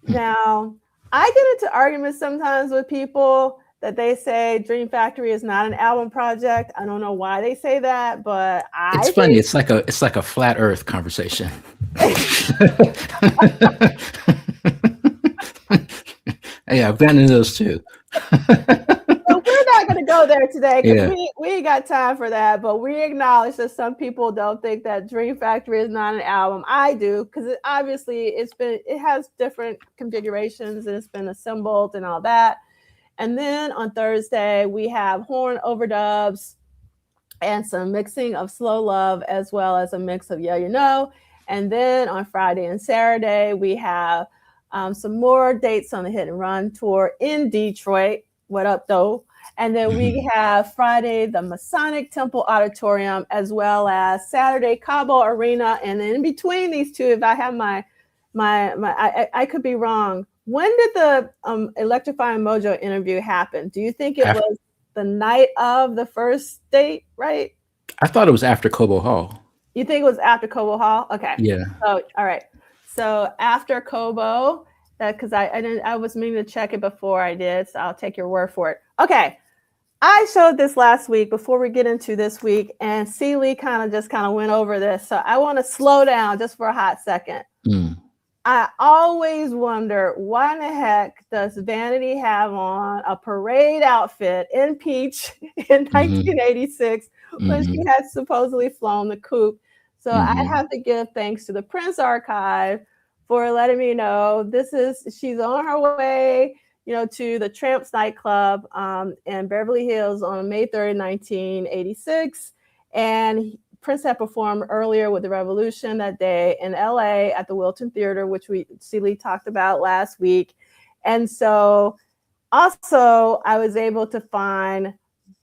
Now, I get into arguments sometimes with people that they say Dream Factory is not an album project. I don't know why they say that, but it's funny. It's like a flat Earth conversation. Yeah, I've gotten into those too. So we're not going to go there today because we ain't got time for that. But we acknowledge that some people don't think that Dream Factory is not an album. I do, because it has different configurations and it's been assembled and all that. And then on Thursday we have horn overdubs and some mixing of Slow Love, as well as a mix of Yeah, You Know. And then on Friday and Saturday we have some more dates on the Hit and Run tour in Detroit. What up, though? And then we have Friday, the Masonic Temple Auditorium, as well as Saturday, Cobo Arena. And then in between these two, if I have I could be wrong. When did the Electrifying Mojo interview happen? Do you think it was the night of the first date, right? I thought it was after Cobo Hall. You think it was after Cobo Hall? Okay. Yeah. So, all right. So after Cobo, because I was meaning to check it before I did, so I'll take your word for it. Okay, I showed this last week before we get into this week, and Sheila kind of went over this, so I want to slow down just for a hot second. I always wonder, why in the heck does Vanity have on a parade outfit in peach in 1986 when she had supposedly flown the coupe? So I have to give thanks to the Prince Archive for letting me know she's on her way, to the Tramps nightclub in Beverly Hills on May 3rd, 1986. And Prince had performed earlier with the Revolution that day in LA at the Wilton Theater, which Sheila talked about last week. And so also I was able to find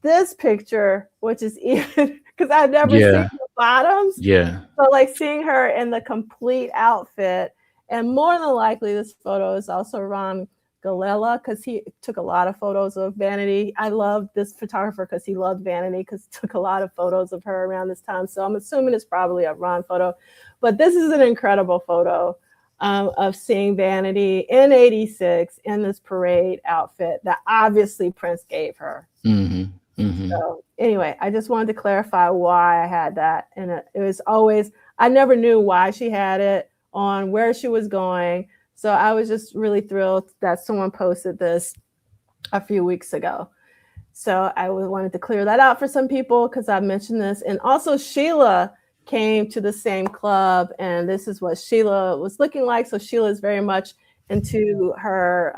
this picture, which is even because I've never seen the bottoms. Yeah. So like seeing her in the complete outfit. And more than likely, this photo is also Ron Galella, because he took a lot of photos of Vanity. I love this photographer because he loved Vanity, because he took a lot of photos of her around this time. So I'm assuming it's probably a Ron photo. But this is an incredible photo of seeing Vanity in 86 in this parade outfit that obviously Prince gave her. So anyway, I just wanted to clarify why I had that. And it was always, I never knew why she had it on, where she was going. So I was just really thrilled that someone posted this a few weeks ago. So I wanted to clear that out for some people because I mentioned this. And also Sheila came to the same club, and this is what Sheila was looking like. So Sheila is very much into her,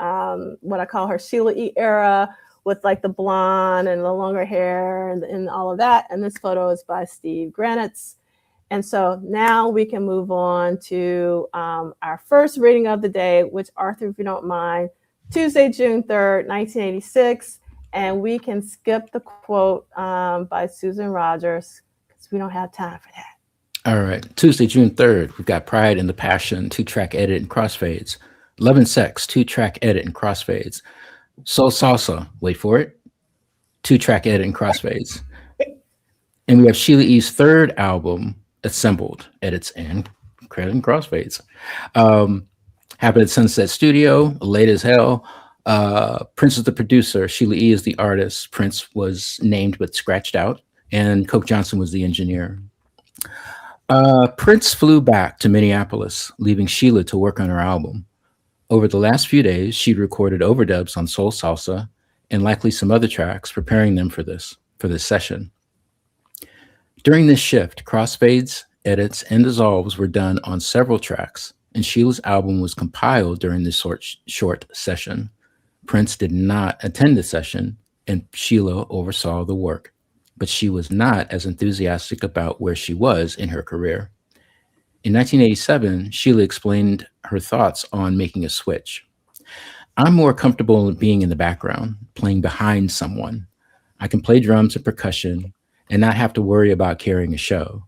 what I call her Sheila E era, with like the blonde and the longer hair and all of that. And this photo is by Steve Granitz. And so now we can move on to our first reading of the day, which, Arthur, if you don't mind, Tuesday, June 3rd, 1986. And we can skip the quote by Susan Rogers because we don't have time for that. All right. Tuesday, June 3rd, we've got Pride and the Passion, 2-track edit and crossfades. Love and Sex, 2-track edit and crossfades. Soul Salsa, wait for it, 2-track edit and crossfades. And we have Sheila E's third album, Assembled, edits and credit and crossfades. Happened at Sunset Studio, late as hell. Prince is the producer, Sheila E is the artist. Prince was named but scratched out, and Coke Johnson was the engineer. Prince flew back to Minneapolis, leaving Sheila to work on her album. Over the last few days, she'd recorded overdubs on Soul Salsa and likely some other tracks, preparing them for this session. During this shift, crossfades, edits, and dissolves were done on several tracks, and Sheila's album was compiled during this short session. Prince did not attend the session, and Sheila oversaw the work. but she was not as enthusiastic about where she was in her career. In 1987, Sheila explained her thoughts on making a switch. I'm more comfortable being in the background, playing behind someone. I can play drums and percussion and not have to worry about carrying a show.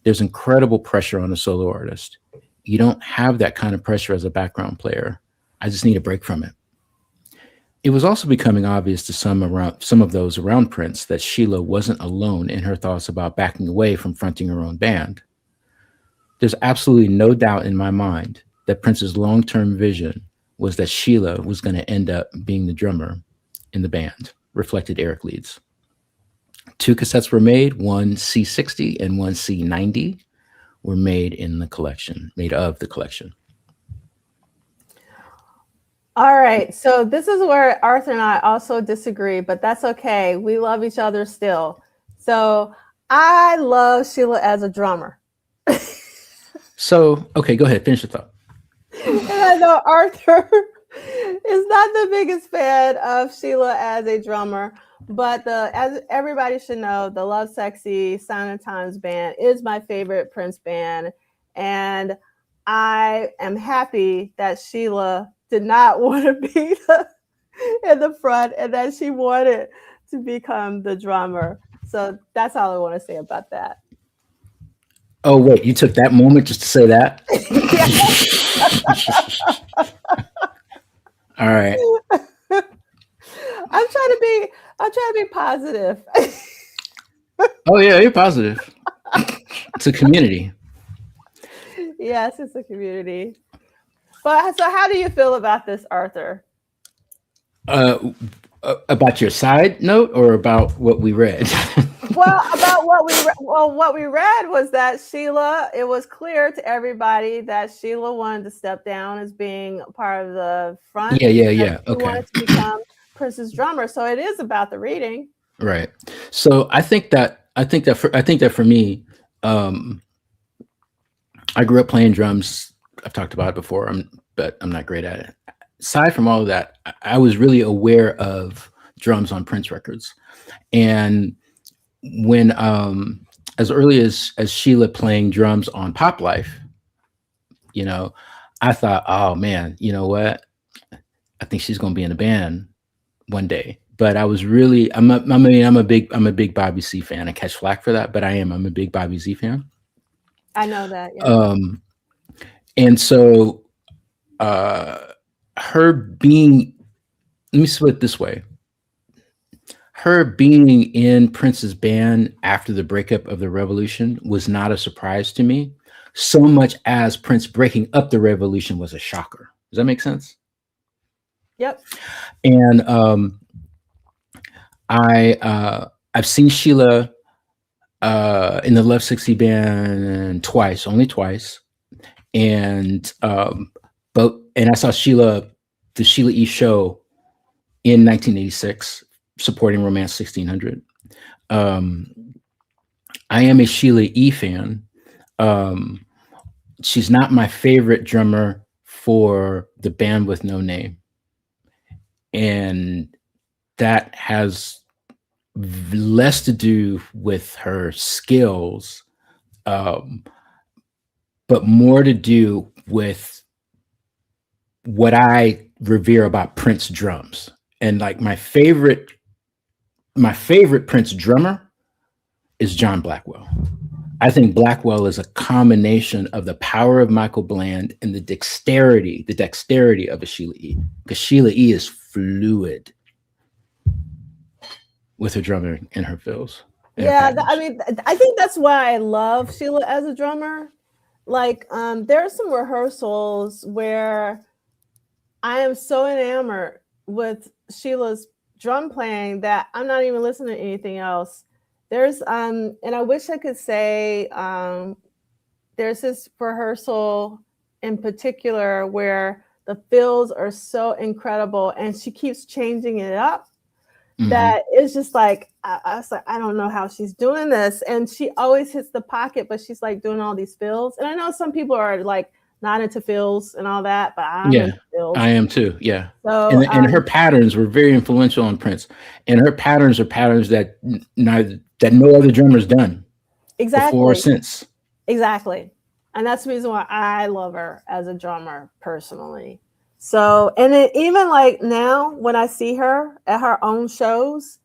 There's incredible pressure on a solo artist. You don't have that kind of pressure as a background player. I just need a break from it. It was also becoming obvious to some of those around Prince that Sheila wasn't alone in her thoughts about backing away from fronting her own band. There's absolutely no doubt in my mind that Prince's long-term vision was that Sheila was going to end up being the drummer in the band, reflected Eric Leeds. 2 cassettes were made, one C60 and one C90 were made of the collection. All right, so this is where Arthur and I also disagree, but that's okay. We love each other still. So I love Sheila as a drummer. So, okay, go ahead, finish the thought. And I know Arthur is not the biggest fan of Sheila as a drummer, but as everybody should know, the Love Sexy Sign of Times band is my favorite Prince band, and I am happy that Sheila did not want to be in the front and that she wanted to become the drummer. So that's all I want to say about that. Oh, wait, you took that moment just to say that? All right. I'm trying to be positive. Oh, yeah, you're positive. It's a community. Yes, it's a community. But so how do you feel about this, Arthur? About your side note or about what we read? Well, about what we what we read was that Sheila, it was clear to everybody that Sheila wanted to step down as being part of the front. Yeah. She Okay. wanted to become Prince's drummer. So it is about the reading. Right. So I think that for me, I grew up playing drums. I've talked about it before, but I'm not great at it. Aside from all of that, I was really aware of drums on Prince records. And when, as early as Sheila playing drums on Pop Life, I thought, oh man, you know what? I think she's going to be in a band one day. But I was really, I'm a big Bobby C fan. I catch flack for that, but I'm a big Bobby Z fan. I know that. Yeah. And so, her being, let me split it this way. Her being in Prince's band after the breakup of the Revolution was not a surprise to me, so much as Prince breaking up the Revolution was a shocker. Does that make sense? Yep. And I've seen Sheila in the Love 60 band only twice. And I saw the Sheila E show in 1986, supporting Romance 1600. I am a Sheila E fan. She's not my favorite drummer for the band with no name. And that has less to do with her skills, but more to do with what I revere about Prince drums. And like my favorite Prince drummer is John Blackwell. I think Blackwell is a combination of the power of Michael Bland and the dexterity of a Sheila E. Because Sheila E is fluid with her drumming and her fills. Yeah, I think that's why I love Sheila as a drummer. Like, there are some rehearsals where I am so enamored with Sheila's drum playing that I'm not even listening to anything else. There's and I wish I could say there's this rehearsal in particular where the fills are so incredible and she keeps changing it up. Mm-hmm. That is just like I was like, I don't know how she's doing this. And she always hits the pocket, but she's like doing all these fills. And I know some people are like not into fills and all that, but I'm into fills. I am too. Yeah. So, and her patterns were very influential on Prince. And her patterns are patterns that that no other drummer's done before or Exactly. since. Exactly. And that's the reason why I love her as a drummer personally. So, and then even like now when I see her at her own shows,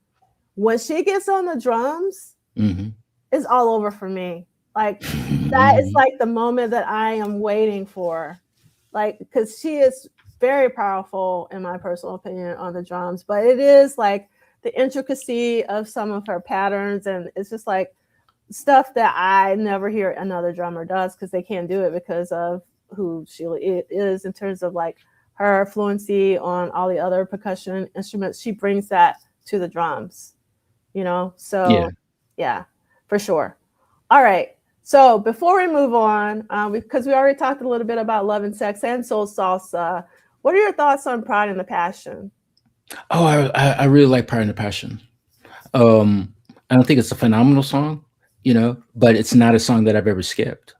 when she gets on the drums, Mhm. it's all over for me. Like that is like the moment that I am waiting for. Like, because she is very powerful in my personal opinion on the drums, but it is like the intricacy of some of her patterns, and it's just like stuff that I never hear another drummer does because they can't do it because of who Sheila E is in terms of like her fluency on all the other percussion instruments. She brings that to the drums, you know? Yeah. So, yeah, for sure. All right. So before we move on, because we already talked a little bit about Love and Sex and Soul Salsa, what are your thoughts on Pride and the Passion? Oh, I really like Pride and the Passion. I don't think it's a phenomenal song, but it's not a song that I've ever skipped.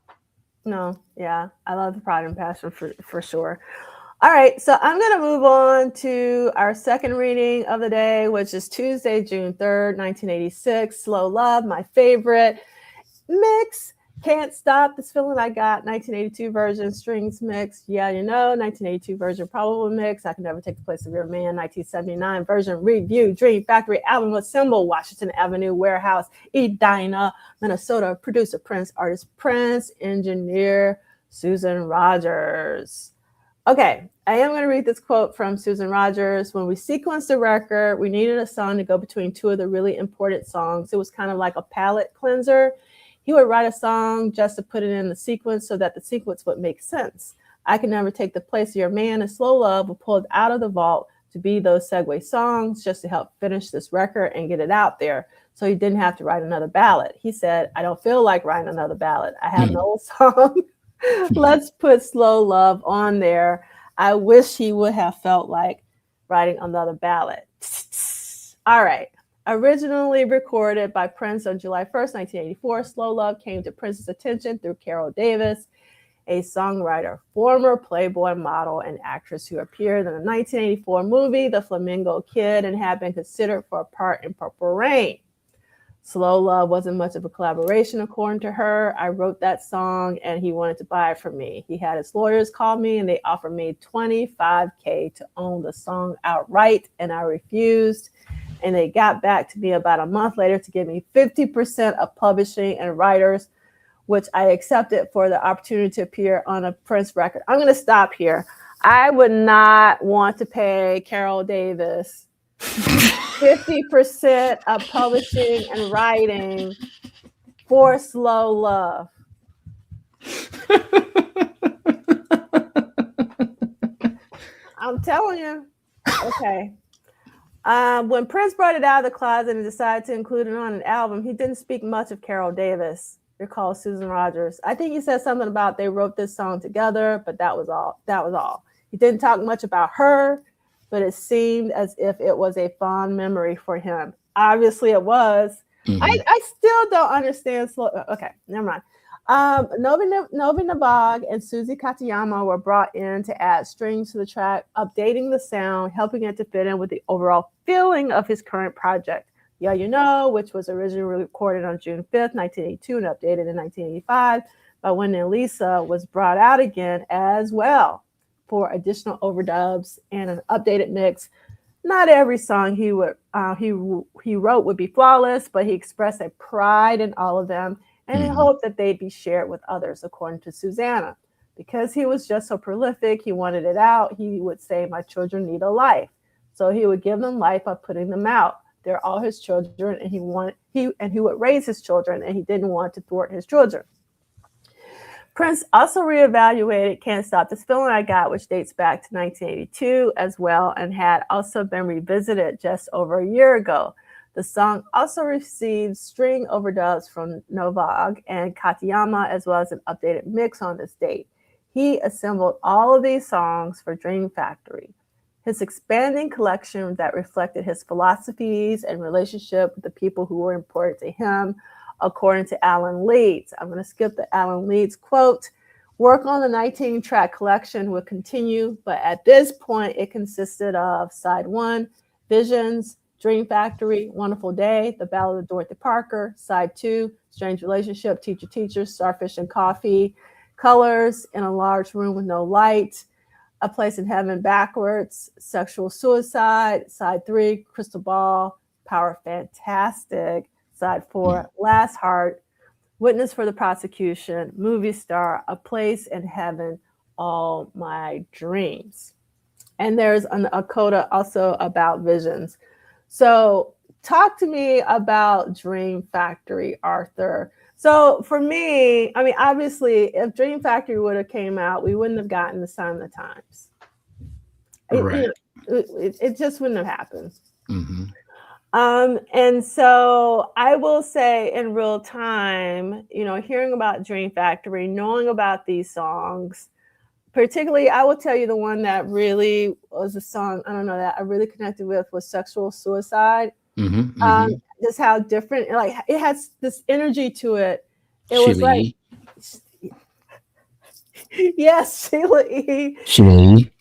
No, yeah, I love the Pride and Passion for sure. All right, so I'm going to move on to our second reading of the day, which is Tuesday, June 3rd, 1986. Slow Love, my favorite mix. Can't Stop This Feeling I Got, 1982 version, strings mix. Yeah, you know, 1982 version, probable mix. I Can Never Take the Place of Your Man, 1979 version, review, Dream Factory album assemble, Washington Avenue Warehouse, Edina, Minnesota, producer Prince, artist Prince, engineer Susan Rogers. Okay, I am going to read this quote from Susan Rogers. When we sequenced the record, we needed a song to go between two of the really important songs. It was kind of like a palette cleanser. He would write a song just to put it in the sequence so that the sequence would make sense. I Can Never Take the Place of Your Man and Slow Love were pulled out of the vault to be those segue songs just to help finish this record and get it out there. So he didn't have to write another ballad. He said, I don't feel like writing another ballad. I have no song. Let's put Slow Love on there. I wish he would have felt like writing another ballad. All right. Originally recorded by Prince on July 1st, 1984, Slow Love came to Prince's attention through Carol Davis, a songwriter, former Playboy model, and actress who appeared in the 1984 movie The Flamingo Kid and had been considered for a part in Purple Rain. Slow Love wasn't much of a collaboration, according to her. I wrote that song and he wanted to buy it from me. He had his lawyers call me and they offered me $25K to own the song outright, and I refused. And they got back to me about a month later to give me 50% of publishing and writers, which I accepted for the opportunity to appear on a Prince record. I'm going to stop here. I would not want to pay Carol Davis 50% of publishing and writing for Slow Love. I'm telling you. Okay. When Prince brought it out of the closet and decided to include it on an album, he didn't speak much of Carol Davis, recalls Susan Rogers. I think he said something about they wrote this song together, but that was all. He didn't talk much about her, but it seemed as if it was a fond memory for him. Obviously it was. Mm-hmm. I still don't understand. Okay, never mind. Novi Nabag and Susie Katayama were brought in to add strings to the track, updating the sound, helping it to fit in with the overall feeling of his current project. Yeah, You Know, which was originally recorded on June 5th, 1982 and updated in 1985 by Wendy and Lisa, was brought out again as well for additional overdubs and an updated mix. Not every song he wrote would be flawless, but he expressed a pride in all of them and he hoped that they'd be shared with others, according to Susannah. Because he was just so prolific, he wanted it out. He would say, my children need a life. So he would give them life by putting them out. They're all his children, and he would raise his children, and he didn't want to thwart his children. Prince also reevaluated Can't Stop This Feeling I Got, which dates back to 1982 as well, and had also been revisited just over a year ago. The song also received string overdubs from Novag and Katayama, as well as an updated mix on this date. He assembled all of these songs for Dream Factory, his expanding collection that reflected his philosophies and relationship with the people who were important to him, according to Alan Leeds. I'm going to skip the Alan Leeds quote. Work on the 19-track collection will continue, but at this point, it consisted of Side 1, Visions, Dream Factory, Wonderful Day, The Ballad of Dorothy Parker, Side 2, Strange Relationship, Teacher Teacher, Starfish and Coffee, Colors, In a Large Room with No Light, A Place in Heaven Backwards, Sexual Suicide, Side 3, Crystal Ball, Power Fantastic, Side 4, Last Heart, Witness for the Prosecution, Movie Star, A Place in Heaven, All My Dreams. And there's a coda also about visions. So talk to me about Dream Factory, Arthur. So for me, I mean, obviously, if Dream Factory would have came out, we wouldn't have gotten the Sign of the Times. Right. It just wouldn't have happened. Mm-hmm. And so I will say in real time, hearing about Dream Factory, knowing about these songs, particularly, I will tell you the one that really was a song, I don't know, that I really connected with was Sexual Suicide. Mm-hmm. Mm-hmm. Just how different, like it has this energy to it. It Sheila was like, E. yes, Sheila E. Sheila E.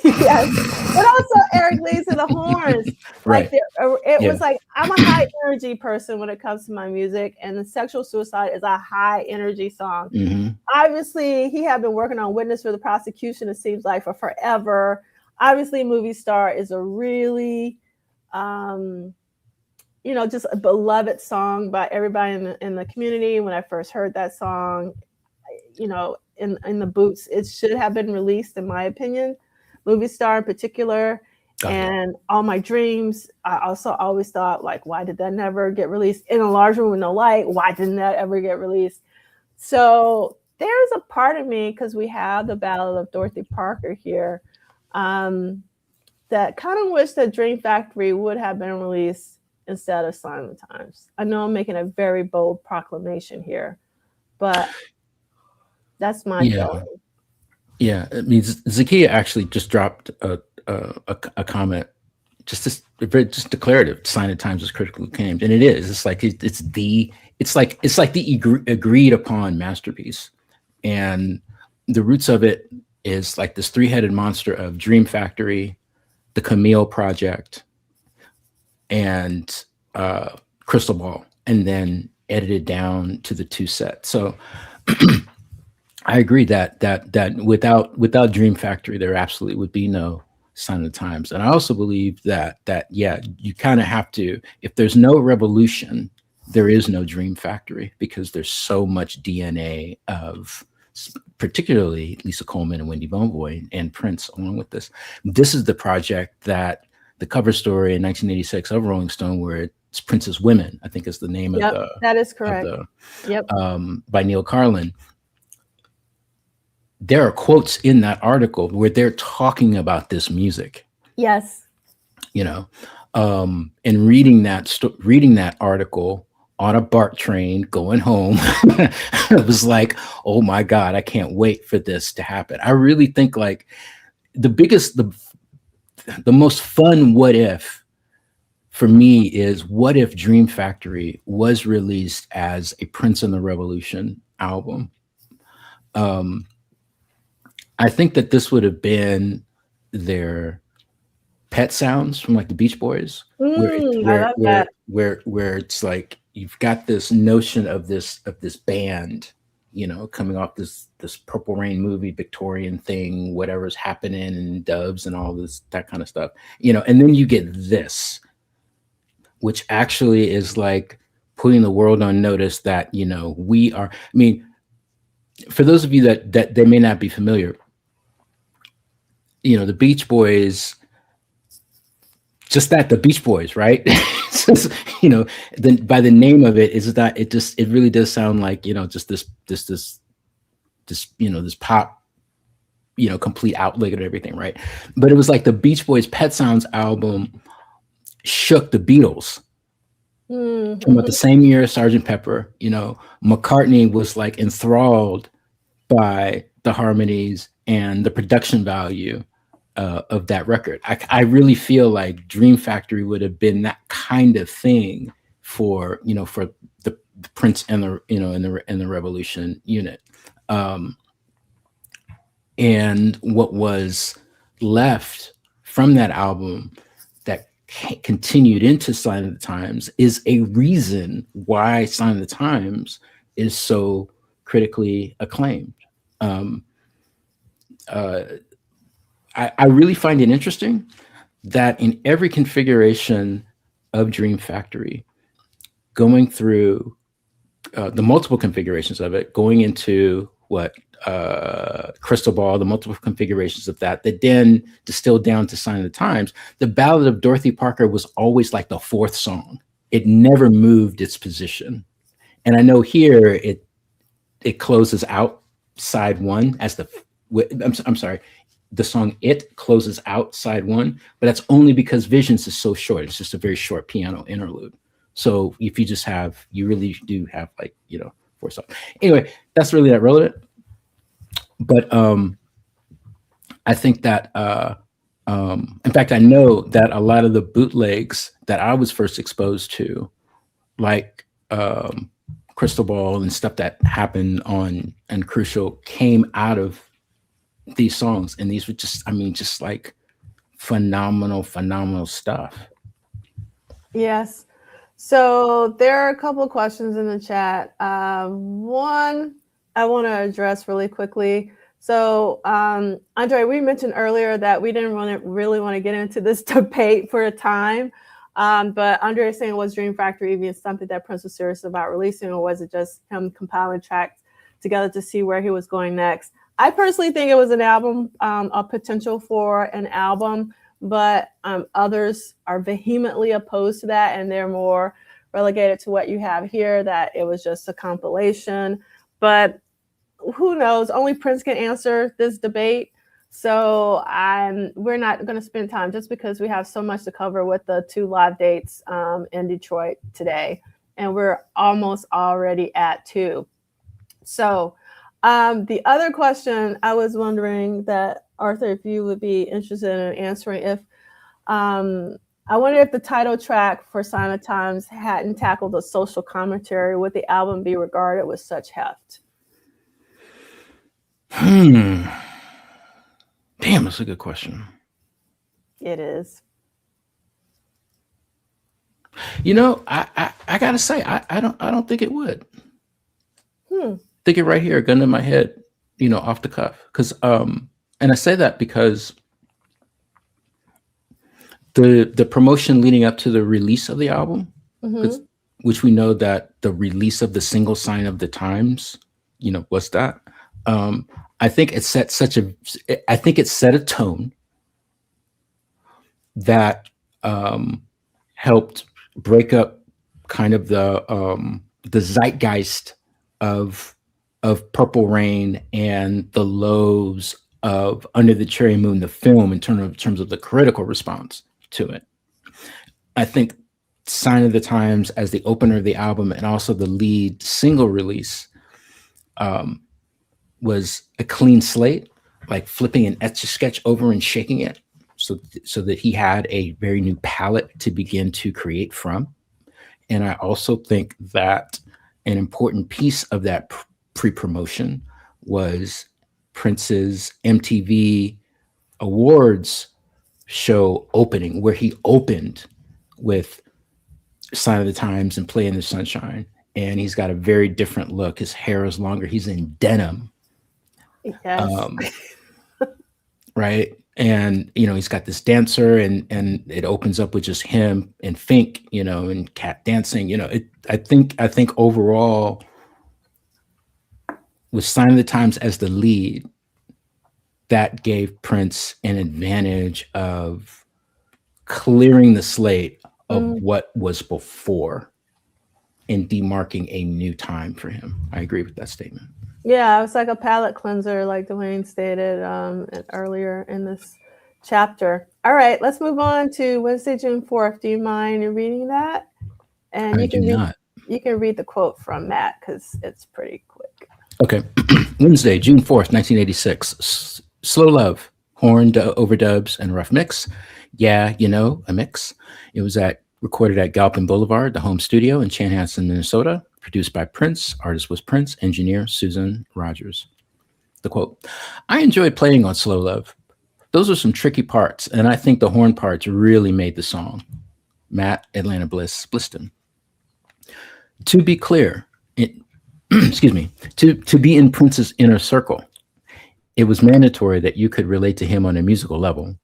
Yes, but also Eric Lee's and the horns. Right. Like it was like, I'm a high energy person when it comes to my music, and the Sexual Suicide is a high energy song. Mm-hmm. Obviously, he had been working on Witness for the Prosecution, it seems like, for forever. Obviously, Movie Star is a really, just a beloved song by everybody in the community. When I first heard that song, in the boots, it should have been released, in my opinion. Movie Star in particular, and All My Dreams. I also always thought, like, why did that never get released? In a Large Room with No Light, why didn't that ever get released? So there's a part of me, because we have the Ballad of Dorothy Parker here, that kind of wish that Dream Factory would have been released instead of Sign of the Times. I know I'm making a very bold proclamation here, but that's my feeling. Yeah, I mean, Zakiya actually just dropped a comment, just declarative. Sign of Times is critically acclaimed, and it is. It's like it's the agreed upon masterpiece, and the roots of it is like this three-headed monster of Dream Factory, the Camille Project, and Crystal Ball, and then edited down to the two sets. So. I agree that without Dream Factory, there absolutely would be no Sign of the Times. And I also believe that you kind of have to, if there's no revolution, there is no Dream Factory, because there's so much DNA of particularly Lisa Coleman and Wendy Melvoin and Prince along with this. This is the project that the cover story in 1986 of Rolling Stone, where it's Prince's Women, I think is the name of the. That is correct. By Neil Carlin. There are quotes in that article where they're talking about this music. Yes. And reading that article on a BART train going home, it was like, oh my God, I can't wait for this to happen. I really think like the most fun what if for me is, what if Dream Factory was released as a Prince and the Revolution album? I think that this would have been their Pet Sounds from like the Beach Boys, where it's like you've got this notion of this band, coming off this Purple Rain movie, Victorian thing, whatever's happening, and doves and all this, that kind of stuff, and then you get this, which actually is like putting the world on notice that, we are, I mean, for those of you that they may not be familiar, the Beach Boys, just that, the Beach Boys, right? Then by the name of it, is that it really does sound like, just this pop, complete outlet and everything, right? But it was like the Beach Boys Pet Sounds album shook the Beatles. Mm-hmm. About the same year as Sgt. Pepper, McCartney was like enthralled by the harmonies and the production value of that record. I really feel like Dream Factory would have been that kind of thing for the Prince and the Revolution unit. And what was left from that album that continued into Sign of the Times is a reason why Sign of the Times is so critically acclaimed. I really find it interesting that in every configuration of Dream Factory, going through the multiple configurations of it, going into Crystal Ball, the multiple configurations of that then distilled down to Sign of the Times, the Ballad of Dorothy Parker was always like the fourth song. It never moved its position. And I know here it closes out side one as I'm sorry, the song It closes out side one, but that's only because Visions is so short. It's just a very short piano interlude. So if you really do have like, 4 songs. Anyway, that's really not relevant. But I think that, in fact, I know that a lot of the bootlegs that I was first exposed to, like Crystal Ball and stuff that happened on and Crucial, came out of these songs. And these were just like phenomenal stuff. Yes. So there are a couple of questions in the chat. One I want to address really quickly. So, Andre, we mentioned earlier that we didn't really want to get into this debate for a time. But Andre is saying, was Dream Factory even something that Prince was serious about releasing, or was it just him compiling tracks together to see where he was going next? I personally think it was an album, a potential for an album, but others are vehemently opposed to that, and they're more relegated to what you have here, that it was just a compilation. But who knows? Only Prince can answer this debate. So we're not going to spend time, just because we have so much to cover with the 2 live dates in Detroit today, and we're almost already at 2. So the other question I was wondering that, Arthur, if you would be interested in answering, if I wonder if the title track for Sign of the Times hadn't tackled a social commentary, would the album be regarded with such heft? Damn, that's a good question. It is. I gotta say, I don't think it would. Think it right here, gun to my head, off the cuff. Because and I say that because the promotion leading up to the release of the album, which we know that the release of the single Sign of the Times, was that. I think it set a tone that helped break up kind of the zeitgeist of Purple Rain and the lows of Under the Cherry Moon, the film, in terms of the critical response to it. I think Sign of the Times, as the opener of the album and also the lead single release, was a clean slate, like flipping an Etch-a-Sketch over and shaking it so that he had a very new palette to begin to create from. And I also think that an important piece of that pre-promotion was Prince's MTV Awards show opening, where he opened with Sign of the Times and Play in the Sunshine. And he's got a very different look. His hair is longer. He's in denim. Yes. Right. And, he's got this dancer, and it opens up with just him and Fink, and Cat dancing. I think overall, with Sign of the Times as the lead, that gave Prince an advantage of clearing the slate of what was before and demarking a new time for him. I agree with that statement. Yeah, it was like a palate cleanser, like Dwayne stated earlier in this chapter. All right, let's move on to Wednesday, June 4th. Do you mind reading that? And you can read the quote from Matt, because it's pretty quick. Okay. Wednesday, June 4th, 1986. Slow Love, horn overdubs and rough mix. Yeah, a mix. It was recorded at Galpin Boulevard, the home studio in Chanhassen, Minnesota. Produced by Prince. Artist was Prince. Engineer Susan Rogers. The quote: I enjoyed playing on Slow Love. Those are some tricky parts, and I think the horn parts really made the song. Matt Atlanta Bliss Bliston. To be clear, it, excuse me, to be in Prince's inner circle, it was mandatory that you could relate to him on a musical level,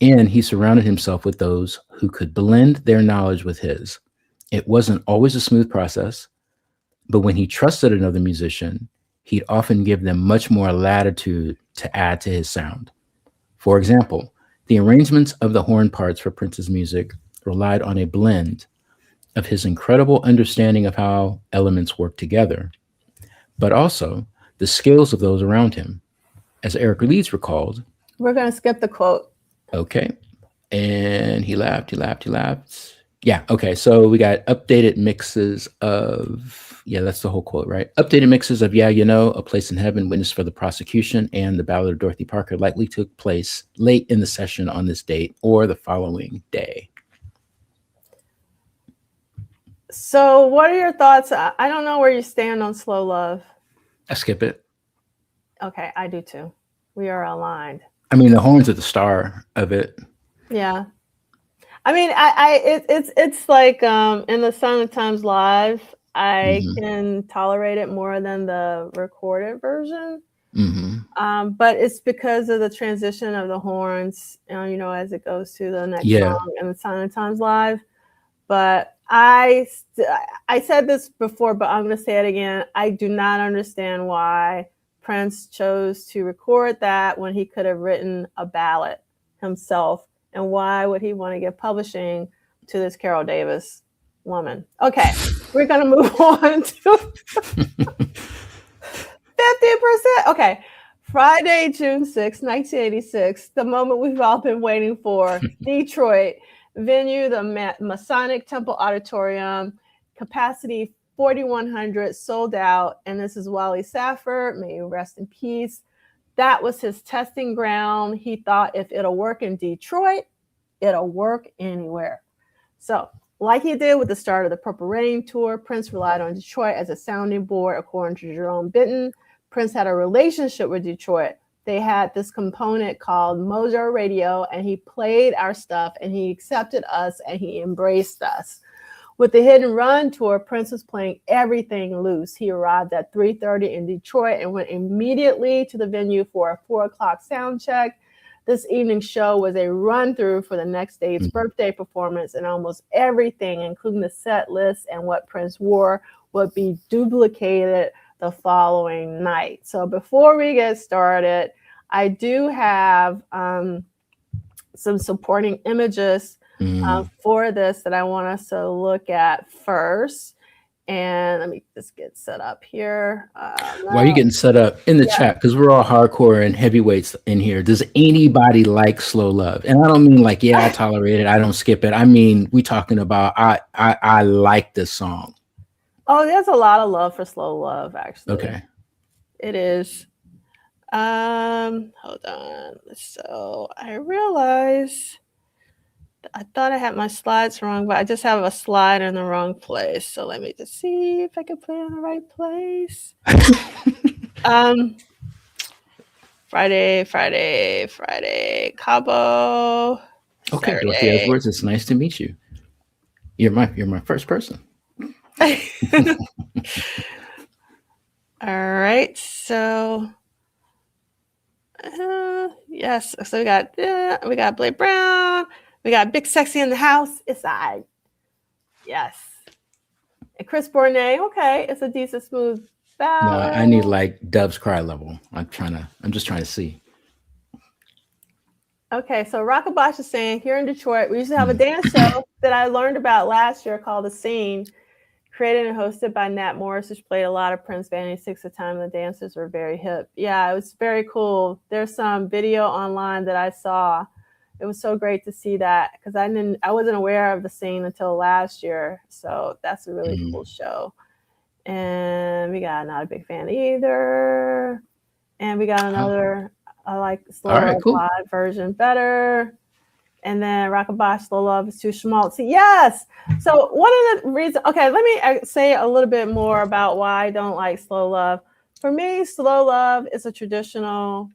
and he surrounded himself with those who could blend their knowledge with his. It wasn't always a smooth process, but when he trusted another musician, he'd often give them much more latitude to add to his sound. For example, the arrangements of the horn parts for Prince's music relied on a blend of his incredible understanding of how elements work together, but also the skills of those around him. As Eric Leeds recalled, we're going to skip the quote. Okay. And he laughed, he laughed, he laughed. Yeah. Okay. So we got updated mixes of, yeah, that's the whole quote, right? Updated mixes of Yeah, You Know, A Place in Heaven, Witness for the Prosecution, and The Ballad of Dorothy Parker likely took place late in the session on this date or the following day. So what are your thoughts? I don't know where you stand on Slow Love. I skip it. Okay, I do too. We are aligned. I mean, the horns are the star of it. Yeah. I mean, it's like in the Silent Times Live, I can tolerate it more than the recorded version. But it's because of the transition of the horns, you know, as it goes to the next song in the Silent Times Live. But I said this before, but I'm going to say it again. I do not understand why Prince chose to record that when he could have written a ballad himself. And why would he want to give publishing to this Carol Davis woman? Okay, we're going to move on to 50%. Okay, Friday, June 6, 1986, the moment we've all been waiting for. Detroit, venue, the Masonic Temple Auditorium, capacity 4,100, sold out. And this is Wally Safford, may you rest in peace. That was his testing ground. He thought if it'll work in Detroit, it'll work anywhere. So, like he did with the start of the Purple Rain tour, Prince relied on Detroit as a sounding board, according to Jerome Benton. Prince had a relationship with Detroit. They had this component called Mojo Radio, and he played our stuff, and he accepted us, and he embraced us. With the Hit and Run tour, Prince was playing everything loose. He arrived at 3:30 in Detroit and went immediately to the venue for a 4 o'clock sound check. This evening's show was a run-through for the next day's birthday performance, and almost everything, including the set list and what Prince wore, would be duplicated the following night. So before we get started, I do have some supporting images for this that I want us to look at first. And let me just get set up here. While you're getting set up in the chat, because we're all hardcore and heavyweights in here, does anybody like Slow Love? And I don't mean like, yeah, I tolerate it, I don't skip it. I mean, we talking about I like this song. Oh, there's a lot of love for Slow Love, actually. Okay. It is. Hold on. So I realize I thought I had my slides wrong, but I just have a slide in the wrong place. So let me just see if I can put it in the right place. Friday, Cobo. Okay, Saturday. Dorothy Edwards, it's nice to meet you. You're my first person. All right, so yes, so we got Blake Brown, we got Big Sexy in the house. It's I, yes, and Chris Bournet. Okay, it's a decent smooth ballad. No, I need like Dove's Cry level. I'm just trying to see. Okay, so Rockabosh is saying here in Detroit, we used to have a dance show that I learned about last year called The Scene, created and hosted by Nat Morris, which played a lot of Prince Vanity 6 at the time. The dancers were very hip. Yeah, it was very cool. There's some video online that I saw. It was so great to see that because I wasn't aware of The Scene until last year. So that's a really cool show. And we got Not a Big Fan either. And we got another, I like the Slow Love live version better. And then Rockabosh, Slow Love is too schmaltzy. Yes. So one of the reasons, okay, let me say a little bit more about why I don't like Slow Love. For me, Slow Love is a traditional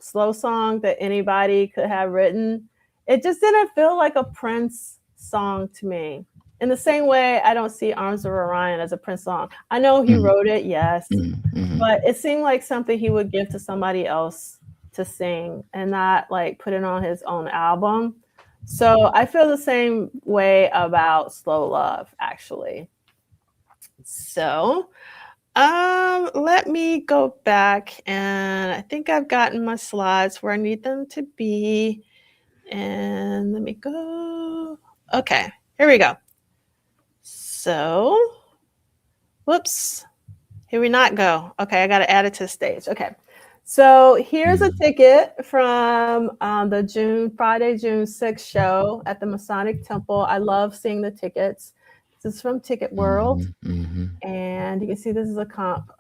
slow song that anybody could have written. It just didn't feel like a Prince song to me. In the same way, I don't see Arms of Orion as a Prince song. I know he wrote it, yes, but it seemed like something he would give to somebody else to sing and not like put it on his own album. So I feel the same way about Slow Love, actually. So let me go back, and I think I've gotten my slides where I need them to be. And let me go. Okay, here we go. So, whoops, here we not go. Okay, I got to add it to the stage. Okay, so here's a ticket from the Friday, June 6th show at the Masonic Temple. I love seeing the tickets. This is from Ticket World. And you can see this is a comp.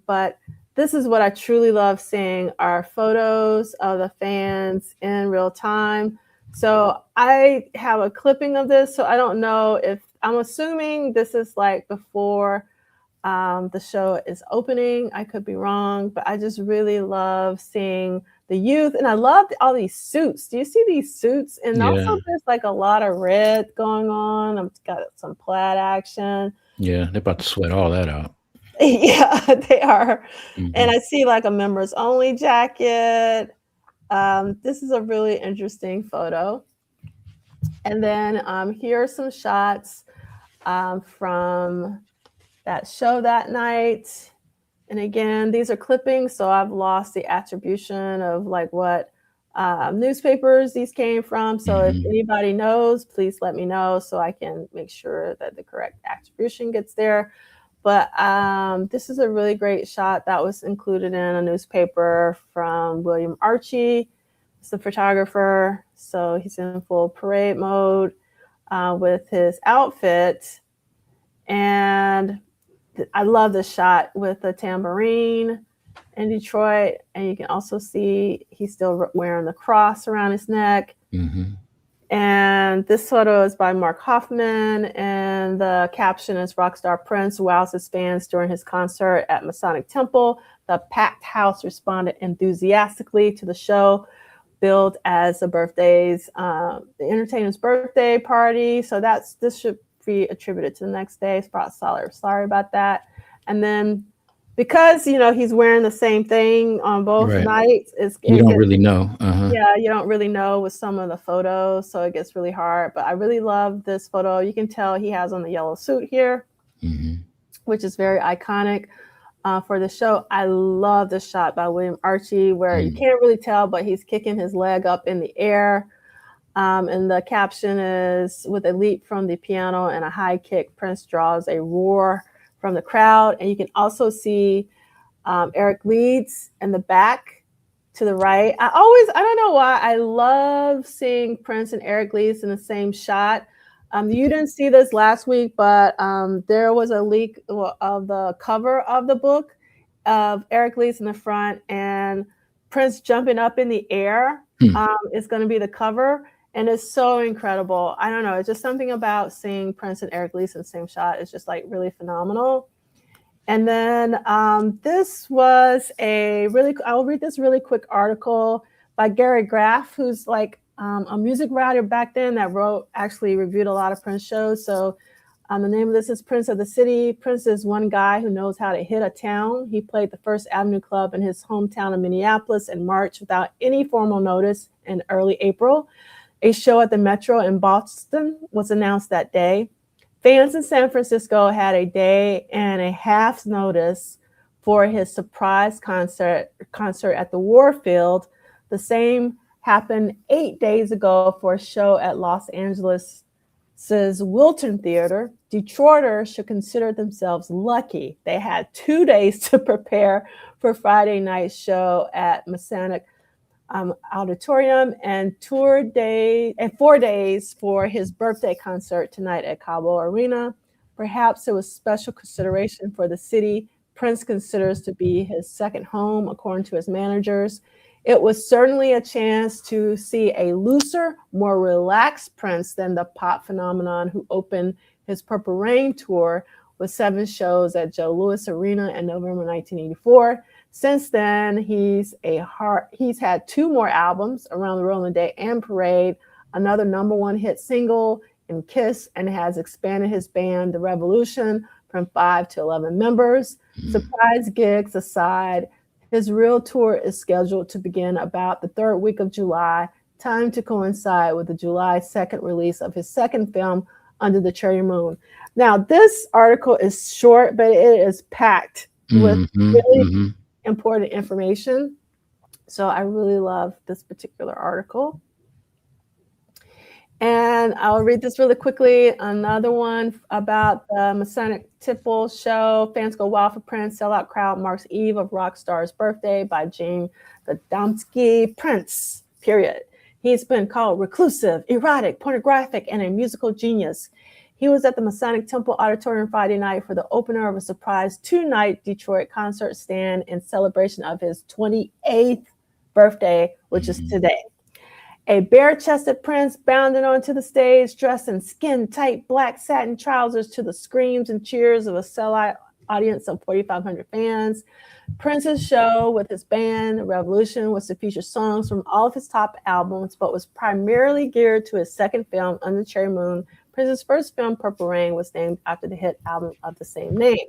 But this is what I truly love seeing are photos of the fans in real time. So I have a clipping of this. So I don't know if, I'm assuming this is like before the show is opening. I could be wrong, but I just really love seeing the youth. And I love all these suits. Do you see these suits? And also there's like a lot of red going on. I've got some plaid action. Yeah, they're about to sweat all that out. Yeah, they are. And I see like a members only jacket. This is a really interesting photo. And then here are some shots from that show that night. And again, these are clippings, so I've lost the attribution of like what newspapers these came from. So if anybody knows, please let me know so I can make sure that the correct attribution gets there. But this is a really great shot that was included in a newspaper from William Archie. He's the photographer. So he's in full parade mode with his outfit. And I love this shot with the tambourine in Detroit. And you can also see he's still wearing the cross around his neck. And this photo is by Mark Hoffman. And the caption is Rockstar Prince wows his fans during his concert at Masonic Temple. The packed house responded enthusiastically to the show, billed as the entertainer's birthday party. So this should be attributed to the next day. Sorry about that. And then because he's wearing the same thing on both nights, you don't really know. Yeah, you don't really know with some of the photos, so it gets really hard. But I really love this photo. You can tell he has on the yellow suit here, which is very iconic for the show. I love the shot by William Archie where you can't really tell, but he's kicking his leg up in the air. And the caption is, with a leap from the piano and a high kick, Prince draws a roar from the crowd. And you can also see Eric Leeds in the back to the right. I don't know why, I love seeing Prince and Eric Leeds in the same shot. You didn't see this last week, but there was a leak of the cover of the book of Eric Leeds in the front and Prince jumping up in the air is going to be the cover. And it's so incredible. I don't know. It's just something about seeing Prince and Eric Leeds in the same shot. It's just like really phenomenal. And then this was I'll read this really quick article by Gary Graff, who's like a music writer back then that actually reviewed a lot of Prince shows. So the name of this is Prince of the City. Prince is one guy who knows how to hit a town. He played the First Avenue Club in his hometown of Minneapolis in March without any formal notice in early April. A show at the Metro in Boston was announced that day. Fans in San Francisco had a day and a half's notice for his surprise concert at the Warfield. The same happened 8 days ago for a show at Los Angeles' Wilton Theater. Detroiters should consider themselves lucky. They had 2 days to prepare for Friday night's show at Masonic Auditorium and 4 days for his birthday concert tonight at Cobo Arena. Perhaps it was special consideration for the city Prince considers to be his second home, according to his managers. It was certainly a chance to see a looser, more relaxed Prince than the pop phenomenon who opened his Purple Rain tour with 7 shows at Joe Louis Arena in November 1984. Since then, he's had 2 more albums, Around the Rolling Day and Parade, another #1 hit single in Kiss, and has expanded his band, The Revolution, from 5 to 11 members. Surprise gigs aside, his real tour is scheduled to begin about the 3rd week of July, timed to coincide with the July 2nd release of his second film, Under the Cherry Moon. Now, this article is short, but it is packed with really important information. So I really love this particular article. And I'll read this really quickly. Another one about the Masonic Temple show. Fans go wild for Prince. Sellout crowd marks eve of rock star's birthday by Gene Adamski. Prince, period. He's been called reclusive, erotic, pornographic, and a musical genius. He was at the Masonic Temple Auditorium Friday night for the opener of a surprise 2-night Detroit concert stand in celebration of his 28th birthday, which is today. A bare-chested Prince bounded onto the stage, dressed in skin-tight black satin trousers to the screams and cheers of a sellout audience of 4,500 fans. Prince's show with his band, Revolution, was to feature songs from all of his top albums, but was primarily geared to his second film, Under the Cherry Moon. Prince's first film, Purple Rain, was named after the hit album of the same name.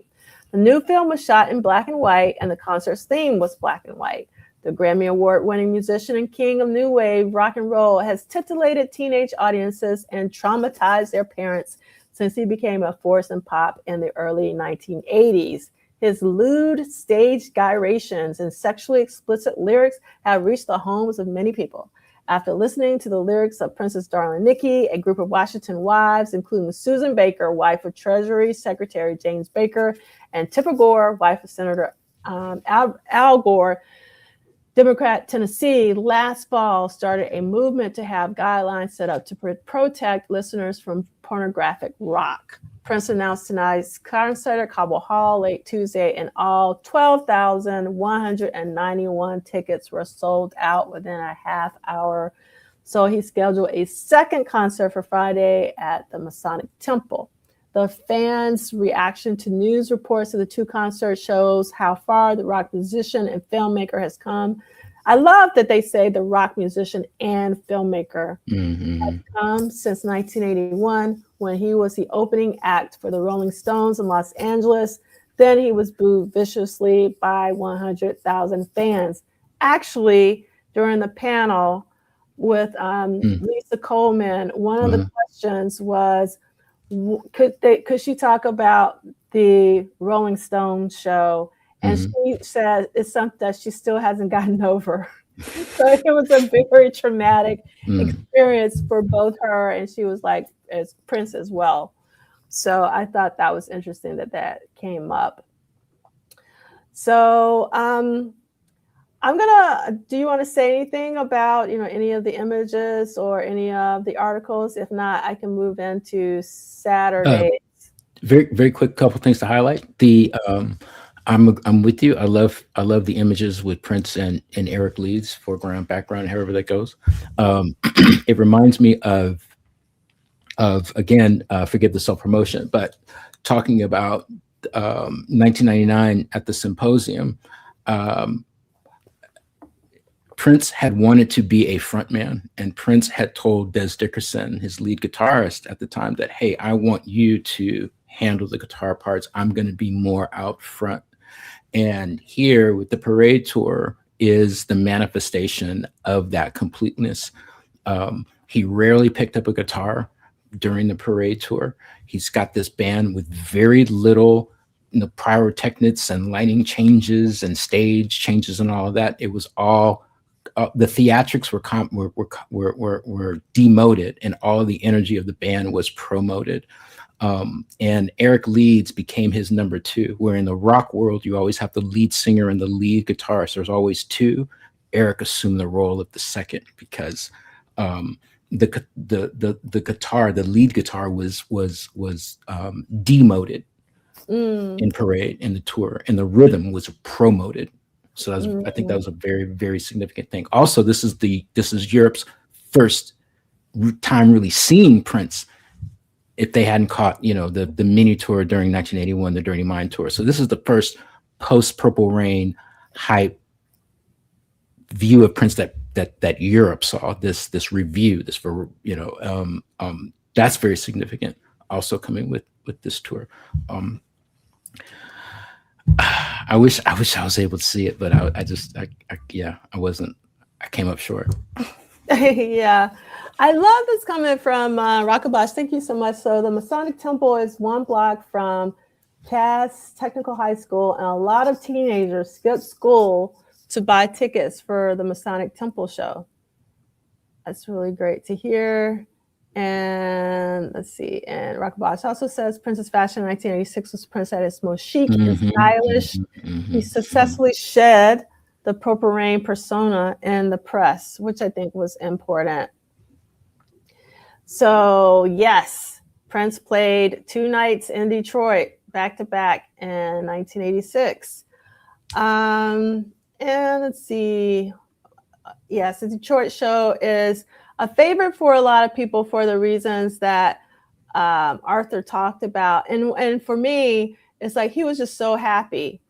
The new film was shot in black and white, and the concert's theme was black and white. The Grammy Award-winning musician and king of new wave rock and roll has titillated teenage audiences and traumatized their parents since he became a force in pop in the early 1980s. His lewd stage gyrations and sexually explicit lyrics have reached the homes of many people. After listening to the lyrics of Prince's Darling Nikki, a group of Washington wives, including Susan Baker, wife of Treasury Secretary James Baker, and Tipper Gore, wife of Senator Al Gore, Democrat Tennessee, last fall started a movement to have guidelines set up to protect listeners from pornographic rock. Prince announced tonight's concert at Cobo Hall late Tuesday, and all 12,191 tickets were sold out within a half hour. So he scheduled a second concert for Friday at the Masonic Temple. The fans' reaction to news reports of the 2 concerts shows how far the rock musician and filmmaker has come. I love that they say the rock musician and filmmaker has come since 1981, when he was the opening act for the Rolling Stones in Los Angeles. Then he was booed viciously by 100,000 fans. Actually, during the panel with Lisa Coleman, one of the questions was, could she talk about the Rolling Stones show? And she said it's something that she still hasn't gotten over. So it was a very traumatic experience for both her, and she was like, as Prince as well. So I thought that was interesting that came up. So do you want to say anything about, any of the images or any of the articles? If not, I can move into Saturday. Very, very quick couple things to highlight. I'm with you. I love the images with Prince and Eric Leeds, foreground, background, however that goes. It reminds me of again, forgive the self-promotion, but talking about 1999 at the symposium, Prince had wanted to be a frontman, and Prince had told Des Dickerson, his lead guitarist at the time, that, hey, I want you to handle the guitar parts. I'm going to be more out front. And here with the Parade tour is the manifestation of that completeness. He rarely picked up a guitar during the Parade tour. He's got this band with very little pyrotechnics and lighting changes and stage changes and all of that. It was all the theatrics were demoted, and all of the energy of the band was promoted. And Eric Leeds became his number 2, where in the rock world, you always have the lead singer and the lead guitarist. There's always 2. Eric assumed the role of the second because the guitar, the lead guitar was demoted in Parade, in the tour, and the rhythm was promoted. So I think that was a very, very significant thing. Also, this is Europe's first time really seeing Prince, if they hadn't caught, the mini tour during 1981, the Dirty Mind tour. So this is the first post Purple Rain hype view of Prince that Europe saw, this review, this for that's very significant. Also coming with this tour. I wish I was able to see it, but I wasn't. I came up short. Yeah, I love this comment from Rakabash. Thank you so much. So the Masonic Temple is 1 block from Cass Technical High School, and a lot of teenagers skip school to buy tickets for the Masonic Temple show. That's really great to hear. And let's see. And Rakabash also says Prince's fashion in 1986 was Prince at his most chic and stylish. He successfully shed the Purple Rain persona in the press, which I think was important. So yes, Prince played 2 nights in Detroit back to back in 1986. And let's see. Yes, the Detroit show is a favorite for a lot of people for the reasons that Arthur talked about. And for me, it's like he was just so happy.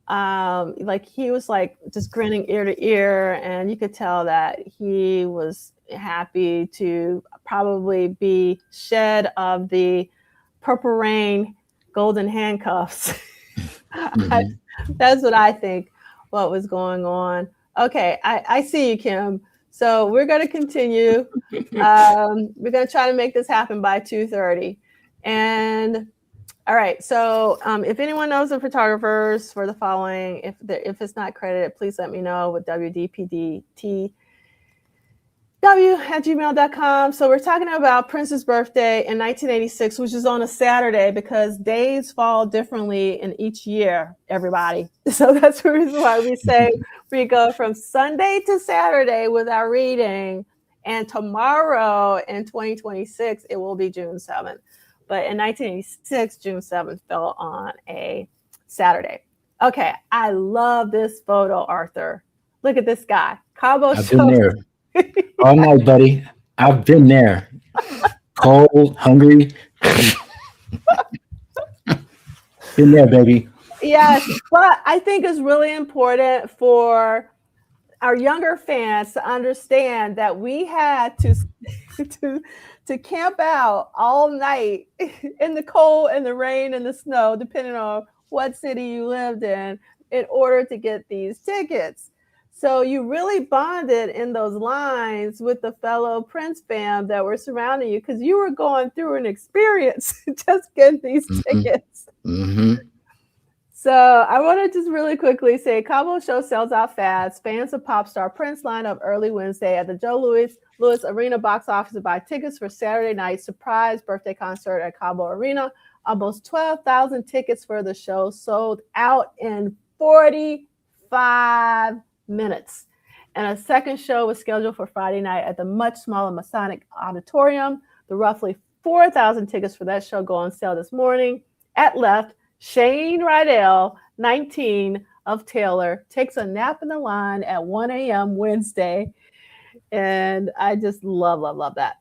Like he was like just grinning ear to ear, and you could tell that he was happy to probably be shed of the Purple Rain golden handcuffs. That's what I think what was going on. Okay, I see you, Kim. So we're going to continue. We're going to try to make this happen by 2:30. And all right. So if anyone knows the photographers for the following, if it's not credited, please let me know with wdpdtw@gmail.com. So we're talking about Prince's birthday in 1986, which is on a Saturday because days fall differently in each year, everybody. So that's the reason why we say we go from Sunday to Saturday with our reading. And tomorrow in 2026, it will be June 7th. But in 1986, June 7th fell on a Saturday. Okay, I love this photo, Arthur. Look at this guy. Cobo I've been there all night, buddy. I've been there. Cold, hungry. Been there, baby. Yes, but I think it's really important for our younger fans to understand that we had to camp out all night in the cold and the rain and the snow, depending on what city you lived in order to get these tickets. So you really bonded in those lines with the fellow Prince fam that were surrounding you because you were going through an experience just getting these tickets. So I want to just really quickly say Cobo show sells out fast. Fans of pop star Prince line up early Wednesday at the Joe Louis Arena box office to buy tickets for Saturday night surprise birthday concert at Cobo Arena. Almost 12,000 tickets for the show sold out in 45 minutes. And a second show was scheduled for Friday night at the much smaller Masonic Auditorium. The roughly 4,000 tickets for that show go on sale this morning. At left, Shane Rydell, 19 of Taylor, takes a nap in the line at 1 a.m. Wednesday. And I just love that.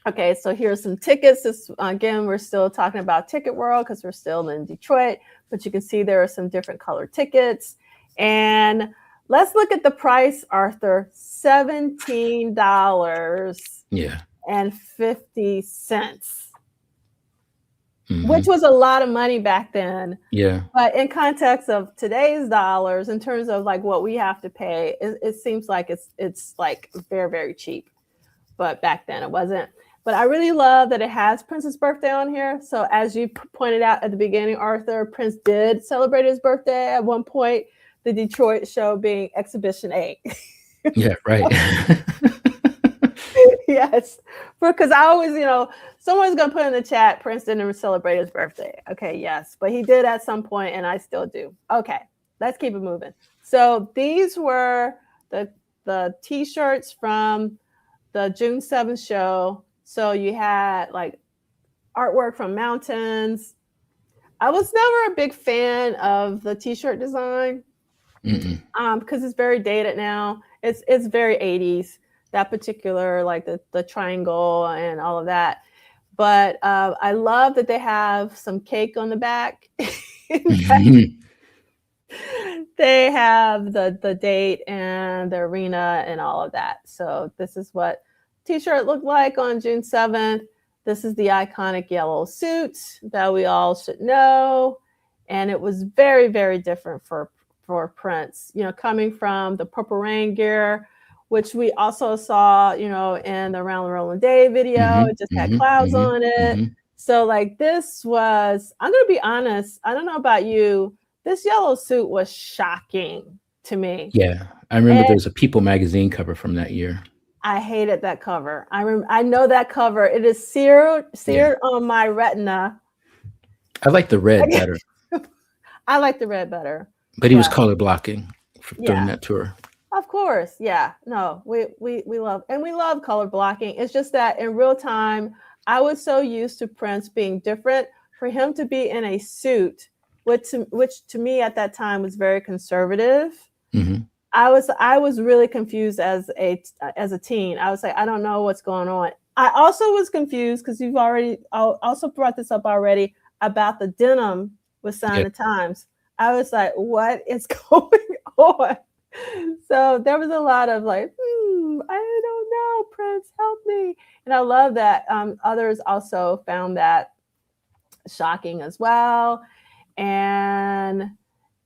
Okay, so here's some tickets. Again, we're still talking about Ticket World because we're still in Detroit, but you can see there are some different colored tickets. And let's look at the price, Arthur. $17.50. Which was a lot of money back then. Yeah. But in context of today's dollars, in terms of like what we have to pay, it seems like it's like very, very cheap. But back then it wasn't. But I really love that it has Prince's birthday on here. So as you pointed out at the beginning, Arthur, Prince did celebrate his birthday at one point, the Detroit show being Exhibition A. Yeah, right. Yes, because I always, someone's going to put in the chat, Prince didn't celebrate his birthday. Okay, yes, but he did at some point, and I still do. Okay, let's keep it moving. So these were the T-shirts from the June 7th show. So you had like artwork from mountains. I was never a big fan of the T-shirt design because it's very dated now. It's very 80s. That particular, like the triangle and all of that. But I love that they have some cake on the back. That they have the date and the arena and all of that. So this is what t-shirt looked like on June 7th. This is the iconic yellow suit that we all should know. And it was very, very different for Prince, coming from the Purple Rain gear, which we also saw, in the Around the Rolling Day video. It just had clouds on it. So like this was, I'm going to be honest, I don't know about you, this yellow suit was shocking to me. Yeah, I remember there was a People magazine cover from that year. I hated that cover. I know that cover. It is seared on my retina. I like the red better. I like the red better. But he was color blocking during that tour. Of course, yeah. No, we love color blocking. It's just that in real time, I was so used to Prince being different. For him to be in a suit, which to me at that time was very conservative. I was really confused as a teen. I was like, I don't know what's going on. I also was confused because you've already also brought this up already about the denim with Sign of Times. I was like, what is going on? So there was a lot of like, I don't know, Prince, help me. And I love that others also found that shocking as well. And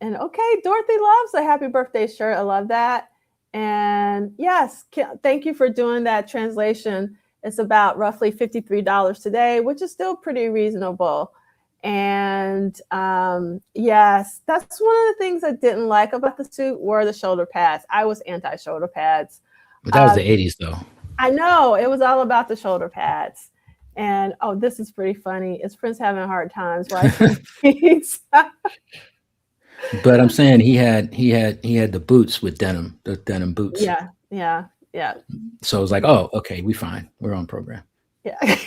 okay, Dorothy loves a happy birthday shirt. I love that. And yes, thank you for doing that translation. It's about roughly $53 today, which is still pretty reasonable. And yes, that's one of the things I didn't like about the suit were the shoulder pads. I was anti-shoulder pads. But that was the 80s though. I know, it was all about the shoulder pads. And this is pretty funny. Is Prince having hard times? But I'm saying he had the boots with denim, the denim boots. Yeah. So it was like, oh, okay, we fine. We're on program. Yeah.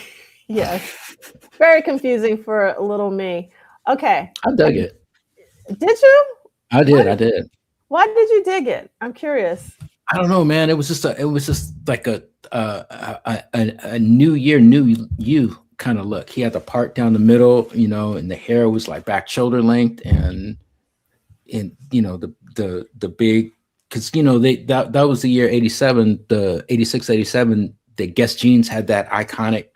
Yes. Very confusing for little me. Okay. I dug it. Did you? I did. Why did you dig it? I'm curious. I don't know, man. It was just like a new year, new you kind of look. He had the part down the middle, and the hair was like back shoulder length, and the big, because that was the year 87, the 86, 87. The Guess jeans had that iconic,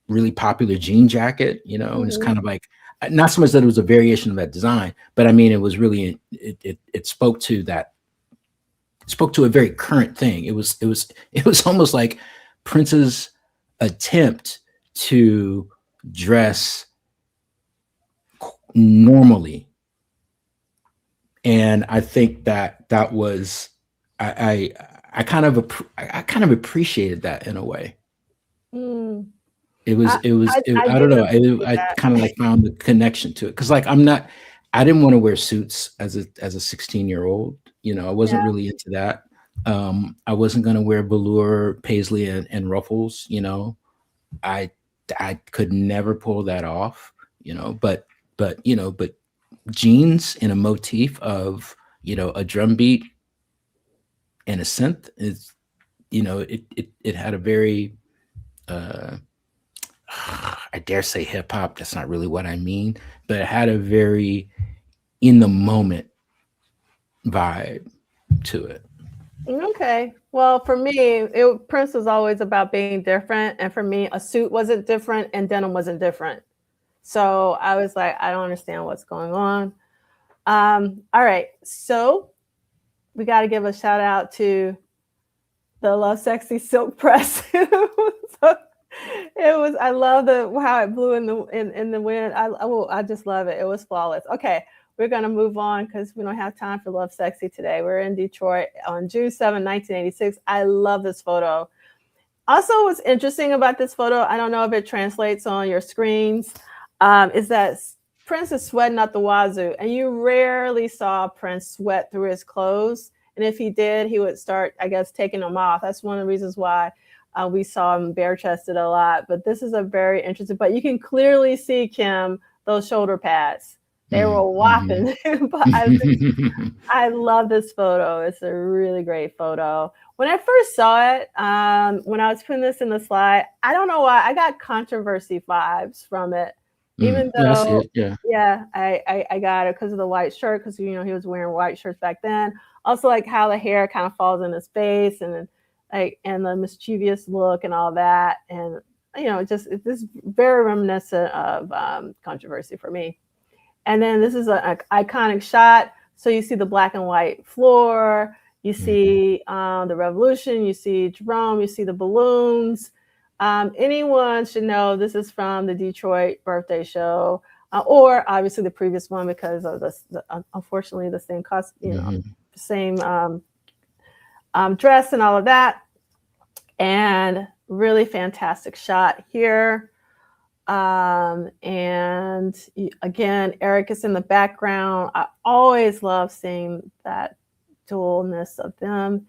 really popular jean jacket, and it's kind of like, not so much that it was a variation of that design, but I mean, it was really, it spoke to that. Spoke to a very current thing. It was almost like Prince's attempt to dress normally, and I think that was I kind of appreciated that in a way. It was I don't know. I kind of like found the connection to it because like I didn't want to wear suits as a 16-year-old. I wasn't really into that. I wasn't going to wear velour, paisley, and ruffles. I could never pull that off. But jeans in a motif of a drum beat and a synth is, it had a very I dare say hip hop. That's not really what I mean, but it had a very in the moment vibe to it. Okay. Well, for me, Prince was always about being different. And for me, a suit wasn't different and denim wasn't different. So I was like, I don't understand what's going on. All right. So we got to give a shout out to the Love Sexy Silk Press. I love how it blew in the wind. I just love it. It was flawless. Okay. We're going to move on because we don't have time for Love Sexy today. We're in Detroit on June 7, 1986. I love this photo. Also, what's interesting about this photo, I don't know if it translates on your screens, is that Prince is sweating out the wazoo. And you rarely saw Prince sweat through his clothes. And if he did, he would start, I guess, taking them off. That's one of the reasons why we saw him bare-chested a lot. But this is a very interesting, but you can clearly see, Kim, those shoulder pads. They were whopping. But I love this photo. It's a really great photo. When I first saw it, when I was putting this in the slide, I don't know why, I got controversy vibes from it. Even Yeah, I see though, it. Yeah. yeah, I got it because of the white shirt, because he was wearing white shirts back then. Also, like how the hair kind of falls in his face, and then like and the mischievous look and all that, and just it's just very reminiscent of controversy for me. And then this is an iconic shot. So you see the black and white floor, you see the revolution, you see Jerome, you see the balloons. Anyone should know this is from the Detroit birthday show, or obviously the previous one, because of unfortunately the same cost, same dress and all of that. And really fantastic shot here. And again, Eric is in the background. I always love seeing that dualness of them.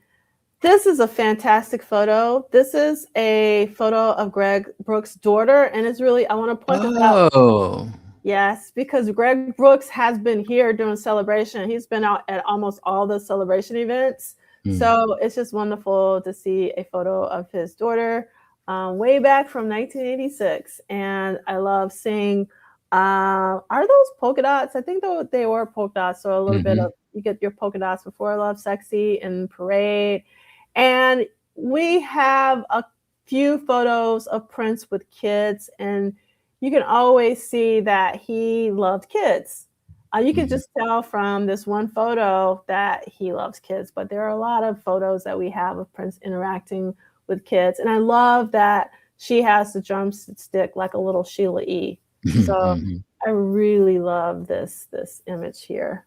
This is a fantastic photo. This is a photo of Greg Brooks' daughter, and it's really, I want to point this out. Oh. Yes, because Greg Brooks has been here during celebration. He's been out at almost all the celebration events. So it's just wonderful to see a photo of his daughter way back from 1986. And I love seeing, are those polka dots? I think they were polka dots. So a little bit of, you get your polka dots before Love Sexy and Parade. And we have a few photos of Prince with kids, and you can always see that he loved kids. You can just tell from this one photo that he loves kids, but there are a lot of photos that we have of Prince interacting with kids. And I love that she has the drumstick like a little Sheila E. So I really love this image here.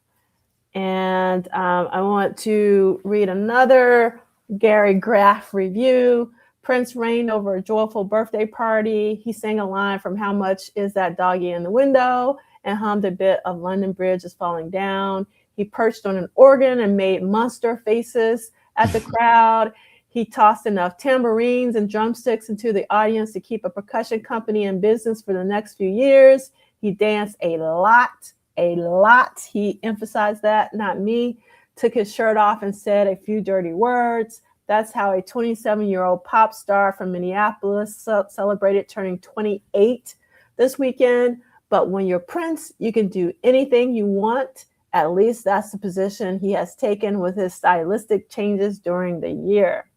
And I want to read another Gary Graff review. Prince reigned over a joyful birthday party. He sang a line from How Much Is That Doggy in the Window, and hummed a bit of London Bridge is Falling Down. He perched on an organ and made monster faces at the crowd. He tossed enough tambourines and drumsticks into the audience to keep a percussion company in business for the next few years. He danced a lot. He emphasized that, not me. Took his shirt off and said a few dirty words. That's how a 27-year-old pop star from Minneapolis celebrated turning 28 this weekend. But when you're Prince, you can do anything you want. At least that's the position he has taken with his stylistic changes during the year.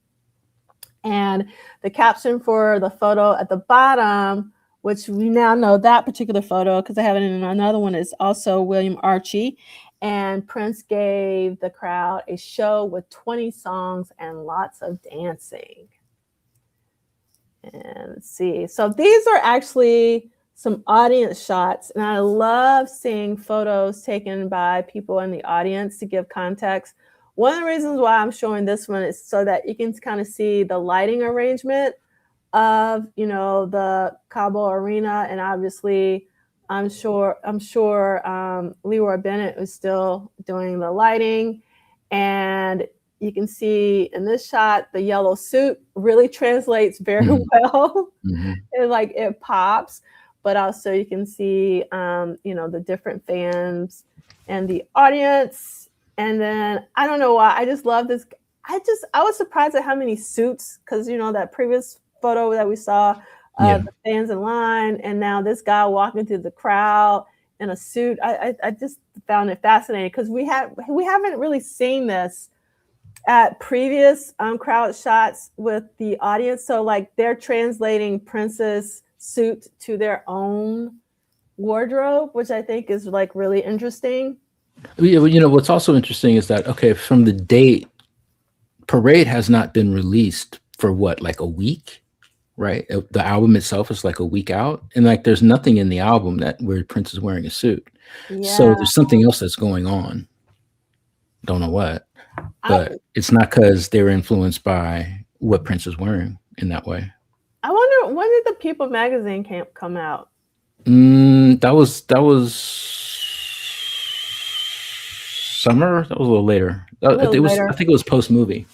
And the caption for the photo at the bottom, which we now know that particular photo because I have it in another one, is also William Archie. And Prince gave the crowd a show with 20 songs and lots of dancing. And let's see. So these are actually some audience shots. And I love seeing photos taken by people in the audience to give context. One of the reasons why I'm showing this one is so that you can kind of see the lighting arrangement of, the Cobo Arena. And obviously, I'm sure Leroy Bennett is still doing the lighting. And you can see in this shot, the yellow suit really translates very well. It pops. But also you can see, the different fans and the audience. And then I don't know why, I just love this. I was surprised at how many suits, because, that previous photo that we saw of the fans in line, and now this guy walking through the crowd in a suit. I just found it fascinating because we haven't really seen this at previous crowd shots with the audience. So like they're translating Prince's suit to their own wardrobe, which I think is like really interesting. Yeah, what's also interesting is that, okay, from the date, Parade has not been released for what, like a week, right? The album itself is like a week out, and like there's nothing in the album where Prince is wearing a suit. So there's something else that's going on. Don't know what, but it's not because they were influenced by what Prince is wearing in that way. I wonder, when did the People magazine come out? That was summer. That was a little later. I think it was post movie.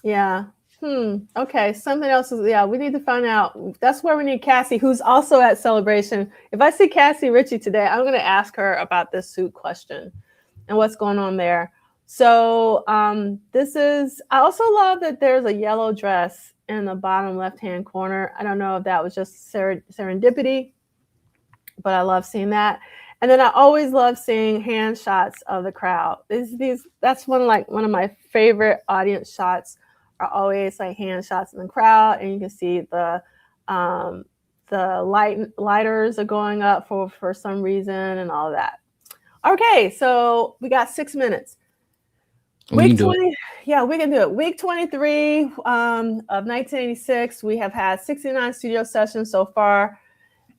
Yeah. Okay. Something else is, we need to find out. That's where we need Cassie, who's also at Celebration. If I see Cassie Ritchie today, I'm going to ask her about this suit question and what's going on there. So I also love that there's a yellow dress in the bottom left-hand corner. I don't know if that was just serendipity, but I love seeing that. And then I always love seeing hand shots of the crowd. That's one of my favorite audience shots are always like hand shots in the crowd, and you can see um, the lighters are going up for some reason and all of that. Okay, so we got 6 minutes. Week 20, yeah, we can do it. Week 23 of 1986, we have had 69 studio sessions so far.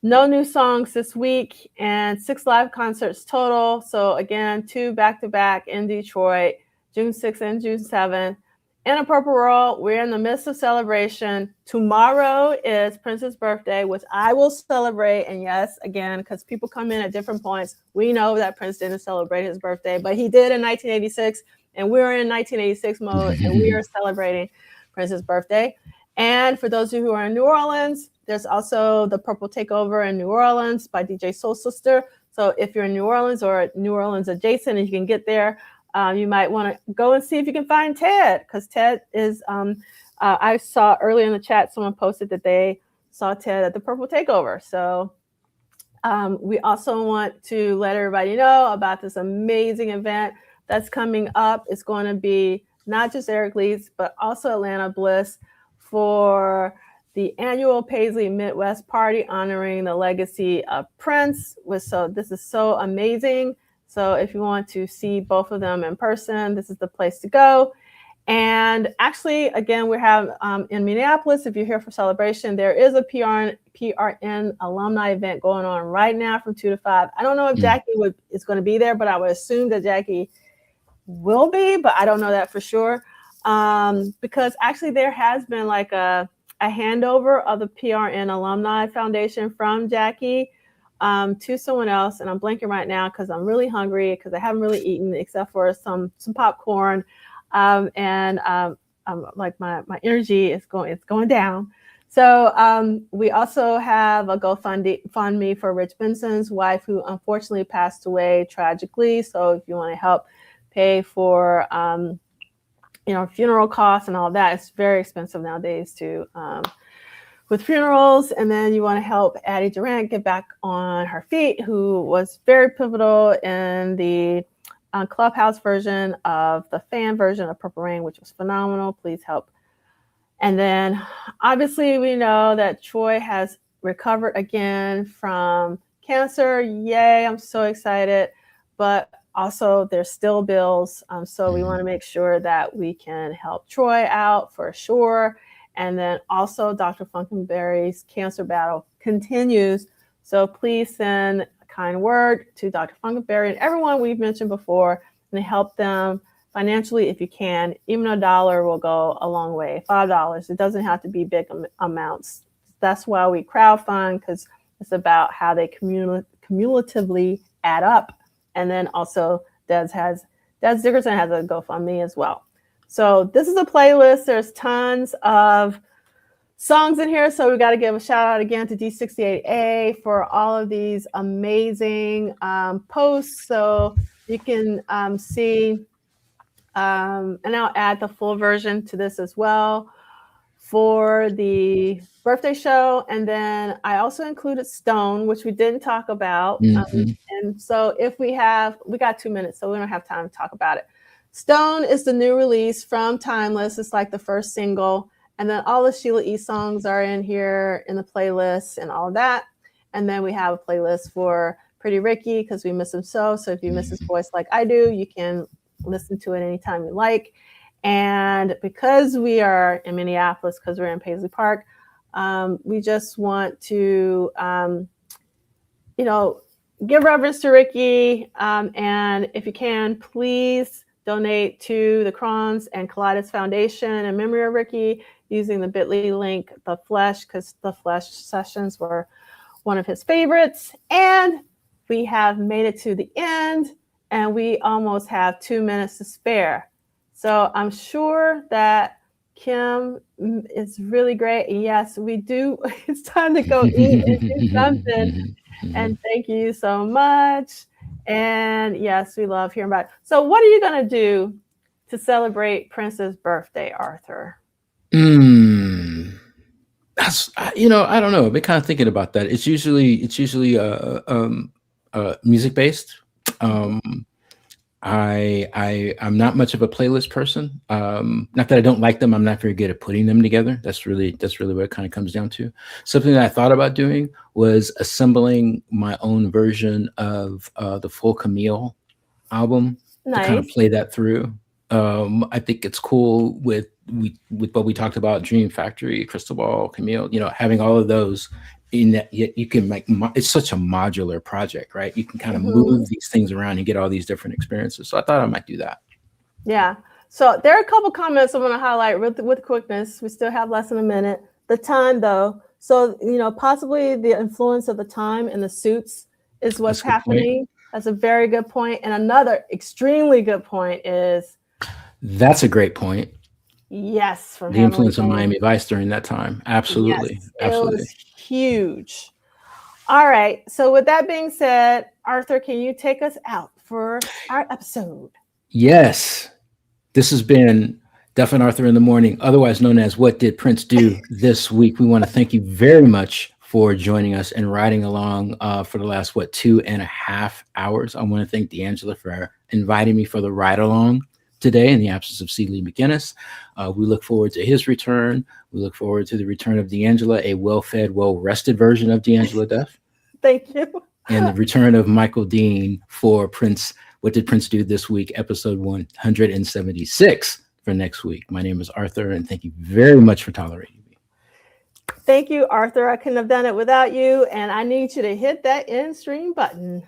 No new songs this week and 6 live concerts total. So again, 2 back-to-back in Detroit, June 6th and June 7th. In a Purple World, we're in the midst of celebration. Tomorrow is Prince's birthday, which I will celebrate. And yes, again, because people come in at different points, we know that Prince didn't celebrate his birthday, but he did in 1986. And we're in 1986 mode, and we are celebrating Prince's birthday. And for those of you who are in New Orleans, there's also the Purple Takeover in New Orleans by DJ Soul Sister. So if you're in New Orleans or New Orleans adjacent and you can get there, you might want to go and see if you can find Ted, because Ted is, I saw earlier in the chat, someone posted that they saw Ted at the Purple Takeover. So we also want to let everybody know about this amazing event that's coming up. It's going to be not just Eric Leeds, but also Atlanta Bliss for the annual Paisley Midwest Party honoring the legacy of Prince. So this is so amazing. So if you want to see both of them in person, this is the place to go. And actually, again, we have in Minneapolis, if you're here for celebration, there is a PRN alumni event going on right now from 2 to 5. I don't know if Jackie is going to be there, but I would assume that Jackie will be, but I don't know that for sure. Because actually there has been like a handover of the PRN Alumni Foundation from Jackie to someone else. And I'm blanking right now because I'm really hungry because I haven't really eaten except for some popcorn. And like my energy is going down. So we also have a GoFundMe for Rich Benson's wife, who unfortunately passed away tragically. So if you want to help pay for funeral costs and all that, it's very expensive nowadays too with funerals. And then you want to help Addie Durant get back on her feet, who was very pivotal in the Clubhouse version of the fan version of Purple Rain, which was phenomenal. Please help. And then obviously we know that Troy has recovered again from cancer. Yay, I'm so excited. But also there's still bills. So we want to make sure that we can help Troy out for sure. And then also Dr. Funkenberry's cancer battle continues. So please send a kind word to Dr. Funkenberry and everyone we've mentioned before and help them financially if you can. Even $1 will go a long way. $5. It doesn't have to be big amounts. That's why we crowdfund, because it's about how they cumulatively add up. And then also Des Dickerson has a GoFundMe as well. So this is a playlist. There's tons of songs in here. So we got to give a shout out again to D68A for all of these amazing posts. So you can see, and I'll add the full version to this as well for the birthday show. And then I also included Stone, which we didn't talk about. And so we got 2 minutes, so we don't have time to talk about it. Stone is the new release from Timeless. It's like the first single. And then all the Sheila E songs are in here in the playlist and all of that. And then we have a playlist for Pretty Ricky because we miss him so. So if you miss his voice like I do, you can listen to it anytime you like. And because we are in Minneapolis, because we're in Paisley Park, we just want to, give reverence to Ricky. And if you can, please donate to the Crons and Kaleidos Foundation in memory of Ricky using the bit.ly link, The Flesh, because The Flesh sessions were one of his favorites. And we have made it to the end, and we almost have 2 minutes to spare. So I'm sure that Kim is really great. And yes, we do. It's time to go eat and do something. And thank you so much. And yes, we love hearing about it. So what are you going to do to celebrate Prince's birthday, Arthur? I don't know. I've been kind of thinking about that. It's usually music based. Mhm. Um, I'm not much of a playlist person. Not that I don't like them. I'm not very good at putting them together. That's really what it kind of comes down to. Something that I thought about doing was assembling my own version of the full Camille album to kind of Nice. play that through. I think it's cool with what we talked about, Dream Factory, Crystal Ball, Camille. Having all of those in that you can make. It's such a modular project, right? You can kind of Hmm. move these things around and get all these different experiences. So I thought I might do that. Yeah. So there are a couple comments I want to highlight with quickness. We still have less than a minute. The time, though. So, possibly the influence of the time and the suits is That's what's a good point. happening. That's a very good point. And another extremely good point is That's a great point. yes, from The Heavenly influence of Fame. Miami Vice during that time. Absolutely, Yes, it absolutely. was huge. All right. So, with that being said, Arthur, can you take us out for our episode? Yes. This has been Duff and Arthur in the Morning, otherwise known as What Did Prince Do This Week. We want to thank you very much for joining us and riding along for the last, 2.5 hours. I want to thank D'Angela for inviting me for the ride along today in the absence of C. Lee McGinnis. We look forward to his return. We look forward to the return of D'Angela, a well-fed, well-rested version of D'Angela Duff, Thank you. and the return of Michael Dean for Prince. What Did Prince Do This Week, episode 176 for next week. My name is Arthur, and thank you very much for tolerating me. Thank you, Arthur. I couldn't have done it without you. And I need you to hit that end stream button.